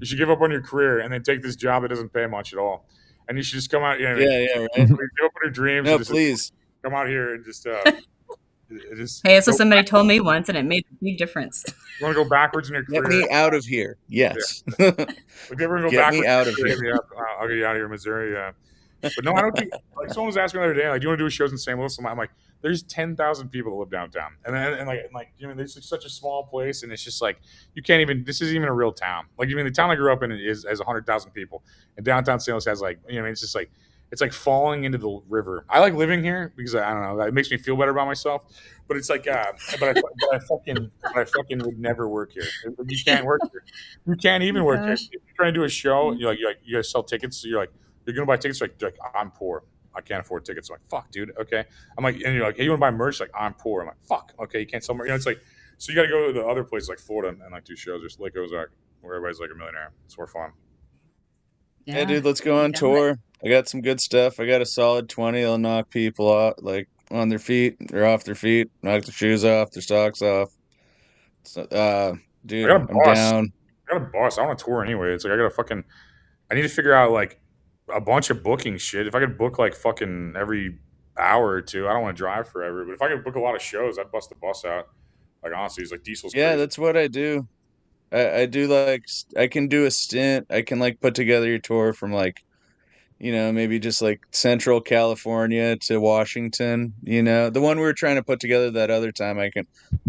You should give up on your career and then take this job that doesn't pay much at all. And you should just come out. You know, Yeah, right. Give up on your dreams. No, and just please. come out here and just. Just Hey, that's what go somebody back- told me once, and it made a big difference. You want to go backwards in your career? Get me out of here. Yes. If you ever go Get backwards, me out of hit here. me up. I'll get you out of here, Missouri. Yeah. But no, I don't think. Like someone was asking me the other day, like, do you want to do shows in St. Louis? I'm like, there's 10,000 people that live downtown, and like you know, there's like such a small place, and it's just like you can't even. This isn't even a real town. Like the town I grew up in has 100,000 people, and downtown St. Louis has like it's just like. It's like falling into the river. I like living here because I don't know. It makes me feel better about myself. But it's like, but I fucking would never work here. You can't work here. You can't even work here. If you're trying to do a show, you're like you gotta sell tickets. So you're gonna buy tickets. You're like I'm poor. I can't afford tickets. I'm like, fuck, dude. Okay. I'm like, and you're like, hey, you want to buy merch? Like, I'm poor. I'm like, fuck. Okay, you can't sell merch. It's like, so you got to go to the other places like Florida and like do shows. There's Lake Ozark where everybody's like a millionaire. It's more fun. Yeah, dude, let's go on tour. I got some good stuff. I got a solid 20. They'll knock people out, like on their feet or off their feet, knock their shoes off, their socks off. So, dude, I got a I'm boss. down. I got a boss. I want to tour anyway. It's like I need to figure out like a bunch of booking shit. If I could book like fucking every hour or two, I don't want to drive forever. But if I could book a lot of shows, I'd bust the bus out. Like honestly, it's like Diesel's. Yeah, crazy. that's what I do. I do like I can do a stint. I can like put together your tour from like, maybe just like Central California to Washington. The one we were trying to put together that other time. I'm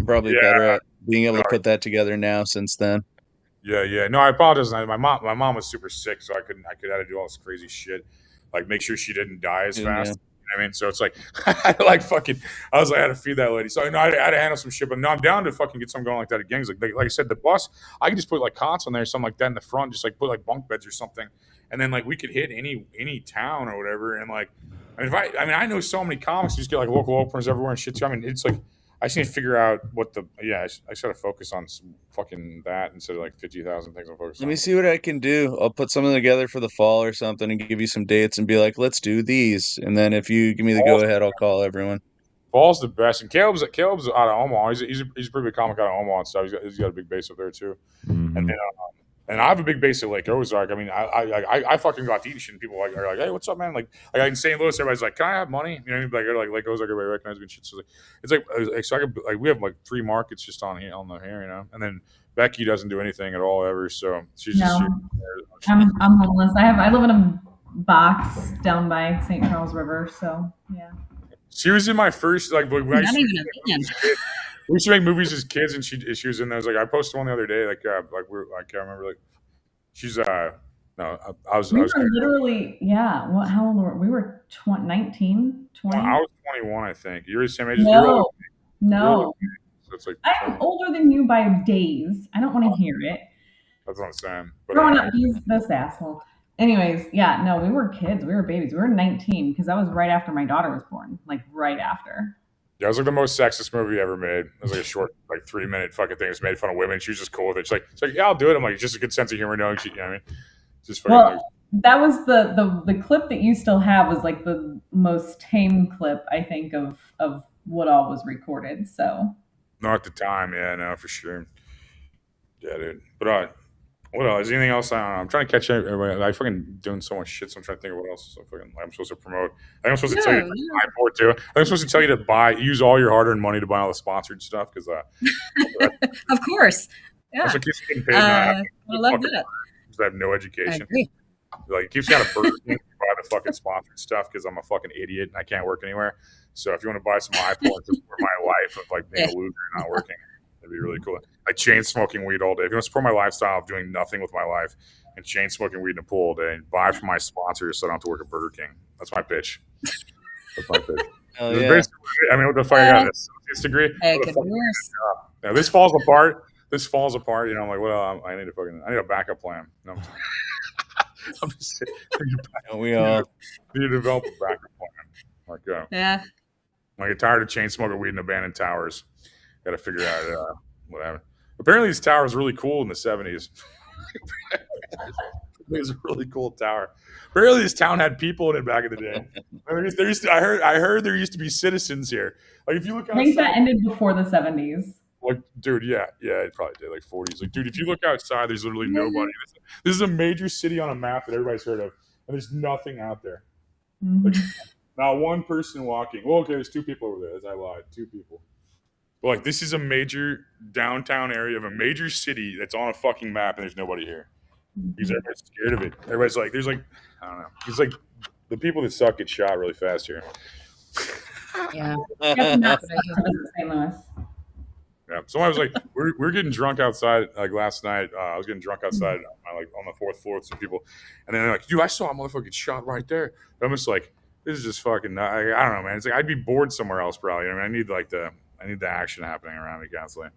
probably better at being able to put that together now since then. Yeah. No, I apologize. My mom was super sick, so I had to do all this crazy shit, like make sure she didn't die as Yeah, fast. I mean, so it's like I like fucking. I was like, I had to feed that lady, so I had to handle some shit. But no, I'm down to fucking get something going like that again. Like I said, the bus, I can just put like cots on there, something like that in the front, just like put like bunk beds or something, and then like we could hit any town or whatever. And like, I know so many comics just get like local openers everywhere and shit too. I mean, it's like I just need to figure out what the I just gotta focus on some fucking that instead of like 50,000 things I'm focused Let on. me see what I can do. I'll put something together for the fall or something and give you some dates and be like, let's do these. And then if you give me the go ahead, I'll call everyone. Fall's the best, and Caleb's out of Omaha. He's a pretty big comic out of Omaha and stuff. He's got a big base up there too, and then and I have a big base at Lake Ozark. I mean, I fucking go out to eat shit, and people are like, hey, what's up, man? Like in St. Louis, everybody's like, can I have money? You know, like Lake Ozark, everybody recognizes me and shit. So it's like so I could, like we have like 3 markets just on the here, you know, and then Becky doesn't do anything at all ever, so she's just. I'm homeless. I live in a box down by St. Charles River, so yeah. She was in my first like when I Not even a van. we used to make movies as kids, and she was in there. I posted one the other day, like we're like I remember like she's no I was We were literally What? How old were we? We were 19, 20. I was 21, I think. You're the same age. No, no. So it's like I'm older than you by days. I don't want to hear it. That's what I'm saying. But Growing up, this asshole. Anyways, yeah, no, we were kids. We were babies. We were 19 because that was right after my daughter was born. Like right after. Yeah, it was like the most sexist movie ever made. It was like a short, like 3-minute fucking thing. It was made fun of women. She was just cool with it. She's like, yeah, I'll do it. I'm like, just a good sense of humor, knowing she, you know what I mean? Just fucking. Well, that was the clip that you still have was like the most tame clip I think of what all was recorded. So. No, at the time, yeah, no, for sure. Yeah, dude. But what else? Is anything else? I don't know. I'm trying to catch everybody. I'm fucking doing so much shit, so I'm trying to think of what else I'm supposed to promote. I think I'm supposed to tell you to buy more too. I think I'm supposed to tell you to use all your hard-earned money to buy all the sponsored stuff because of course, yeah. That's what keeps getting paid. I love that. Because I have no education. I agree. Like it keeps kind of bursting to buy the fucking sponsored stuff because I'm a fucking idiot and I can't work anywhere. So if you want to buy some iPhones for my life of like being a loser and not working, it'd be really cool. I chain smoking weed all day. If you want to support my lifestyle of doing nothing with my life and chain smoking weed in a pool all day, buy from my sponsors so I don't have to work at Burger King. That's my pitch. That's my pitch. Oh, yeah. I mean, what the fuck? I got this degree. Hey, could be worse. Now, this falls apart. You know, I'm like, well, I need a backup plan. No, I'm just saying. We all need to develop a backup plan. Like, yeah. I get tired of chain smoking weed in abandoned towers. Got to figure out whatever. Apparently, this tower was really cool in the 70s. It was a really cool tower. Apparently, this town had people in it back in the day. I heard there used to be citizens here. Like if you look outside, I think that ended before the 70s. Like, dude, yeah, it probably did, like 40s. Like, dude, if you look outside, there's literally nobody. This is a major city on a map that everybody's heard of, and there's nothing out there. Mm-hmm. Like, not one person walking. Well, okay, there's 2 people over there. As I lied, 2 people. But like, this is a major downtown area of a major city that's on a fucking map, and there's nobody here because everybody's scared of it. Everybody's like, there's like, I don't know. It's like the people that suck get shot really fast here. Yeah. St. Louis. Yeah. Someone was like, we're getting drunk outside. Like last night, I was getting drunk outside, like on the 4th floor with some people, and then they're like, dude, I saw a motherfucker get shot right there. I'm just like, this is just fucking. I don't know, man. It's like I'd be bored somewhere else, probably. I mean, I need the action happening around me constantly.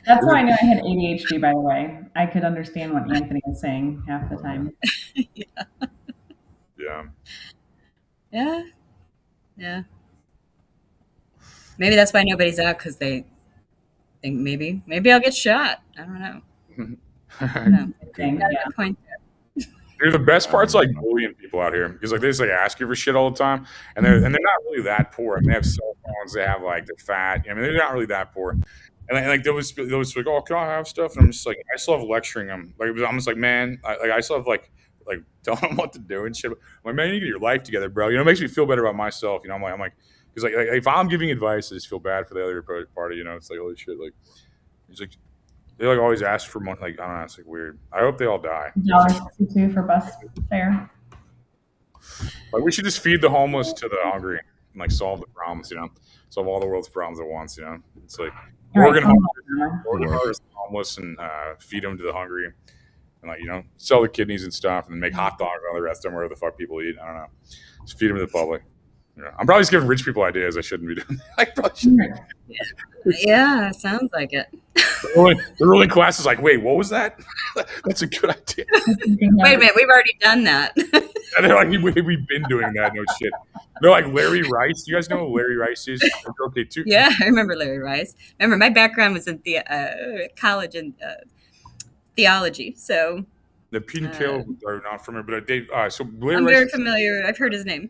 That's how I know I had ADHD, by the way. I could understand what Anthony was saying half the time. Yeah. Maybe that's why nobody's out, because they think maybe I'll get shot. I don't know. Point there. Dude, the best part's like bullying people out here because like they just like ask you for shit all the time, and they're not really that poor. I mean, they have cell phones, they have like they're fat. I mean, they're not really that poor. And like they was like, oh, can I have stuff? And I'm just like, I still have lecturing them. Like I'm just like, man, I still have like telling them what to do and shit. I'm like, man, you need to get your life together, bro. You know, it makes me feel better about myself. You know, I'm like, because like if I'm giving advice, I just feel bad for the other party. You know, it's like holy shit. Like he's like. They like always ask for money. Like I don't know, it's like weird. I hope they all die. $1.62 for bus fare. Like we should just feed the homeless to the hungry and like solve the problems. You know, solve all the world's problems at once. You know, it's like organize the homeless and feed them to the hungry. and like sell the kidneys and stuff, and then make hot dogs and all the rest of them, whatever the fuck people eat. I don't know. Just feed them to the public. I'm probably just giving rich people ideas I shouldn't be doing. I probably shouldn't. Yeah, sounds like it. The ruling class is like, wait, what was that? That's a good idea. Wait a minute, we've already done that. And they're like, we've been doing that. No shit. They're like Larry Rice. Do you guys know who Larry Rice is? Okay, too. Yeah, I remember Larry Rice. Remember, my background was in college in theology, so The Pete Kill are not familiar, but so Larry I'm Rice. very familiar. I've heard his name.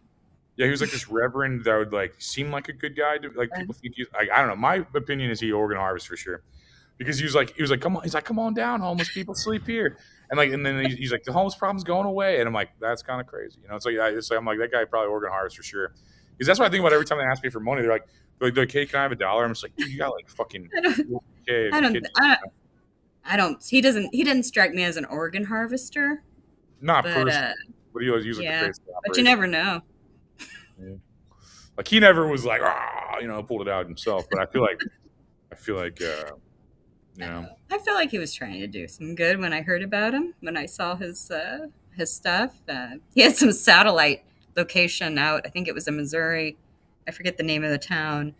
Yeah, he was like this reverend that would like seem like a good guy. Like people think he's like, I don't know. My opinion is he organ harvest for sure, because he was like come on down, homeless people sleep here, and then he's like the homeless problem's going away, and I'm like that's kind of crazy, It's like I'm like that guy probably organ harvest for sure, because that's what I think about every time they ask me for money. They're like, hey, can I have $1? I'm just like, dude, you got like fucking. I don't. He didn't strike me as an organ harvester. Not personally, but he always uses yeah, the crazy but you never know. Yeah. Like he never was like, pulled it out himself. But I feel like, I feel like he was trying to do some good when I heard about him. When I saw his stuff, he had some satellite location out. I think it was in Missouri. I forget the name of the town.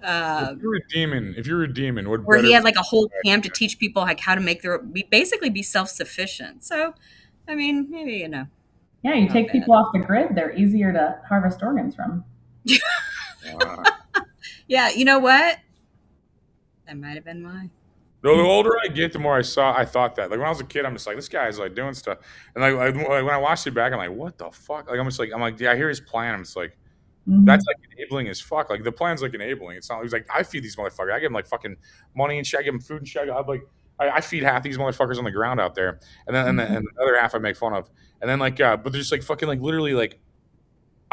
If you're a demon, what where he had like a whole camp to teach people like how to basically be self-sufficient. So, I mean, maybe Yeah, you take people off the grid; they're easier to harvest organs from. Yeah, you know what? That might have been why. The older I get, the more I thought that. Like when I was a kid, I'm just like, this guy's like doing stuff, and like when I watched it back, I'm like, what the fuck? Like I'm like, yeah, I hear his plan. I'm just like, that's like enabling as fuck. Like the plan's like enabling. It's not. He's like, I feed these motherfuckers. I give them like fucking money and shit. I give them food and shit. I'm like, I feed half these motherfuckers on the ground out there, and then and the other half I make fun of, and then like, but they're just like fucking like literally like.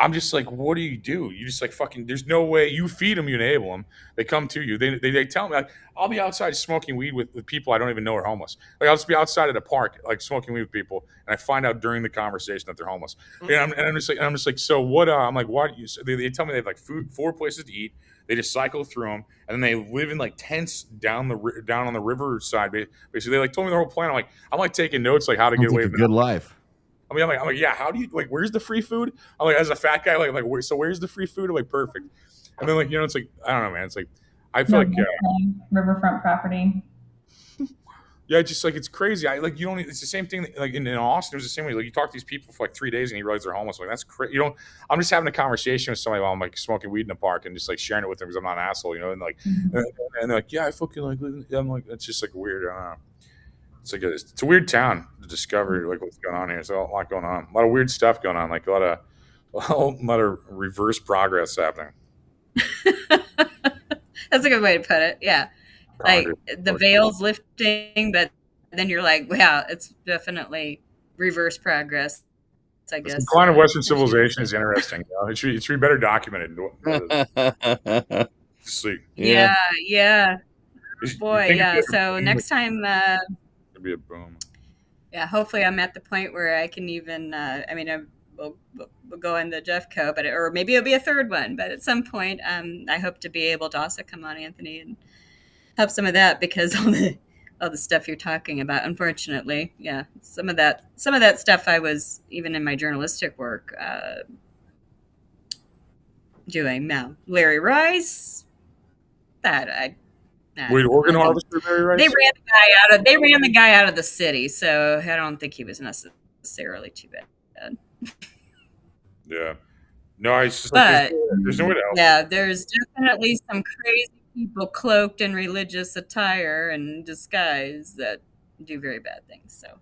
I'm just like, what do? You just like fucking. There's no way you feed them, you enable them. They come to you. They tell me like, I'll be outside smoking weed with people I don't even know are homeless. Like I'll just be outside at a park like smoking weed with people, and I find out during the conversation that they're homeless. And I'm just like, so what? I'm like, what? They tell me they have like 4 places to eat. They just cycle through them, and then they live in like tents down on the river side. Basically, they like told me their whole plan. I'm like taking notes like how to get away with with a good life. I'm like, yeah. How do you like? Where's the free food? I'm like, as a fat guy, so where's the free food? I'm like, perfect. And then like, it's like, I don't know, man. It's like, I feel like riverfront property. Yeah, just like it's crazy. You don't. It's the same thing. Like in Austin, it was the same way. Like you talk to these people for like 3 days and you realize they're homeless. Like that's crazy. I'm just having a conversation with somebody while I'm like smoking weed in the park and just like sharing it with them because I'm not an asshole, And like, and they're like, yeah, I fucking like. I'm like, it's just like weird. I don't know. It's like it's a weird town to discover like what's going on here. There's a lot going on, a lot of weird stuff going on, like a lot of reverse progress happening. That's a good way to put it. Yeah, like the veil's lifting, but then you're like, wow, it's definitely reverse progress. I guess. The decline of Western civilization is interesting. It should be better documented. See. Yeah. Boy, yeah. So next time. Be a boom. Yeah, hopefully I'm at the point where I can even. We'll go in the Jeffco, or maybe it'll be a third one. But at some point, I hope to be able to also come on, Anthony, and help some of that because all the stuff you're talking about. Unfortunately, yeah, some of that stuff I was even in my journalistic work doing. Now, Larry Rice, Wait, organ harvester Larry Rice? They ran the guy out of the city, so I don't think he was necessarily too bad. Yeah. No, it's just but there's no way to help. Yeah, there's definitely some crazy people cloaked in religious attire and disguise that do very bad things. So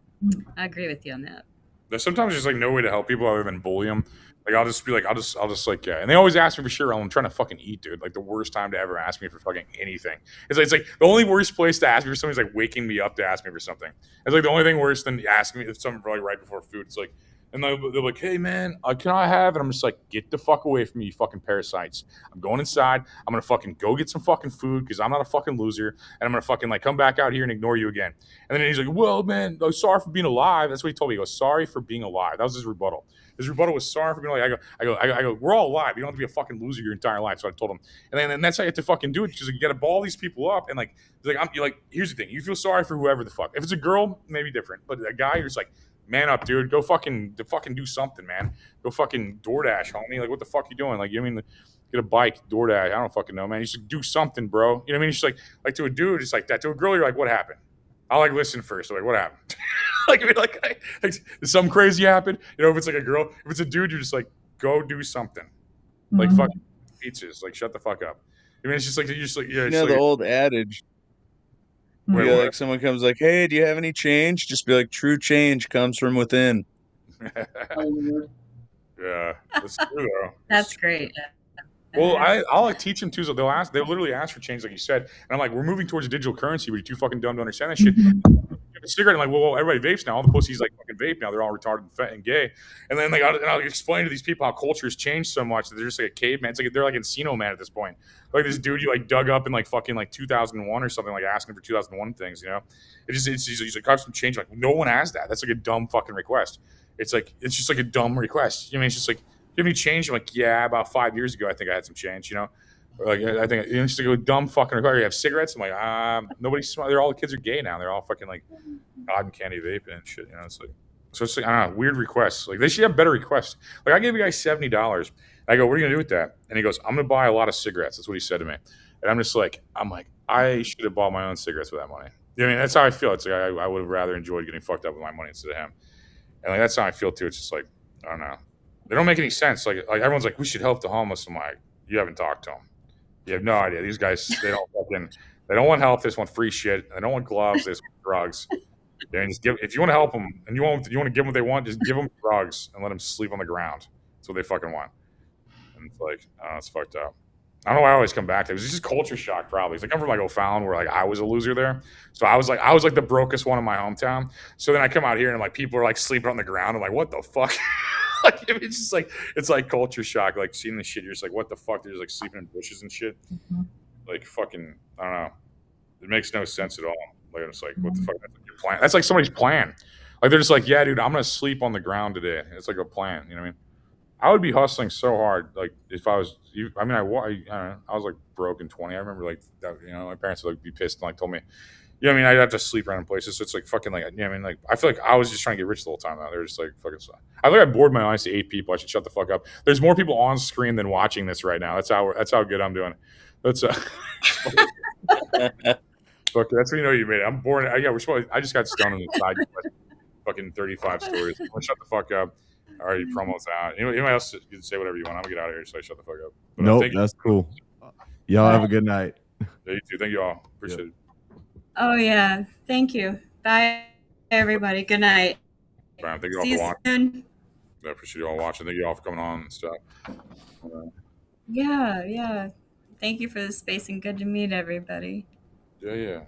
I agree with you on that. There's sometimes just like no way to help people other than bully them. Like I'll just be like, I'll just like, yeah. And they always ask me for sure. I'm trying to fucking eat, dude. Like the worst time to ever ask me for fucking anything. It's like the only worst place to ask me for something is like waking me up to ask me for something. It's like the only thing worse than asking me if something like right before food. It's like, and they're like, hey man, can I have? And I'm just like, get the fuck away from me, you fucking parasites. I'm going inside. I'm gonna fucking go get some fucking food because I'm not a fucking loser, and I'm gonna fucking like come back out here and ignore you again. And then he's like, well, man, sorry for being alive. That's what he told me. He goes, sorry for being alive. That was his rebuttal. His rebuttal was sorry for being like, I go, we're all alive. You don't have to be a fucking loser your entire life. So I told him, and that's how you have to fucking do it, because you got to ball these people up, and you're like, here's the thing, you feel sorry for whoever the fuck. If it's a girl, maybe different, but a guy, you're just like, man up, dude. Go fucking do something, man. Go fucking DoorDash, homie. Like, what the fuck you doing? Like, you know what I mean, get a bike, DoorDash. I don't fucking know, man. You should do something, bro. You know what I mean? It's just like to a dude, it's like that. To a girl, you're like, what happened? I'll like listen first. Like, what happened? like, did something crazy happen? You know, if it's like a girl, if it's a dude, you're just like, go do something. Like, fucking pizzas. Like, shut the fuck up. I mean, it's just like, you're just like, yeah. You know, the old adage. Wait, Like someone comes like, hey, do you have any change? Just be like, true change comes from within. Yeah, that's true though. That's great. Well, I'll like teach them too. So they'll literally ask for change, like you said. And I'm like, we're moving towards a digital currency, but you're too fucking dumb to understand that shit. A cigarette, I'm like, well, everybody vapes now. All the pussies like fucking vape now. They're all retarded and fat and gay. And then I'll explain to these people how culture has changed so much that they're just like a caveman. It's like they're like Encino Man at this point. Like this dude you like dug up in like fucking like 2001 or something, like asking for 2001 things. You know, he's like, I have some change. Like, no one has that. That's like a dumb fucking request. It's just like a dumb request. You know what I mean, it's just like, do you have any change? I'm like, yeah, about 5 years ago, I think I had some change. You know. Or like, I think it's just like a dumb fucking request. You have cigarettes. I'm like, nobody's. They're all the kids are gay now. They're all fucking like cotton candy vaping and shit. You know, it's like, so it's like, I don't know, weird requests. Like, they should have better requests. Like, I gave a guy $70. I go, what are you gonna do with that? And he goes, I'm gonna buy a lot of cigarettes. That's what he said to me. And I'm just like, I should have bought my own cigarettes with that money. You know what I mean? That's how I feel. It's like I would have rather enjoyed getting fucked up with my money instead of him. And like, that's how I feel too. It's just like, I don't know. They don't make any sense. Like everyone's like, we should help the homeless. I'm like, you haven't talked to them. You have no idea. These guys, they don't want help. They just want free shit. They don't want gloves. They just want drugs. They just if you want to help them and you want to give them what they want, just give them drugs and let them sleep on the ground. That's what they fucking want. And it's like, it's fucked up. I don't know why I always come back to it. It was just culture shock, probably. It's like I'm from like O'Fallon, where like I was a loser there. So I was like the brokest one in my hometown. So then I come out here and like people are like sleeping on the ground. I'm like, what the fuck? Like, it's just like, it's like culture shock. Like seeing this shit, you're just like, what the fuck? They're just like sleeping in bushes and shit. Like fucking, I don't know. It makes no sense at all. Like it's like, what the fuck? That's like your plan. That's like somebody's plan. Like they're just like, yeah, dude, I'm gonna sleep on the ground today. It's like a plan. You know what I mean? I would be hustling so hard. Like if I was, I don't know, I was like broke in 20. I remember like that, you know, my parents would like be pissed and like told me, you know what I mean? I'd have to sleep around in places. So it's like fucking like, you know what I mean? Like, I feel like I was just trying to get rich the whole time now. They were just like, fucking, I think I bored my eyes to 8 people. I should shut the fuck up. There's more people on screen than watching this right now. That's how good I'm doing. That's fuck, that's when you know you made it. I'm bored. I just got stoned on the side. Fucking 35 stories. Shut the fuck up. All right, promos out. Anybody else can say whatever you want. I'm gonna get out of here, so I shut the fuck up. But nope, that's cool. Y'all have a good night. Yeah, you too. Thank you all. Appreciate it. Oh yeah, thank you. Bye, everybody. Good night. Thank you all See for you watching. soon. I appreciate you all watching. Thank you all for coming on and stuff. Yeah. Thank you for the space and good to meet everybody. Yeah.